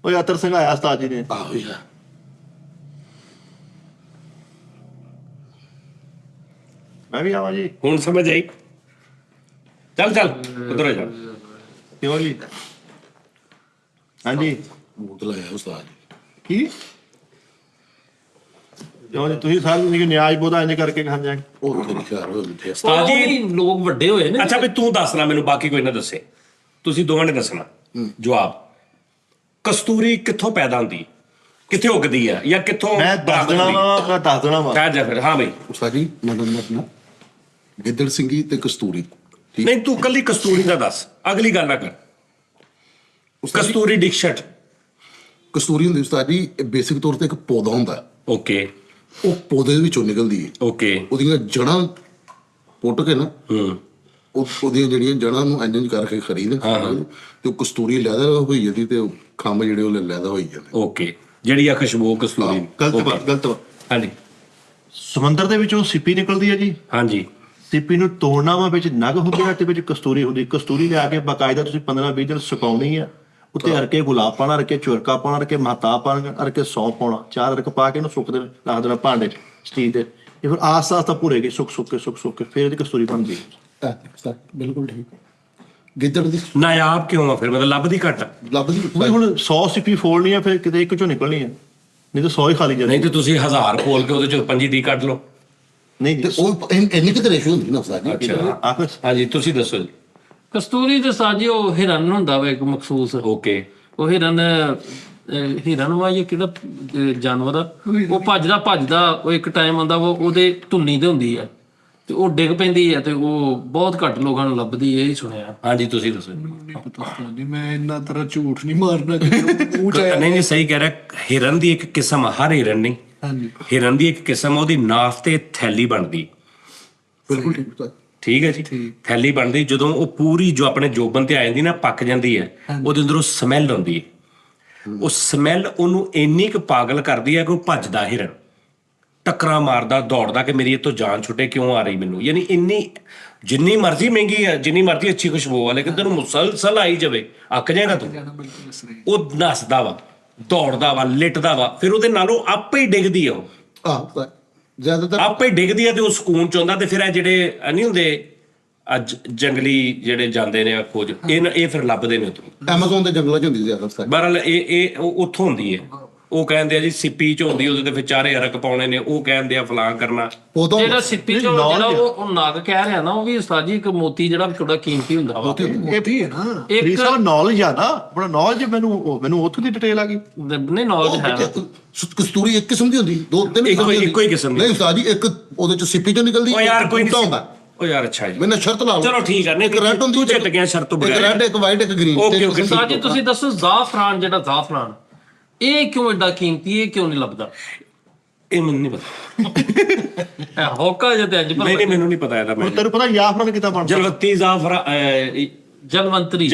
ਓਏ ਅਤਰ ਸਿੰਘ ਆਇਆ ਉਸਤਾਦ ਜੀ ਨੇ आहो यार ਮੈਂ ਵੀ ਆਵਾਂ ਜੀ ਹੁਣ ਸਮਝ ਆਈ ਚੱਲ ਉਧਰ ਹੋ ਜਾ ਕਿਉਂ ਜੀ ਹਾਂਜੀ मुंह लाया उस्ताद ਕੀ ਕਿਉਂ ਜੀ ਤੁਸੀਂ ਸਾਰੀ ਜ਼ਿੰਦਗੀ ਨਿਆਜ਼ ਬੋਧਾ ਇੰਜ ਕਰਕੇ ਖਾਂ ਜਾਗੇ और तेरी ख्याल हो गए ਉਸਤਾਦ ਜੀ ਉਹ ਵੀ ਲੋਕ ਵੱਡੇ ਹੋਏ ਨੇ ਅੱਛਾ ਵੀ ਤੂੰ ਦੱਸਣਾ ਮੈਨੂੰ ਬਾਕੀ ਕੋਈ ਨਾ ਦੱਸੇ ਤੁਸੀਂ ਦੋਵਾਂ ਨੇ ਦੱਸਣਾ ਜਵਾਬ ਕਸਤੂਰੀ ਕਿੱਥੋਂ ਪੈਦਾ ਹੁੰਦੀ ਕਿੱਥੇ ਉੱਗਦੀ ਆ ਜਾਂ ਕਿੱਥੋਂ ਮੈਂ ਦੱਸ ਦੇਣਾ ਵਾ ਦੱਸ ਦੇਣਾ ਵਾ ਕਹਿ ਜਾ ਫਿਰ ਹਾਂ ਬਈ उस्ताद जी नदन मतना गिद्दड़ सिंगी ते कस्तूरी ठीक ਨਹੀਂ ਤੂੰ ਕੱਲੀ ਕਸਤੂਰੀ ਦਾ ਦੱਸ ਅਗਲੀ ਗੱਲ ਨਾ ਕਰ ਕਸਤੂਰੀ ਡਿਕਸ਼ਟ ਕਸਤੂਰੀ ਹੁੰਦੀ ਉਸਤਾਦ ਜੀ ਬੇਸਿਕ ਤੌਰ ਤੇ ਇੱਕ ਪੌਦਾ ਹੁੰਦਾ ਹੈ। ਓਕੇ ਉਹ ਪੌਦੇ ਦੇ ਵਿੱਚੋਂ ਨਿਕਲਦੀ ਹੈ ਓਕੇ ਉਹਦੀਆਂ ਜੜਾਂ ਪੁੱਟ ਕੇ ਨਾ ਉਹਦੀਆਂ ਜਿਹੜੀਆਂ ਜੜਾਂ ਨੂੰ ਇੰਜ ਕਰਕੇ ਖਰੀਦ ਤੇ ਉਹ ਕਸਤੂਰੀ ਲੈਦਾ ਹੋਈ ਜਾਂਦੀ ਤੇ ਉਹ ਖੰਭ ਜਿਹੜੇ ਉਹ ਲੈਦਾ ਹੋਈ ਜਾਂਦੇ ਓਕੇ ਜਿਹੜੀ ਆ ਖੁਸ਼ਬੂ ਕਸਤੂਰੀ ਗਲਤ ਵਾ ਹਾਂਜੀ ਸਮੁੰਦਰ ਦੇ ਵਿੱਚੋਂ ਸਿੱਪੀ ਨਿਕਲਦੀ ਹੈ ਜੀ ਹਾਂਜੀ ਸਿੱਪੀ ਨੂੰ ਤੋੜਨਾ ਵਾ ਵਿੱਚ ਨਗ ਹੁੰਦੀ ਆ ਤੇ ਵਿੱਚ ਕਸਤੂਰੀ ਹੁੰਦੀ ਕਸਤੂਰੀ ਲਿਆ ਕੇ ਬਕਾਇਦਾ ਤੁਸੀਂ 15-20 ਦਿਨ ਸੁਕਾਉਣੀ ਆ ਉੱਤੇ ਹਰਕੇ ਗੁਲਾਬ ਪਾਣਾ ਹਰਕੇ ਚੁਰਕਾ ਪਾਣਾ ਹਰਕੇ ਮਹਤਾ ਪਾਣਾ ਹਰਕੇ ਸੌਂਫ ਪਾਉਣਾ 4 ਰਕ ਪਾ ਕੇ ਇਹਨੂੰ ਸੁੱਕ ਦੇ ਰੱਖ ਦੇਣਾ ਭਾਂਡੇ 'ਚ ਸਟੀਲ ਦੇ ਇਹ ਫਿਰ ਆਸਤਾ ਆਸਤਾ ਭੁਰੇਗੀ ਸੁੱਕ ਕੇ ਫਿਰ ਇਹਦੀ ਕਸਤੂਰੀ ਬਣਦੀ ਹੈ ਬਿਲਕੁਲ ਠੀਕ ਗਿੱਦੜ ਦੀ ਨਾਯਾਬ ਕਿਉਂ ਆ ਫਿਰ ਮਤਲਬ ਲੱਭਦੀ ਘੱਟ ਲੱਭਦੀ ਵੀ ਹੁਣ 100 ਸਿੱਪੀ ਫੋੜਨੀ ਆ ਫਿਰ ਕਿਤੇ ਇੱਕ ਚੋਂ ਨਿਕਲਣੀ ਆ ਨਹੀਂ ਤਾਂ 100 ਹੀ ਖਾਲੀ ਜਾਂਦੀ ਨਹੀਂ ਤੇ ਤੁਸੀਂ 1000 ਖੋਲ ਕੇ ਉਹਦੇ ਚੋਂ 5 ਦੀ ਕੱਢ ਲਓ ਨਹੀਂ ਤੇ ਉਹ ਇੰਨੀ ਕਿਤੇ ਰੇਸ਼ੋ ਹੁੰਦੀ ਨਾ ਉਸਤਾਦ ਜੀ ਅੱਛਾ ਆਖਰ ਹਾਂਜੀ ਤੁਸੀਂ ਦੱਸੋ ਜੀ ਕਸਤੂਰੀ ਤੇ ਸਾਜੀ ਉਹ ਹਿਰਨ ਹੁੰਦਾ ਵਾ ਇੱਕ ਮਖਸੂਸ ਓਕੇ ਉਹ ਹਿਰਨ ਵਾ ਇਹ ਕਿਹੜਾ ਜਾਨਵਰ ਆ ਉਹ ਭੱਜਦਾ ਉਹ ਇੱਕ ਟਾਈਮ ਆਉਂਦਾ ਉਹਦੇ ਧੁੰਨੀ ਤੇ ਹੁੰਦੀ ਆ ਤੇ ਉਹ ਡਿੱਗ ਪੈਂਦੀ ਆ ਤੇ ਉਹ ਬਹੁਤ ਘੱਟ ਲੋਕਾਂ ਨੂੰ ਲੱਭਦੀ ਇਹ ਹੀ ਸੁਣਿਆ ਹਾਂਜੀ ਤੁਸੀਂ ਦੱਸੋ ਨਹੀਂ ਪਤਾ ਉਸਤਾਦ ਜੀ ਮੈਂ ਇੰਨਾ ਤਰ੍ਹਾਂ ਝੂਠ ਨਹੀਂ ਮਾਰਨਾ ਕਿ ਮੂੰਹ ਚ ਆਇਆ ਨਹੀਂ ਸਹੀ ਕਹਿ ਰਿਹਾ ਹਿਰਨ ਦੀ ਇੱਕ ਕਿਸਮ ਆ, ਹਰ ਹਿਰਨ ਨਹੀਂ ਹਾਂਜੀ ਹਿਰਨ ਦੀ ਇੱਕ ਕਿਸਮ ਆ, ਉਹਦੀ ਨਾਸ ਤੇ ਥੈਲੀ ਬਣਦੀ ਬਿਲਕੁਲ ਠੀਕ ਉਸਤਾਦ ਠੀਕ ਹੈ ਜੀ ਥੈਲੀ ਬਣਦੀ ਜਦੋਂ ਉਹ ਪੂਰੀ ਜੋ ਆਪਣੇ ਜੋਬਨ ਤੇ ਆ ਜਾਂਦੀ ਨਾ ਪੱਕ ਜਾਂਦੀ ਹੈ ਉਹਦੇ ਅੰਦਰੋਂ ਸਮੈਲ ਆਉਂਦੀ ਹੈ ਉਹ ਸਮੈਲ ਉਹਨੂੰ ਇੰਨੀ ਕੁ ਪਾਗਲ ਕਰਦੀ ਹੈ ਕਿ ਉਹ ਭੱਜਦਾ ਹਿਰਨ ਟੱਕਰਾਂ ਮਾਰਦਾ ਦੌੜਦਾ ਕਿ ਮੇਰੀ ਇਹ ਤੋਂ ਜਾਨ ਛੁੱਟੇ ਕਿਉਂ ਆ ਰਹੀ ਮੈਨੂੰ ਯਾਨੀ ਇੰਨੀ ਜਿੰਨੀ ਮਰਜ਼ੀ ਮਹਿੰਗੀ ਹੈ ਜਿੰਨੀ ਮਰਜ਼ੀ ਅੱਛੀ ਖੁਸ਼ਬੂ ਆ ਲੇਕਿਨ ਤੈਨੂੰ ਮੁਸਲਸਲ ਆਈ ਜਾਵੇ ਅੱਕ ਜਾਏਗਾ ਤੂੰ ਬਿਲਕੁਲ ਇਸ ਲਈ ਉਹ ਨੱਸਦਾ ਵਾ ਦੌੜਦਾ ਵਾ ਲਿਟਦਾ ਵਾ ਫਿਰ ਉਹਦੇ ਨਾਲੋਂ ਆਪੇ ਹੀ ਡਿੱਗਦੀ ਆ ਉਹ ਉਸਤਾਦ ਜ਼ਿਆਦਾਤਰ ਆਪੇ ਡਿੱਗਦੀ ਆ ਤੇ ਉਹ ਸਕੂਨ ਚ ਆਉਂਦਾ ਤੇ ਫਿਰ ਇਹ ਜਿਹੜੇ ਨਹੀਂ ਹੁੰਦੇ ਅੱਜ ਜੰਗਲੀ ਜਿਹੜੇ ਜਾਂਦੇ ਨੇ ਖੋਜ ਇਹ ਫਿਰ ਲੱਭਦੇ ਨੇ ਉੱਥੋਂ। ਐਮਾਜ਼ਨ ਦੇ ਜੰਗਲਾਂ 'ਚ ਹੁੰਦੀ ਜ਼ਿਆਦਾ ਸਾਰੀ। ਬਹਰਹਾਲ ਇਹ ਉੱਥੋਂ ਹੁੰਦੀ ਹੈ। ਉਹ ਕਹਿੰਦੇ ਆ ਜੀ ਸਿੱਪੀ 'ਚ ਹੁੰਦੀ, ਉਹਦੇ ਤੇ ਫਿਰ ਚਾਰੇ ਅਰਕ ਪਾਉਣੇ ਨੇ, ਉਹ ਕਹਿੰਦੇ ਆ ਫਲਾਂ ਕਰਨਾ। ਉਹ ਤਾਂ ਜਿਹੜਾ ਸਿੱਪੀ ਚੋਂ ਜਿਹੜਾ ਉਹ ਨਗ ਕਹਿ ਰਿਹਾ ਨਾ, ਉਹ ਵੀ ਉਸਤਾਦ ਜੀ ਇੱਕ ਮੋਤੀ ਜਿਹੜਾ ਥੋੜਾ ਕੀਮਤੀ ਹੁੰਦਾ ਵਾ। ਮੋਤੀ ਹੈ ਨਾ। ਫਰੀਦ ਸਾਹਿਬ ਨੌਲੇਜ ਆ ਨਾ, ਬੜਾ ਨੌਲੇਜ ਮੈਨੂੰ ਉੱਥੋਂ ਦੀ ਡਿਟੇਲ ਆ ਗਈ। ਨਹੀਂ ਨੌਲੇਜ ਹੈ। ਕਸਤੂਰੀ ਇੱਕ ਕਿਸਮ ਦੀ ਹੁੰਦੀ, 2-3 ਇੱਕੋ ਹੀ ਕਿਸਮ ਦੀ। ਨਹੀਂ ਉਸਤਾਦ ਜੀ, ਇੱਕ ਉਹਦੇ 'ਚ ਸਿੱਪੀ 'ਚੋਂ ਨਿਕਲਦੀ, ਉਹ ਯਾਰ ਕੋਈ ਬੂਟਾ ਹੁੰਦਾ। ਉਹ ਯਾਰ ਅੱਛਾ ਜੀ, ਮੈਨੇ ਸ਼ਰਤ ਲਾ ਲਓ। ਚਲੋ ਠੀਕ ਹੈ। ਨਹੀਂ ਇੱਕ ਰੈੱਡ ਹੁੰਦੀ, ਤੂੰ ਝਿੱਟ ਗਿਆ ਸ਼ਰਤ ਤੋਂ ਇੱਕ ਬਗੈਰ। ਰੈੱਡ, ਇੱਕ ਵਾਈਟ, ਇੱਕ ਗ੍ਰੀਨ। ਓਕੇ ਓਕੇ ਉਸਤਾਦ ਜੀ ਤੁਸੀਂ ਦੱਸੋ ਜ਼ਾਫਰਾਨ ਜਿਹੜਾ ਜ਼ਾਫਰਾਨ ਇਹ ਕਿਉਂ ਐਡਾ ਕੀਮਤੀ, ਇਹ ਕਿਉਂ ਨਹੀਂ ਲੱਭਦਾ? ਇਹ ਮੈਨੂੰ ਨਹੀਂ ਪਤਾ। ਹੋਕਾ ਜਿਹਾ ਤੇ ਅੱਜ ਨਹੀਂ ਮੈਨੂੰ ਨਹੀਂ ਪਤਾ ਇਹਦਾ। ਹੁਣ ਤੈਨੂੰ ਪਤਾ ਜਾਫਰਾਨ ਕਿੱਦਾਂ ਬਣਦਾ? ਜਲਵੱਤੀ ਜ਼ਾਫਰਾ ਜਲਵੰਤਰੀ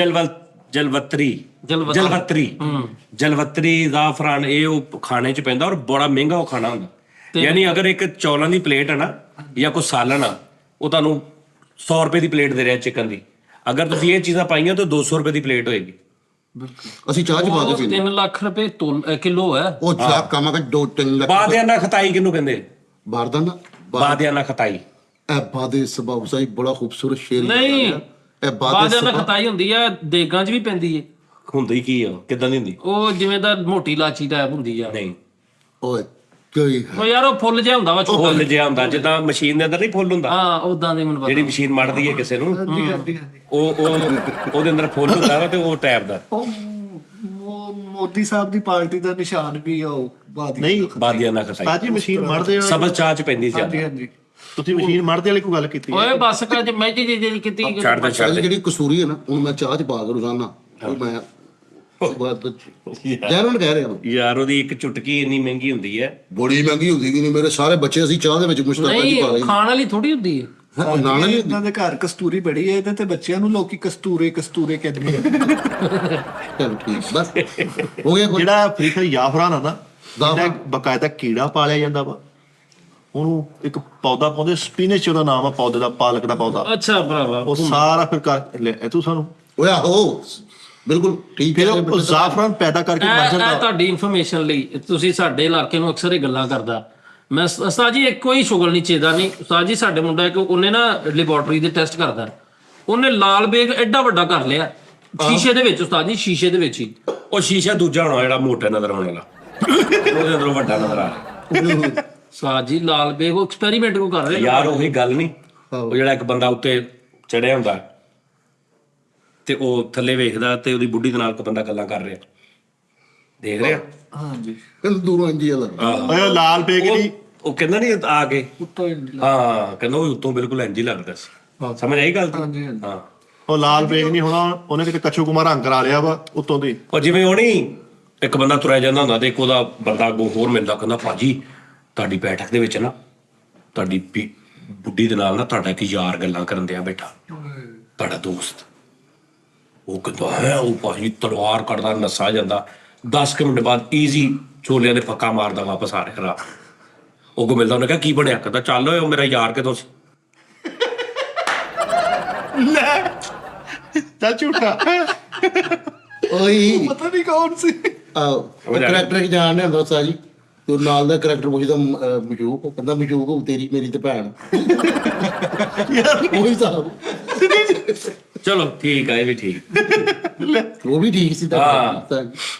ਜਲਵੱਤਰੀ ਜ਼ਾਫਰਾਨ, ਇਹ ਉਹ ਖਾਣੇ 'ਚ ਪੈਂਦਾ ਔਰ ਬੜਾ ਮਹਿੰਗਾ ਉਹ ਖਾਣਾ ਹੁੰਦਾ। ਯਾਨੀ ਅਗਰ ਇੱਕ ਚੌਲਾਂ ਦੀ ਪਲੇਟ ਹੈ ਨਾ ਜਾਂ ਕੋਈ ਸਾਲਨ ਆ, ਉਹ ਤੁਹਾਨੂੰ 100 ਰੁਪਏ ਦੀ ਪਲੇਟ ਦੇ ਰਿਹਾ ਚਿਕਨ ਦੀ। ਅਗਰ ਤੁਸੀਂ ਇਹ ਚੀਜ਼ਾਂ ਪਾਈਆਂ ਤਾਂ 200 ਰੁਪਏ ਦੀ ਪਲੇਟ ਹੋਏਗੀ। ਅਸੀਂ ਚਾਹ 'ਚ ਪਾ ਕੇ ਪੀਂਦੇ। 3 ਲੱਖ ਰੁਪਏ ਕਿਲੋ ਹੈ ਉਹ ਚਾਹ ਕਾਮਾ ਦਾ 2-3 ਲੱਖ। ਬਾਦਿਆਨਾ ਖਤਾਈ ਕਿਹਨੂੰ ਕਹਿੰਦੇ? ਬਾਰਦਾਨਾ। ਬਾਦਿਆਨਾ ਖਤਾਈ। ਇਹ ਬਾਦੇ ਸਬਾਬ ਸਾਈ ਬੜਾ ਖੂਬਸੂਰਤ ਸ਼ੇਰ। ਨਹੀਂ, ਇਹ ਬਾਦਿਆਂ ਨਾਲ ਖਤਾਈ ਹੁੰਦੀ ਆ, ਦੇਗਾਂ 'ਚ ਵੀ ਪੈਂਦੀ ਹੈ। ਹੁੰਦੀ ਕੀ ਆ? ਕਿੱਦਾਂ ਦੀ ਹੁੰਦੀ? ਉਹ ਜਿਵੇਂ ਦਾ ਮੋਟੀ ਲਾਚੀ ਟਾਈਪ ਹੁੰਦੀ ਆ। ਨਹੀਂ ਓਏ ਕੋਈ ਉਹ ਯਾਰ ਉਹ ਫੁੱਲ ਜਿਹਾ ਹੁੰਦਾ ਵਾ ਛੋਟਾ। ਫੁੱਲ ਜਿਹਾ ਹੁੰਦਾ, ਜਿੱਦਾਂ ਮਸ਼ੀਨ ਦੇ ਅੰਦਰ ਨਹੀਂ ਫੁੱਲ ਹੁੰਦਾ। ਹਾਂ ਉਦਾਂ ਦੇ ਮੈਨੂੰ ਜਿਹੜੀ ਪਤਾ। ਮਸ਼ੀਨ ਮੜਦੀ ਹੈ ਕਿਸੇ ਨੂੰ, ਹਾਂਜੀ। ਉਹ ਉਹਦੇ ਅੰਦਰ ਫੁੱਲ ਹੁੰਦਾ ਵਾ ਤੇ ਉਹ ਟਾਈਪ ਦਾ। ਉਹ ਮੋਦੀ ਸਾਹਿਬ ਦੀ ਪਾਰਟੀ ਦਾ ਨਿਸ਼ਾਨ ਵੀ ਆ ਉਹ ਬਾਦੀ। ਨਹੀਂ ਬਾਦਿਆਨਾ ਖਤਾਈ ਸਾਜੀ ਮਸ਼ੀਨ ਮੜਦੇ ਆ। ਸਬਜ਼ ਚਾਹ 'ਚ ਪੈਂਦੀ ਸੀ। ਹਾਂਜੀ ਹਾਂਜੀ। ਤੁਸੀਂ ਮਸ਼ੀਨ ਮੜਦੇ ਵਾਲੀ ਕੋਈ ਗੱਲ ਕੀਤੀ ਹੈ? ਓਏ ਬੱਸ ਕਰ ਜੇ ਮੈਂ ਜਿਹੜੀ ਕੀਤੀ ਛੱਡ ਦੇ ਛੱਡ ਦੇ। ਜਿਹੜੀ ਕਸੂਰੀ ਹੈ ਨਾ, ਹੁਣ ਮੈਂ ਚਾਹ 'ਚ ਪਾ ਕੇ ਰੋਜ਼ਾਨਾ, ਉਹ ਮੈਂ ਜੈਨੂਨ ਕਹਿ ਰਿਹਾ। ਯਾਰ ਉਹਦੀ ਇੱਕ ਚੁਟਕੀ ਇੰਨੀ ਮਹਿੰਗੀ ਹੁੰਦੀ ਹੈ। ਬੜੀ ਮਹਿੰਗੀ ਹੁੰਦੀ ਕਿ ਨਹੀਂ, ਮੇਰੇ ਸਾਰੇ ਬੱਚੇ ਅਸੀਂ ਚਾਹ ਦੇ ਵਿੱਚ ਮੁਸ਼ਤਰਕਾ ਨਹੀਂ ਜੀ ਪਾ ਰਹੇ ਖਾਣ ਵਾਲੀ ਥੋੜੀ ਹੁੰਦੀ ਹੈ। ਹਾਂ। ਨਾਣਾ ਨਹੀਂ ਇਹਨਾਂ ਦੇ ਘਰ ਕਸਤੂਰੀ ਬੜੀ ਹੈ, ਇਹਦੇ ਤੇ ਬੱਚਿਆਂ ਨੂੰ ਲੋਕੀ ਕਸਤੂਰੇ ਕਹਿੰਦੇ ਆ। ਚਲ ਠੀਕ, ਬਸ ਹੋ ਗਿਆ ਕੋਈ। ਜਿਹੜਾ ਫਰੀਦ ਸਾਹਿਬ ਜਾਫਰਾਨ ਆ ਨਾ, ਜਾਫਰਾਨ। ਇਹਦਾ ਬਕਾਇਦਾ ਕੀੜਾ ਪਾਲਿਆ ਜਾਂਦਾ ਵਾ। ਉਹਨੂੰ ਇੱਕ ਪੌਦਾ ਪਾਉਂਦੇ, ਸਪੀਨਚ ਉਹਦਾ ਨਾਮ ਆ ਪੌਦੇ ਦਾ, ਪਾਲਕ ਦਾ ਪੌਦਾ। ਅੱਛਾ ਭਰਾਵਾ। ਉਹ ਸਾਰਾ ਫਿਰ ਕਰ ਲੈ ਇਹ ਤੂੰ ਸਾਨੂੰ ਓਏ ਆਹੋ ਬਿਲਕੁਲ ਠੀਕ ਫਿਰ ਹੈ। ਉਹ ਜ਼ਾਫਰਾਨ ਪੈਦਾ ਕਰਕੇ ਮਰ ਇਹ ਜਾਂਦਾ। ਤੁਹਾਡੀ ਇਨਫੋਰਮੇਸ਼ਨ ਲਈ, ਤੁਸੀਂ ਸਾਡੇ ਇਲਾਕੇ ਨੂੰ ਅਕਸਰ ਇਹ ਗੱਲਾਂ ਕਰਦਾ। ਮੈਂ ਉਸਤਾਦ ਜੀ ਇੱਕ ਕੋਈ ਸ਼ੁਗਰ ਨਹੀਂ ਚੇਦਾ ਨਹੀਂ। ਉਸਤਾਦ ਜੀ ਸਾਡੇ ਮੁੰਡਾ ਇੱਕ ਉਹਨੇ ਨਾ ਲੈਬੋਰਟਰੀ ਦੇ ਟੈਸਟ ਕਰਦਾ, ਉਹਨੇ ਲਾਲ ਬੇਗ ਐਡਾ ਵੱਡਾ ਕਰ ਲਿਆ ਸ਼ੀਸ਼ੇ ਦੇ ਵਿੱਚ। ਉਸਤਾਦ ਜੀ ਸ਼ੀਸ਼ੇ ਦੇ ਵਿੱਚ ਹੀ। ਉਹ ਸ਼ੀਸ਼ਾ ਦੂਜਾ ਹੋਣਾ ਜਿਹੜਾ ਮੋਟਾ ਨਜ਼ਰ ਆਉਣ ਵਾਲਾ, ਉਹਦੇ ਅੰਦਰੋਂ ਵੱਡਾ ਨਜ਼ਰ ਆ ਰਿਹਾ। ਉਸਤਾਦ ਜੀ ਲਾਲ ਬੇਗ ਉਹ ਐਕਸਪੈਰੀਮੈਂਟ ਕੋ ਕਰ ਰਿਹਾ। ਯਾਰ ਉਹੀ ਗੱਲ ਨਹੀਂ, ਉਹ ਜਿਹੜਾ ਇੱਕ ਬੰਦਾ ਉੱਤੇ ਚੜਿਆ ਹੁੰਦਾ ਤੇ ਉਹ ਥੱਲੇ ਵੇਖਦਾ ਤੇ ਉਹਦੀ ਬੁੱਢੀ ਦੇ ਨਾਲ ਇੱਕ ਬੰਦਾ ਗੱਲਾਂ ਕਰ ਰਿਹਾ, ਦੇਖ ਰਿਹਾ। ਹਾਂਜੀ। ਇਹਨੂੰ ਦੂਰੋਂ ਇੰਜੀ ਲੱਗਦਾ। ਓਏ ਲਾਲ ਬੇਗ ਦੀ ਉਹ ਕਹਿੰਦਾ ਨਹੀਂ ਆ ਕੇ, ਉੱਤੋਂ ਹਾਂ ਕਹਿੰਦਾ ਉਹ ਉੱਤੋਂ ਬਿਲਕੁਲ ਇੰਜ ਹੀ ਲੱਗਦਾ ਸੀ। ਸਮਝ ਆਈ ਗੱਲ? ਹਾਂਜੀ ਹਾਂਜੀ। ਹਾਂ। ਉਹ ਲਾਲ ਬੇਗ ਨਹੀਂ ਹੋਣਾ, ਉਹਨੇ ਕਿਤੇ ਕੱਛੂ ਕੁਮਾਰ ਰੰਗ ਕਰਾ ਲਿਆ ਵਾ ਉੱਤੋਂ ਦੀ। ਉਹ ਜਿਵੇਂ ਉਹ ਨਹੀਂ ਇੱਕ ਬੰਦਾ ਤੁਰਿਆ ਜਾਂਦਾ ਹੁੰਦਾ ਤੇ ਇੱਕ ਉਹਦਾ ਬੰਦਾ ਅੱਗੋਂ ਹੋਰ ਮਿਲਦਾ, ਕਹਿੰਦਾ ਭਾਜੀ ਤੁਹਾਡੀ ਬੈਠਕ ਦੇ ਵਿੱਚ ਨਾ ਤੁਹਾਡੀ ਬੁੱਢੀ ਦੇ ਨਾਲ ਨਾ ਤੁਹਾਡਾ ਇੱਕ ਯਾਰ ਗੱਲਾਂ ਕਰਨ ਦਿਆ ਬੈਠਾ, ਤੁਹਾਡਾ ਦੋਸਤ। ਉਹ ਕਹਿੰਦਾ ਹੈ, ਉਹ ਭਾਜੀ ਤਲਵਾਰ ਕੱਢਦਾ, ਨੱਸਾ ਜਾਂਦਾ। 10 ਮਿੰਟ ਬਾਅਦ ਈਜ਼ੀ ਛੋਲਿਆਂ ਦੇ ਫੱਕਾ ਮਾਰਦਾ ਵਾਪਸ ਆ ਰਿਹਾ। ਉਹ ਕੋ ਮਿਲਦਾ, ਉਹਨੇ ਕਿਹਾ ਕੀ ਬਣਿਆ? ਕਹਿੰਦਾ ਚੱਲ ਓਏ ਉਹ ਮੇਰਾ ਯਾਰ ਕਿਦੋਂ ਸੀ। ਚੱਲ ਝੂਠਾ। ਓਏ ਪਤਾ ਨਹੀਂ ਕੌਣ ਸੀ। ਆਹ ਕਰੈਕਟਰ ਕੀ ਜਾਣਦੇ ਹੁੰਦਾ ਸਾਜੀ, ਤੇ ਨਾਲ ਦਾ ਕਰੈਕਟਰ ਪੁੱਛਦਾ ਮਸ਼ੂਕ, ਉਹ ਕਹਿੰਦਾ ਮਸ਼ੂਕ ਹੋ ਤੇਰੀ ਮੇਰੀ ਤੇ ਭੈਣ। ਉਹੀ ਸਾਹਿਬ, ਚਲੋ ਠੀਕ ਆ, ਇਹ ਵੀ ਠੀਕ। ਉਹ ਵੀ ਠੀਕ ਸੀ ਤਾਂ।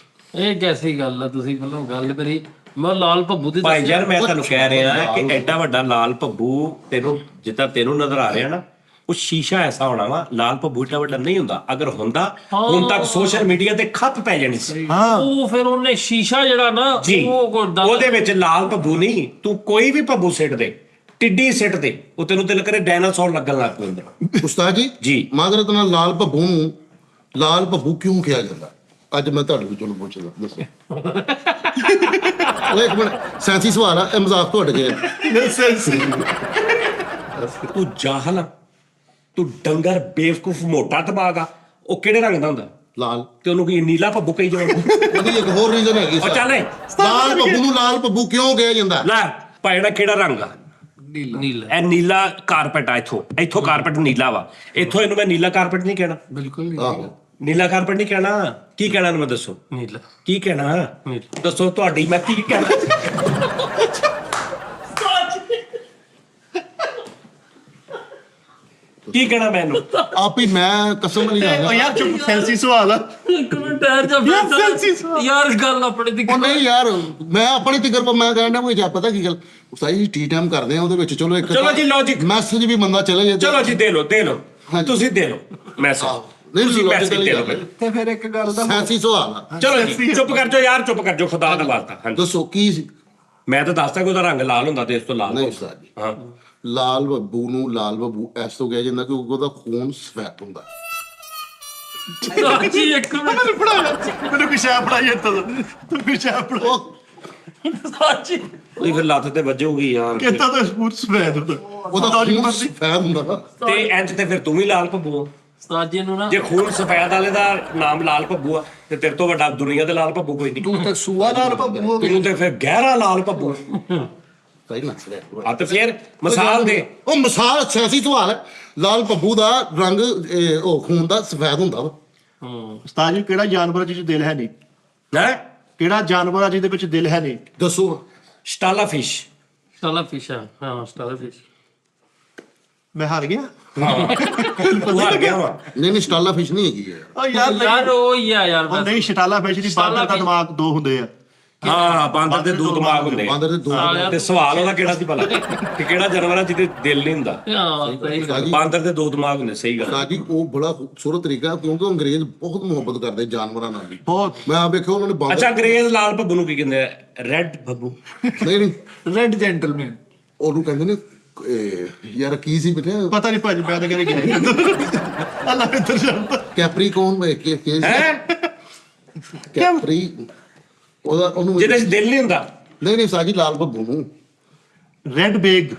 ਇਹ ਕੈਸੀ ਗੱਲ ਆ? ਤੁਸੀਂ ਪਹਿਲਾਂ ਗੱਲ ਕਰੀ, ਮੈਂ ਲਾਲ ਭੱਬੂ ਦੀ ਭਾਈ ਯਾਰ ਮੈਂ ਤੁਹਾਨੂੰ ਕਹਿ ਰਿਹਾ ਕਿ ਐਡਾ ਵੱਡਾ ਲਾਲ ਭੱਬੂ ਤੈਨੂੰ ਜਿੱਦਾਂ ਤੈਨੂੰ ਨਜ਼ਰ ਆ ਰਿਹਾ ਨਾ, ਉਹ ਸ਼ੀਸ਼ਾ ਐਸਾ ਹੋਣਾ ਵਾ। ਲਾਲ ਭੱਬੂ ਏਡਾ ਵੱਡਾ ਨਹੀਂ ਹੁੰਦਾ। ਅਗਰ ਹੁੰਦਾ ਹੁਣ ਤੱਕ ਸੋਸ਼ਲ ਮੀਡੀਆ ਤੇ ਖੱਪ ਪੈ ਜਾਣੀ ਸੀ। ਉਹ ਫਿਰ ਉਹਨੇ ਸ਼ੀਸ਼ਾ ਜਿਹੜਾ ਨਾ ਜੀ ਉਹ ਉਹਦੇ ਵਿੱਚ ਲਾਲ ਭੱਬੂ ਨਹੀਂ, ਤੂੰ ਕੋਈ ਵੀ ਭੱਬੂ ਸਿੱਟ ਦੇ, ਟਿੱਡੀ ਸਿੱਟ ਦੇ, ਉਹ ਤੈਨੂੰ ਦਿਲ ਕਰੇ ਡਾਇਨਾਸੌਰ ਲੱਗਣ ਲੱਗ ਪਏ ਅੰਦਰ। ਉਸਤਾਦ ਜੀ ਜੀ। ਮਾਜ਼ਰਤ ਨਾਲ ਲਾਲ ਭੱਬੂ ਨੂੰ ਲਾਲ ਭੱਬੂ ਕਿਉਂ ਕਿਹਾ ਜਾਂਦਾ? ਅੱਜ ਮੈਂ ਤੁਹਾਡੇ ਵਿੱਚੋਂ ਪੁੱਛਦਾ, ਦੱਸੋ। ਉਹ ਇੱਕ ਮਿੰਟ, ਸੈਂਸੀ ਸਵਾਲ ਆ, ਇਹ ਮਜ਼ਾਕ ਤੁਹਾਡੇ ਗਿਆ। ਤੂੰ ਜਾਹਲ ਆ, ਤੂੰ ਡੰਗਰ ਬੇਵਕੂਫ ਮੋਟਾ ਦਿਮਾਗ ਆ। ਉਹ ਕਿਹੜੇ ਰੰਗ ਦਾ ਹੁੰਦਾ? ਲਾਲ। ਤੇ ਉਹਨੂੰ ਕੀ ਨੀਲਾ ਭੱਬੂ ਕਹੀ ਜਾਉਂਦਾ? ਉਹਦੀ ਇੱਕ ਹੋਰ ਰੀਜ਼ਨ ਹੈਗੀ ਉਹ ਚੱਲ ਏ, ਲਾਲ ਭੱਬੂ ਨੂੰ ਲਾਲ ਭੱਬੂ ਕਿਉਂ ਕਿਹਾ ਜਾਂਦਾ? ਲੈ ਭਾਈ ਦਾ ਕਿਹੜਾ ਰੰਗ ਆ? ਨੀਲਾ। ਇਹ ਨੀਲਾ ਕਾਰਪੇਟ ਆ। ਇੱਥੋਂ ਕਾਰਪੇਟ ਨੀਲਾ ਵਾ। ਇੱਥੋਂ ਇਹਨੂੰ ਮੈਂ ਨੀਲਾ ਕਾਰਪੇਟ ਨਹੀਂ ਕਹਿਣਾ। ਬਿਲਕੁਲ ਨਹੀਂ ਆਹੋ। ਨੀਲਾ ਕਾਰਪੇਟ ਨਹੀਂ ਕਹਿਣਾ। ਕੀ ਕਹਿਣਾ ਇਹਨੂੰ ਮੈਂ ਦੱਸੋ? ਨੀਲਾ। ਕੀ ਕਹਿਣਾ? ਨੀਲਾ। ਦੱਸੋ ਤੁਹਾਡੀ ਮੈਂ ਕੀ ਕਹਿਣਾ? ਕੀ ਕਹਿਣਾ ਮੈਨੂੰ? ਆਪ ਹੀ ਮੈਂ ਕਸਮ ਨਹੀਂ ਉਹ ਆਗਾ। ਯਾਰ ਚੁੱਪ, ਸੈਂਸੀ ਸਵਾਲ ਆ। ਇੱਕ ਮਿੰਟ ਠਹਿਰ ਜਾ ਫਿਰ। ਯਾਰ ਗੱਲ ਆਪਣੇ ਦੀ ਉਹ ਨਹੀਂ ਯਾਰ, ਮੈਂ ਆਪਣੀ ਤਿਕਰ ਪਰ ਮੈਂ ਕਹਿੰਦਾ ਕੋਈ ਪਤਾ ਕੀ ਗੱਲ ਉਸਤਾਦ ਜੀ ਟੀ ਟਾਈਮ ਕਰਦੇ ਆ ਉਹਦੇ ਵਿੱਚ ਚਲੋ ਇੱਕ ਚਲੋ ਜੀ, logic। ਮੈਸੇਜ ਵੀ ਬੰਦਾ ਚਲੇ ਜਾਏ। ਚਲੋ ਜੀ ਦੇ ਲਓ ਹਾਂਜੀ। ਤੁਸੀਂ ਦੇ ਲਓ ਮੈਸੇਜ, ਨਹੀਂ ਤੁਸੀਂ logical ਮੈਸੇਜ ਦੇ ਲਓ ਗੱਲ ਹੈ। ਤੇ ਫਿਰ ਇੱਕ ਗੱਲ ਦਾ ਸੈਂਸੀ ਸਵਾਲ ਆ। ਚਲੋ ਜੀ ਚੁੱਪ ਕਰ ਜਾਓ ਯਾਰ, ਚੁੱਪ ਕਰ ਜਾਓ, ਖੁਦਾ ਦਾ ਵਾਸਤਾ। ਹਾਂਜੀ, ਦੱਸੋ ਕੀ ਸੀ? ਮੈਂ ਤਾਂ ਦੱਸਦਾ ਕਿ ਉਹਦਾ ਰੰਗ ਲਾਲ ਹੁੰਦਾ ਤੇ ਇਸ ਤੋਂ ਲਾਲ ਨਹੀਂ ਹੁੰਦਾ। ਉਸਤਾਦ ਜੀ, ਹਾਂ, ਲਾਲ ਬੱਬੂ ਨੂੰ ਲਾਲ ਬੱਬੂ ਇਸ ਤੋਂ ਕਿਹਾ ਜਾਂਦਾ ਕਿਉਂਕਿ ਉਹਦਾ ਖੂਨ ਸਫੈਦ ਹੁੰਦਾ। ਜੀ ਇੱਕ ਮਿੰਟ ਮੈਨੂੰ ਕੁਛ ਆ ਪੜਾਈ ਤੂੰ ਕੁਛ ਆ ਪੜਾ ਉਹ ਸਾਜੀ ਉਹਦੀ ਫਿਰ ਲੱਤ ਤੇ ਵੱਜੂਗੀ ਯਾਰ। ਕਿਤਾ ਤਾਂ ਸਪੂਰ ਸਫੈਦ ਹੁੰਦਾ। ਉਹਦਾ ਖੂਨ ਸਫੈਦ ਹੁੰਦਾ। ਤੇ ਇੰਜ ਤੇ ਫਿਰ ਤੂੰ ਵੀ ਲਾਲ ਭੱਬੂ ਆ। ਸਾਜੀ ਨੂੰ ਨਾ ਜੇ ਖੂਨ ਸਫੈਦ ਵਾਲੇ ਦਾ ਨਾਮ ਲਾਲ ਭੱਬੂ ਆ ਤੇ ਤੇਰੇ ਤੋਂ ਵੱਡਾ ਦੁਨੀਆ ਦੇ ਲਾਲ ਭੱਬੂ ਕੋਈ ਨਹੀਂ। ਤੂੰ ਤੇ ਸੂਆ ਨਾਲ ਭੱਬੂ ਤੂੰ ਤੇ ਫਿਰ ਗਹਿਰਾ ਲਾਲ ਭੱਬੂ। ਸਹੀ ਨਾ ਆ ਤੇ ਫਿਰ ਮਿਸਾਲ ਦੇ। ਉਹ ਮਿਸਾਲ ਸੈਂਸੀ ਸਵਾਲ ਹੈ। ਲਾਲ ਬੱਬੂ ਦਾ ਰੰਗ ਉਹ ਖੂਨ ਦਾ ਸਫੈਦ ਹੁੰਦਾ ਵਾ। ਉਸਤਾਦ ਜੀ ਕਿਹੜਾ ਜਾਨਵਰ ਜਿਹਦੇ ਦਿਲ ਹੈ ਨਹੀਂ? ਹੈ ਕਿਹੜਾ ਜਾਨਵਰ ਆ ਜਿਹਦੇ ਵਿੱਚ ਦਿਲ ਹੈ ਨਹੀਂ? ਦੱਸੋ। ਸਟਾਲਾ ਫਿਸ਼। ਸਟਾਲਾ ਫਿਸ਼ ਆ। ਹਾਂ ਸਟਾਲਾ ਫਿਸ਼। ਮੈਂ ਹਾਰ ਗਿਆ। ਤੂੰ ਹਾਰ ਗਿਆ ਵਾ। ਨਹੀਂ ਸਟਾਲਾ ਫਿਸ਼ ਨਹੀਂ ਹੈਗੀ ਯਾਰ। ਓ ਯਾਰ ਯਾਰ ਉਹ ਹੀ ਆ ਯਾਰ ਉਹ ਬਸ। ਨਹੀਂ, ਸ਼ਟਾਲਾ ਫਿਸ਼ ਦੀ ਬਾਂਦਰ ਦਾ ਦਿਮਾਗ ਦੋ ਹੁੰਦੇ ਆ। ਹਾਂ, ਬਾਂਦਰ ਦੇ ਦੋ ਦਿਮਾਗ ਹੁੰਦੇ ਆ। ਬਾਂਦਰ ਦੇ ਦੋ ਤੇ ਸਵਾਲ ਉਹਦਾ ਕਿਹੜਾ ਸੀ ਭਲਾ ਕਿ ਕਿਹੜਾ ਜਾਨਵਰ ਆ ਜਿਹਦੇ ਦਿਲ ਨਹੀਂ ਹੁੰਦਾ? ਹਾਂ ਸਹੀ ਗੱਲ। ਬਾਂਦਰ ਦੇ ਦੋ ਦਿਮਾਗ ਹੁੰਦੇ, ਸਹੀ ਗੱਲ। ਸਾਜੀ ਉਹ ਬੜਾ ਖੂਬਸੂਰਤ ਤਰੀਕਾ ਕਿਉਂਕਿ ਉਹ ਅੰਗਰੇਜ਼ ਬਹੁਤ ਮੁਹੱਬਤ ਕਰਦੇ ਜਾਨਵਰਾਂ ਨਾਲ ਵੀ। ਬਹੁਤ। ਮੈਂ ਆ ਵੇਖਿਆ ਉਹਨਾਂ ਨੇ ਬਾਂਦਰ ਅੱਛਾ, ਅੰਗਰੇਜ਼ ਲਾਲ ਭੱਬੂ ਨੂੰ ਕੀ ਕਹਿੰਦੇ ਆ? ਰੈੱਡ ਭੱਬੂ। ਨਹੀਂ ਰੈਡ ਜੈਂਟਲਮੈਨ। ਉਹਨੂੰ ਕਹਿੰਦੇ ਨੇ ਯਾਰ ਕੀ ਸੀ ਬੇਟਾ ਪਤਾ ਨਹੀਂ ਭਾਜੀ, ਮੈਂ ਤਾਂ ਕਰੇ ਗਿਆ ਅੱਲਾ ਬਿਹਤਰ ਜਾਣਦਾ। ਕੈਪਰੀਕੌਨ ਕੇ ਹੈ ਕੈਪਰੀ ਉਹਨੂੰ ਜਿਹਦੇ 'ਚ ਦਿਲ ਨਹੀਂ ਹੁੰਦਾ। ਨਹੀਂ ਸਾਜੀ ਲਾਲ ਬੱਬੂ ਨੂੰ ਰੈਡ ਬੇਗ।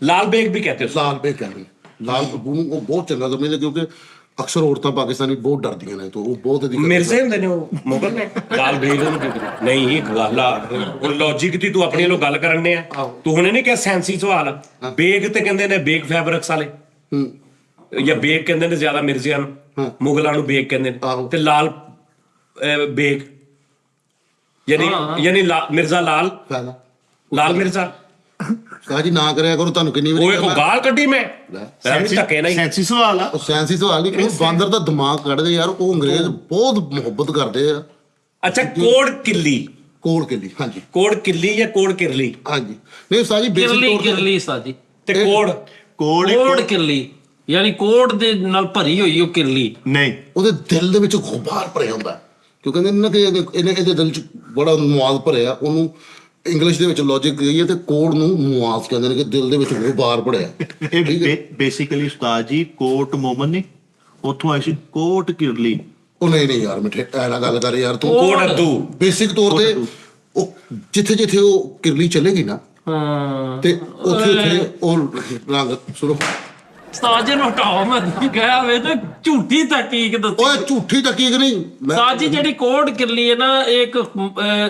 ਲਾਲ ਬੇਗ ਵੀ ਕਹਤੇ ਉਸ। ਲਾਲ ਬੇ ਕਹਿੰਦੇ ਲਾਲ ਬੱਬੂ ਨੂੰ ਉਹ ਬਹੁਤ ਚੰਗਾ ਸਮਝਦੇ ਕਿਉਂਕਿ ਅਕਸਰ ਔਰਤਾਂ ਪਾਕਿਸਤਾਨੀ ਬਹੁਤ ਡਰਦੀਆਂ ਨੇ ਤਾਂ ਉਹ ਬਹੁਤ ਇਹਦੀ ਮਿਰਜ਼ੇ ਹੁੰਦੇ ਨੇ ਉਹ ਮੁਗਲ ਨੇ। ਲਾਲ ਬੇਗ ਨੂੰ ਕੀ ਕਹਿੰਦੇ? ਨਹੀਂ ਇਹ ਗੱਲ ਆ, ਹੁਣ ਲੌਜੀਕ ਦੀ ਤੂੰ ਆਪਣੀ ਵੱਲੋਂ ਗੱਲ ਕਰਨੇ ਆ। ਤੂੰ ਹੁਣੇ ਨਹੀਂ ਕਿਹਾ ਸੈਂਸੀ ਸਵਾਲ ਆ। ਬੇਗ ਤੇ ਕਹਿੰਦੇ ਨੇ ਬੇਗ ਫੈਬਰਿਕਸ ਵਾਲੇ, ਜਾਂ ਬੇਗ ਕਹਿੰਦੇ ਨੇ ਜ਼ਿਆਦਾ ਮਿਰਜ਼ਿਆਂ ਨੂੰ, ਮੁਗਲਾਂ ਨੂੰ ਬੇਗ ਕਹਿੰਦੇ ਨੇ। ਤੇ ਲਾਲ ਬੇਗ ਯਾਨੀ ਮਿਰਜ਼ਾ ਲਾਲ ਫਾਇਦਾ ਲਾਲ ਮਿਰਜ਼ਾ। ਸਾਜੀ ਨਾ ਕਰਿਆ ਕਰੋ ਤੁਹਾਨੂੰ ਕਿੰਨੀ ਓਏ ਵਾਰੀ ਉਹ ਗਾਲ ਕੱਢੀ ਮੈਂ ਐਵੇਂ ਧੱਕੇ ਨਹੀਂ। ਸੈਂਸੀ ਸਵਾਲ ਆ। ਉਹ ਸੈਂਸੀ ਸਵਾਲ ਨਹੀਂ ਉਹ ਬਾਂਦਰ ਦਾ ਦਿਮਾਗ ਕੱਢਦੇ ਯਾਰ। ਉਹ ਅੰਗਰੇਜ਼ ਬਹੁਤ ਮੁਹੱਬਤ ਕਰਦੇ ਆ। ਅੱਛਾ, ਕੋੜ ਕਿੱਲੀ। ਕੋੜ ਕਿੱਲੀ ਹਾਂਜੀ ਕੋੜ ਕਿੱਲੀ ਜਾਂ ਕੋੜ ਕਿਰਲੀ? ਹਾਂਜੀ ਨਹੀਂ ਸਾਜੀ ਬੇਸਿਕ ਕਿਰਲੀ ਤੌਰ ਤੇ ਕਿਰਲੀ ਸਾਜੀ। ਤੇ ਕੋੜ ਕੋੜ ਕਿਰਲੀ ਯਾਨੀ ਕੋੜ ਦੇ ਨਾਲ ਭਰੀ ਹੋਈ ਉਹ ਕਿਰਲੀ। ਨਹੀਂ, ਉਹਦੇ ਦਿਲ ਦੇ ਵਿੱਚ ਗੁਬਾਰ ਭਰਿਆ ਹੁੰਦਾ ਕਿਉਂ ਕਹਿੰਦੇ ਨੇ ਨਾ ਕਿ ਇਹਦੇ ਦਿਲ 'ਚ ਬੜਾ ਨਵਾਜ਼ ਭਰਿਆ। ਉਹਨੂੰ ਇੰਗਲਿਸ਼ ਦੇ ਵਿੱਚ ਲੌਜਿਕ ਗਈ ਹੈ ਤੇ ਕੋੜ ਨੂੰ ਨਵਾਜ਼ ਕਹਿੰਦੇ ਨੇ ਕਿ ਦਿਲ ਦੇ ਵਿੱਚ ਗੁਬਾਰ ਭਰਿਆ। ਇਹ ਬੇਸਿਕਲੀ ਉਸਤਾਦ ਜੀ ਕੋਟ ਮੋਮਨ ਨੇ ਉੱਥੋਂ ਆਈ ਸੀ ਕੋਟ ਕਿਰਲੀ। ਉਹ ਨਹੀਂ ਯਾਰ ਮਿੱਠੇ ਐ ਨਾ ਗੱਲ ਕਰ ਯਾਰ ਤੂੰ। ਕੋੜ ਅੱਦੂ। ਬੇਸਿਕ ਤੌਰ ਤੇ ਉਹ ਜਿੱਥੇ ਉਹ ਕਿਰਲੀ ਚਲੇਗੀ ਨਾ ਹਾਂ ਤੇ ਉੱਥੇ ਉਹ ਰੰਗ ਸੁਣੋ। ਸਾਜੇ ਨੂੰ ਹਟਾਓ। ਮੈਂ ਤੁਹਾਨੂੰ ਕਿਹਾ ਵੇ ਤੇ ਝੂਠੀ ਤਕੀਕ ਦੱਸੀ। ਓਏ ਝੂਠੀ ਤਕੀਕ ਨਹੀਂ ਸਾਜੀ ਜਿਹੜੀ ਕੋੜ ਕਿਰਲੀ ਹੈ ਨਾ, ਇਹ ਇੱਕ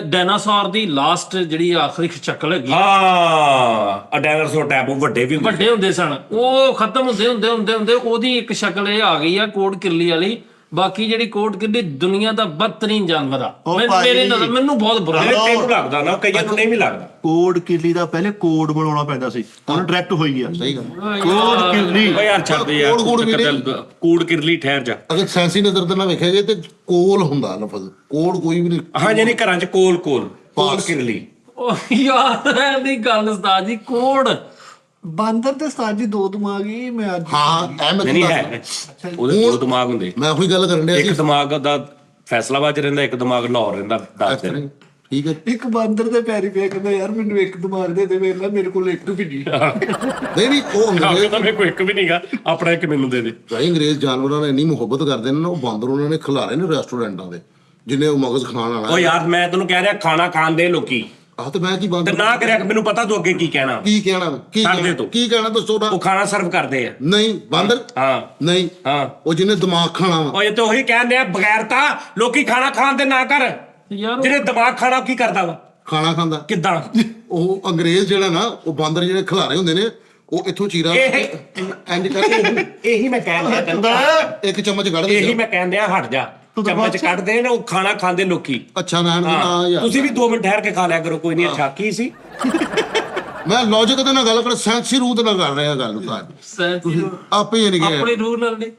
ਡਾਇਨਾਸੌਰ ਦੀ ਲਾਸਟ ਜਿਹੜੀ ਆਖਰੀ ਸ਼ਕਲ ਹੈਗੀ। ਹਾਂ, ਡਾਇਨਾਸੌਰ ਟਾਈਪ ਉਹ ਵੱਡੇ ਵੀ ਹੁੰਦੇ। ਵੱਡੇ ਹੁੰਦੇ ਸਨ, ਉਹ ਖਤਮ ਹੁੰਦੇ ਉਹਦੀ ਇੱਕ ਸ਼ਕਲ ਇਹ ਆ ਗਈ ਆ ਕੋੜ ਕਿਰਲੀ ਵਾਲੀ। ਬਾਕੀ ਜਿਹੜੀ ਕੋੜ ਕਿਰਲੀ ਦੁਨੀਆ ਦਾ ਬਦਤਰੀਨ ਜਾਨਵਰ ਆ। ਮੇਰੇ ਨਜ਼ਰ ਮੈਨੂੰ ਬਹੁਤ ਬੁਰਾ ਜਿਹੜੇ ਤੈਨੂੰ ਲੱਗਦਾ ਨਾ, ਕਈਆਂ ਨੂੰ ਨਹੀਂ ਵੀ ਲੱਗਦਾ। ਕੋਡ ਕਿਰਲੀ ਦਾ ਪਹਿਲੇ ਕੋਡ ਬਣਾਉਣਾ ਪੈਂਦਾ ਸੀ, ਹੁਣ ਡਾਇਰੈਕਟ ਹੋਈ ਆ। ਸਹੀ ਗੱਲ। ਕੋਡ ਕਿਰਲੀ। ਓ ਯਾਰ ਛੱਡ ਯਾਰ, ਕੋੜ ਵੀ ਨਹੀਂ। ਕੂੜ ਕਿਰਲੀ ਠਹਿਰ ਜਾ। ਅਗਰ ਸੈਂਸੀ ਨਜ਼ਰ ਤੋਂ ਨਾ ਵੇਖਿਆ ਜੇ ਤੇ ਕੋਲ ਹੁੰਦਾ ਲਫ਼ਜ਼ ਕੋੜ ਕੋਈ ਵੀ ਨਹੀਂ। ਹਾਂ, ਯਾਨੀ ਘਰਾਂ 'ਚ ਕੋਲ ਕੋੜ ਕਿਰਲੀ। ਉਹ ਯਾਰ ਇਹਦੀ ਗੱਲ ਉਸਤਾਦ ਜੀ ਕੋੜ ਬਾਂਦਰ ਤੇ ਸਾਜੀ ਦੋ ਦਿਮਾਗ ਹੀ ਮੈਂ ਅੱਜ ਹਾਂ ਐ ਮੈਂ ਨਹੀਂ ਤੁਹਾਨੂੰ ਹੈ, ਉਹਦੇ ਦੋ ਦਿਮਾਗ ਹੁੰਦੇ। ਮੈਂ ਉਹੀ ਗੱਲ ਕਰਨ ਡਿਆ ਇੱਕ ਸੀ। ਦਿਮਾਗ ਦਾ ਫੈਸਲਾਬਾਦ 'ਚ ਰਹਿੰਦਾ, ਇੱਕ ਦਿਮਾਗ ਲਾਹੌਰ ਰਹਿੰਦਾ। ਦੱਸ ਦੇ। ਠੀਕ ਹੈ ਇੱਕ ਬਾਂਦਰ ਦੇ ਪੈਰੀ ਪਿਆ ਕਹਿੰਦਾ ਯਾਰ ਮੈਨੂੰ ਇੱਕ ਦਿਮਾਗ ਦੇ ਵੇਖ ਲੈ ਮੇਰੇ ਕੋਲ ਇੱਕ ਵੀ ਨਹੀਂ। ਨਹੀਂ ਉਹ ਅੰਗਰੇਜ਼ ਕਹਿੰਦਾ ਮੇਰੇ ਕੋਲ ਇੱਕ ਵੀ ਨਹੀਂਗਾ, ਆਪਣਾ ਇੱਕ ਮੈਨੂੰ ਦੇ ਦੇ। ਭਾਈ ਅੰਗਰੇਜ਼ ਜਾਨਵਰਾਂ ਨਾਲ ਇੰਨੀ ਮੁਹੱਬਤ ਕਰਦੇ ਨੇ ਨਾ ਉਹ ਬਾਂਦਰ ਉਹਨਾਂ ਨੇ ਖਿਲਾਰੇ ਨੇ ਰੈਸਟੋਰੈਂਟਾਂ ਦੇ ਜਿੰਨੇ ਉਹ ਮਗਜ਼ ਖਾਣ ਓ ਵਾਲਾ। ਯਾਰ ਮੈਂ ਤੈਨੂੰ ਕਹਿ ਰਿਹਾ, ਖਾਣਾ ਖਾਣ ਦੇ ਲੋਕੀ ਆਹ ਤੇ ਮੈਂ ਕੀ ਤੇ ਬਾਂਦਰ ਨਾ ਕਰਿਆ। ਮੈਨੂੰ ਪਤਾ ਤੂੰ ਅੱਗੇ ਕੀ ਕਹਿਣਾ। ਕੀ ਕਹਿਣਾ ਕਰਦੇ ਤੂੰ। ਕੀ ਕਹਿਣਾ ਦੱਸੋ ਨਾ। ਉਹ ਖਾਣਾ ਸਰਵ ਕਰਦੇ ਆ। ਨਹੀਂ ਬਾਂਦਰ ਹਾਂ ਨਹੀਂ ਹਾਂ। ਉਹ ਜਿਹਨੇ ਦਿਮਾਗ ਖਾਣਾ ਵਾ। ਉਹ ਇਹ ਤਾਂ ਉਹੀ ਕਹਿੰਦੇ ਆ, ਬਗੈਰਤਾ ਲੋਕੀ ਖਾਣਾ ਖਾਣ ਦੇ ਨਾ ਕਰ। ਯਾਰ ਜਿਹਨੇ ਦਿਮਾਗ ਖਾਣਾ ਉਹ ਕੀ ਕਰਦਾ ਵਾ? ਖਾਣਾ ਖਾਂਦਾ ਕਿੱਦਾਂ? ਉਹ ਅੰਗਰੇਜ਼ ਜਿਹੜਾ ਨਾ ਉਹ ਬਾਂਦਰ ਜਿਹੜੇ ਖਿਲਾਰੇ ਹੁੰਦੇ ਨੇ ਉਹ ਇੱਥੋਂ ਚੀਰਾ ਇੰਜ ਕਰਕੇ ਇਹੀ ਮੈਂ ਕਹਿਣ ਦਿਆ ਤੈਨੂੰ। ਇੱਕ ਚਮਚ ਕੱਢ ਇਹੀ ਦੇ। ਮੈਂ ਕਹਿੰਦੇ ਆ, ਹਟ ਜਾ। ਚਮਚ ਕੱਢਦੇ ਨੇ ਉਹ ਖਾਣਾ ਖਾਂਦੇ ਲੋਕੀ। ਅੱਛਾ ਨਾ ਹਾਂ, ਯਾਰ ਤੁਸੀਂ ਵੀ 2 ਮਿੰਟ ਠਹਿਰ ਕੇ ਖਾ ਲਿਆ ਕਰੋ। ਕੋਈ ਨਹੀਂ। ਅੱਛਾ ਕੀ ਸੀ? ਮੈਂ ਲੌਜੀਕ ਦੇ ਨਾਲ ਗੱਲ ਕਰ, ਸੈਂਸੀ ਰੂਹ ਦੇ ਨਾਲ ਕਰ ਰਿਹਾ ਗੱਲ ਉਸਤਾਦ। ਸੈਂਸੀ ਆਪੇ ਯਾਨੀ ਕਿ ਆਪਣੀ ਰੂਹ ਨਾਲ ਨਹੀਂ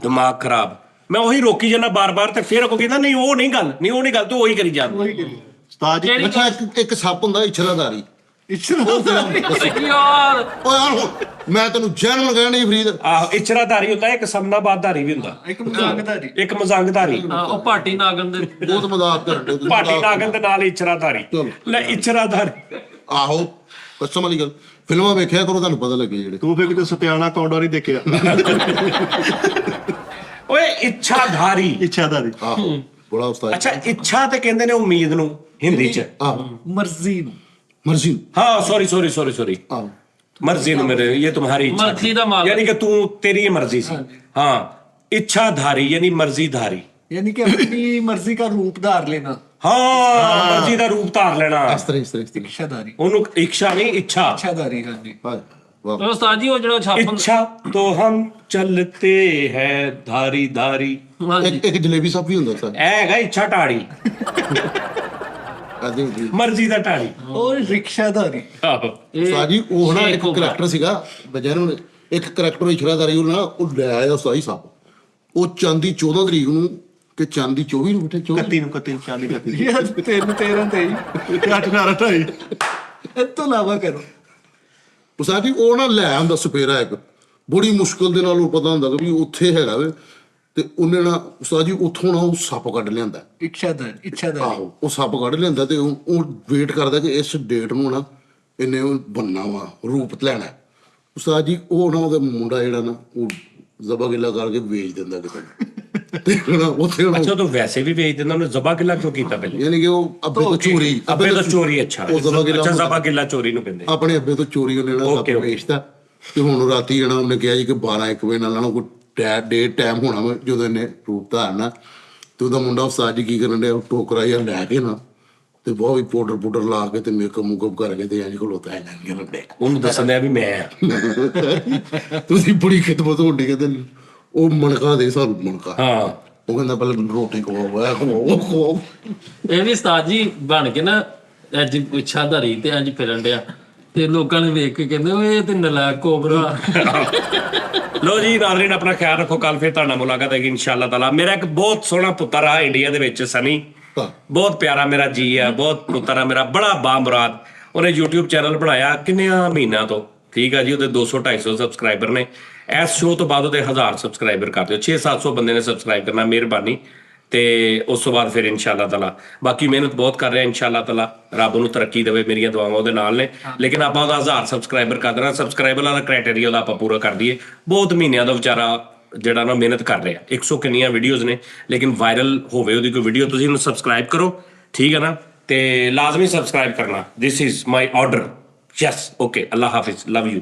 ਦਿਮਾਗ ਖਰਾਬ। ਮੈਂ ਉਹੀ ਰੋਕੀ ਜਾਂਦਾ ਬਾਰ-ਬਾਰ ਤੇ ਫਿਰ ਉਹ ਕਹਿੰਦਾ ਨਹੀਂ ਉਹ ਨਹੀਂ ਗੱਲ, ਨਹੀਂ ਉਹ ਨਹੀਂ ਗੱਲ, ਤੂੰ ਉਹੀ ਕਰੀ ਜਾਂਦਾ। ਉਸਤਾਦ ਜੀ ਅੱਛਾ ਇੱਕ ਸੱਪ ਹੁੰਦਾ ਇਛਰਾਦਾਰੀ। ਯਾਰ ਓ ਯਾਰ ਹੁਣ ਮੈਂ ਤੈਨੂੰ ਜੈਨੂਨ ਕਹਿਣਾ ਨਹੀਂ ਫਰੀਦ। ਆਹੋ ਇਚਰਾਧਾਰੀ ਹੁੰਦਾ, ਇੱਕ ਸਮਨਾਬਾਦਧਾਰੀ ਵੀ ਹੁੰਦਾ, ਇੱਕ ਮਜ਼ਾਕਦਾਰੀ। ਇੱਕ ਮਜ਼ਾਕਧਾਰੀ। ਉਹ ਭਾਟੀ ਨਾਗਨ ਦੇ ਬਹੁਤ ਮਜ਼ਾਕ ਕਰਨ ਦੇ ਪਾਟੀ ਨਾਗਨ ਦੇ ਨਾਲ ਇਚਰਾਧਾਰੀ। ਚਲੋ। ਲੈ ਇਚਰਾਧਾਰੀ। ਆਹੋ ਕਸਮ ਵਾਲੀ ਗੱਲ, ਫਿਲਮਾਂ ਵੇਖਿਆ ਕਰੋ ਤੁਹਾਨੂੰ ਪਤਾ ਲੱਗੇ ਜਿਹੜੇ। ਤੂੰ ਫਿਰ ਕਿਤੇ ਸਤਿਆਣਾ ਕੌਂਡਾ ਨਹੀਂ ਦੇਖਿਆ ਓਏ ਇੱਛਾਧਾਰੀ। ਇੱਛਾਦਾਰੀ। ਆਹੋ ਬੜਾ ਉਸਤਾਦ। ਅੱਛਾ ਇੱਛਾ ਤੇ ਕਹਿੰਦੇ ਨੇ ਉਮੀਦ ਨੂੰ ਹਿੰਦੀ ਚ। ਆਹੋ ਮਰਜ਼ੀ ਨੂੰ। ਮਰਜ਼ੀ। हाँ सॉरी ਆਹੋ मर्जी नु मेरे, ये तुम्हारी इच्छा मर्जी थी। दा मालिक। यानी कि तू तेरी ये मर्जी सी। हाँ इच्छाधारी यानी मर्जीधारी। यानी कि अपनी मर्जी का रूप धार लेना। हाँ मर्जी का रूप धार लेना। ਇਸ ਤਰ੍ਹਾਂ इच्छाधारी। ਉਹਨੂੰ इच्छा नहीं इच्छा। इच्छाधारी हाँ जी। ਵਾਹ ਉਸਤਾਦ ਜੀ ਉਹ ਜਿਹੜਾ ਛਾਪਨ इच्छा तो हम चलते हैं धारी धारी। ਇੱਕ ਜਲੇਬੀ ਸੱਪ ਵੀ ਹੁੰਦਾ ਸਰ। ਇਹ ਹੈਗਾ ਇੱਛਾ ਢਾੜੀ, ਆਦੀ ਮਰਜ਼ੀ ਦਾ ਢਾੜੀ। और रिक्शाधारी। ਆਹੋ ਸਾਜੀ ਉਹ ਨਾ ਸ਼ੇਖ ਇੱਕ ਕੋਬਰਾ। ਕਰੈਕਟਰ ਸੀਗਾ ਬਜੈਨ ਨੂੰ, ਇੱਕ ਕਰੈਕਟਰ ਇਛਰਾਦਾਰੀ ਉਹ ਨਾ ਉਹ ਲੈ ਆਇਆ ਸਾਈ ਸੱਪ। ਉਹ ਚਾਂਦੀ 14 ਤਰੀਕ ਨੂੰ ਕਿ ਚਾਂਦੀ 24 ਨੂੰ ਬੈਠੇ 31 ਨੂੰ 40 31 यार 13 तेई। 8 2.5 तो लावा करो। ਉਹ ਸਾਜੀ ਉਹ ਨਾ ਲੈ ਆਉਂਦਾ ਸਪੇਰਾ ਇੱਕ, ਬੜੀ ਮੁਸ਼ਕਲ ਦੇ ਨਾਲ ਉਹ ਪਤਾ ਹੁੰਦਾ ਕਿ ਵੀ ਉੱਥੇ ਹੈਗਾ ਵੇ, ਤੇ ਉਹਨੇ ਨਾ ਉਸਤਾਦ ਜੀ ਉੱਥੋਂ ਨਾ ਉਹ ਸੱਪ ਕੱਢ ਲਿਆਂਦਾ। इच्छाधारी। ਆਹੋ ਉਹ ਸੱਪ ਕੱਢ ਲਿਆਂਦਾ ਤੇ ਉਹ ਵੇਟ ਕਰਦਾ ਕਿ ਇਸ ਡੇਟ ਨੂੰ ਨਾ ਇਹਨੇ ਉਹ ਬੰਨਾ ਵਾ ਰੂਪ ਲੈਣਾ। ਉਸਤਾਦ ਜੀ ਉਹ ਨਾ ਉਹਦਾ ਮੁੰਡਾ ਜਿਹੜਾ ਨਾ ਉਹ ਜ਼ਬਾ ਗਿੱਲਾ ਕਰਕੇ ਵੇਚ ਦਿੰਦਾ ਕਿਤੇ ਤੇ ਨਾ ਉੱਥੇ ਨਾ ਅੱਛਾ ਤੂੰ ਵੈਸੇ ਵੀ ਵੇਚ ਦਿੰਦਾ, ਉਹਨੇ ਜ਼ਬਾ ਕਿਲਾ ਕਿਉਂ ਕੀਤਾ ਪਹਿਲੇ? ਯਾਨੀ ਕਿ ਉਹ ਅੱਬੇ ਤੋਂ ਚੋਰੀ ਅੱਬੇ ਤੋਂ ਚੋਰੀ। ਅੱਛਾ ਉਹ ਜ਼ਬਾ ਗਿੱਲਾ ਅੱਛਾ ਜ਼ਬਾ ਕਿਲਾ ਚੋਰੀ ਨੂੰ ਕਹਿੰਦੇ। ਆਪਣੇ ਅੱਬੇ ਤੋਂ ਚੋਰੀ ਉਹਨੇ ਨਾ ਸੱਪ Okay. ਵੇਚਦਾ ਤੇ ਹੁਣ ਰਾਤੀ ਜਣਾ ਉਹਨੇ ਕਿਹਾ ਜੀ ਕਿ 12-1 ਵਜੇ ਨਾਲ ਨਾ ਕੋਈ ਡੇ ਟਾਈਮ ਹੋਣਾ ਵਾ ਜਦੋਂ ਇਹਨੇ ਰੂਪ ਧਾਰਨਾ। ਤੇ ਉਹਦਾ ਮੁੰਡਾ ਉਸਤਾਦ ਜੀ ਕੀ ਕਰਨ ਡਿਆ, ਉਹ ਟੋਕਰਾ ਜਿਹਾ ਲੈ ਕੇ ਨਾ ਤੇ ਬਹੁਤ ਹੀ ਪਾਊਡਰ ਲਾ ਕੇ ਤੇ ਮੇਕਅਪ ਮੁਕਅਪ ਕਰਕੇ ਤੇ ਇੰਜ ਖਲੋਤਾ ਹੈ ਨਾ ਕਰਨ ਡਿਆ। ਉਹਨੂੰ ਦੱਸਣ ਦਿਆ ਵੀ ਮੈਂ ਆ। ਤੁਸੀਂ ਬੜੀ ਖਿਦਮਤ ਹੁੰਦੀ ਕਹਿੰਦੇ ਉਹ ਮਣਕਾ ਦੇ ਸਾਨੂੰ ਮਣਕਾ। ਹਾਂ ਉਹ ਕਹਿੰਦਾ ਪਹਿਲਾਂ ਰੋਟੀ ਖਵਾਓ। ਇਹ ਵੀ ਉਸਤਾਦ ਜੀ ਬਣ ਕੇ ਨਾ ਅੱਜ ਇੱਛਾਧਾਰੀ ਤੇ ਅੱਜ ਫਿਰਨ ਡਿਆ ਤੇ ਲੋਕਾਂ ਨੇ ਵੇਖ ਕੇ ਕਹਿੰਦੇ ਓਏ ਇਹ ਤੇ ਨਲਾਇਕ ਕੋਬਰਾ। ਲੋ ਜੀ ਨਾਜ਼ਰੀਨ ਆਪਣਾ ਖਿਆਲ ਰੱਖੋ, ਕੱਲ ਫਿਰ ਤੁਹਾਡਾ ਮੁਲਾਕਾਤ ਹੈਗੀ ਇਨਸ਼ਾਅੱਲਾ ਤਾਲਾ। ਮੇਰਾ ਇੱਕ ਬਹੁਤ ਸੋਹਣਾ ਪੁੱਤਰ ਆ ਇੰਡੀਆ ਦੇ ਵਿੱਚ, ਸਨੀ, ਬਹੁਤ ਪਿਆਰਾ ਮੇਰਾ ਜੀ ਆ, ਬਹੁਤ ਪੁੱਤਰ ਆ ਮੇਰਾ, ਬੜਾ ਬਾਮੁਰਾਦ। ਉਹਨੇ YouTube ਚੈਨਲ ਬਣਾਇਆ ਕਿੰਨਿਆਂ ਮਹੀਨਿਆਂ ਤੋਂ, ਠੀਕ ਆ ਜੀ। ਉਹਦੇ 200-250 ਸਬਸਕ੍ਰਾਈਬਰ ਨੇ। ਇਸ ਸ਼ੋਅ ਤੋਂ ਬਾਅਦ ਉਹਦੇ 1000 ਸਬਸਕ੍ਰਾਈਬਰ ਕਰ ਦਿਓ। 600-700 ਬੰਦੇ ਨੇ ਸਬਸਕ੍ਰਾਈਬ ਕਰਨਾ, ਮਿਹਰਬਾਨੀ। ਤੇ ਉਸ ਤੋਂ ਬਾਅਦ ਫਿਰ ਇਨਸ਼ਾਅੱਲਾ ਤਾਲਾ ਬਾਕੀ ਮਿਹਨਤ ਬਹੁਤ ਕਰ ਰਿਹਾ ਇਨਸ਼ਾਅੱਲਾ ਤਾਲਾ। ਰੱਬ ਨੂੰ ਤਰੱਕੀ ਦੇਵੇ, ਮੇਰੀਆਂ ਦੁਆਵਾਂ ਉਹਦੇ ਨਾਲ ਨੇ। ਲੇਕਿਨ ਆਪਾਂ ਉਹਦਾ 1000 ਸਬਸਕ੍ਰਾਈਬਰ ਕਰ ਦੇਣਾ। ਸਬਸਕ੍ਰਾਈਬਰ ਵਾਲਾ ਕ੍ਰਾਈਟੇਰੀਆ ਉਹਦਾ ਆਪਾਂ ਪੂਰਾ ਕਰ ਦਈਏ। ਬਹੁਤ ਮਹੀਨਿਆਂ ਦਾ ਵਿਚਾਰਾ ਜਿਹੜਾ ਨਾ ਮਿਹਨਤ ਕਰ ਰਿਹਾ। 100 ਕਿੰਨੀਆਂ ਵੀਡੀਓਜ਼ ਨੇ, ਲੇਕਿਨ ਵਾਇਰਲ ਹੋਵੇ ਉਹਦੀ ਕੋਈ ਵੀਡੀਓ, ਤੁਸੀਂ ਉਹਨੂੰ ਸਬਸਕ੍ਰਾਈਬ ਕਰੋ, ਠੀਕ ਹੈ ਨਾ। ਤੇ ਲਾਜ਼ਮੀ ਸਬਸਕ੍ਰਾਈਬ ਕਰਨਾ। This is my order. Yes okay. Allah Hafiz, love you.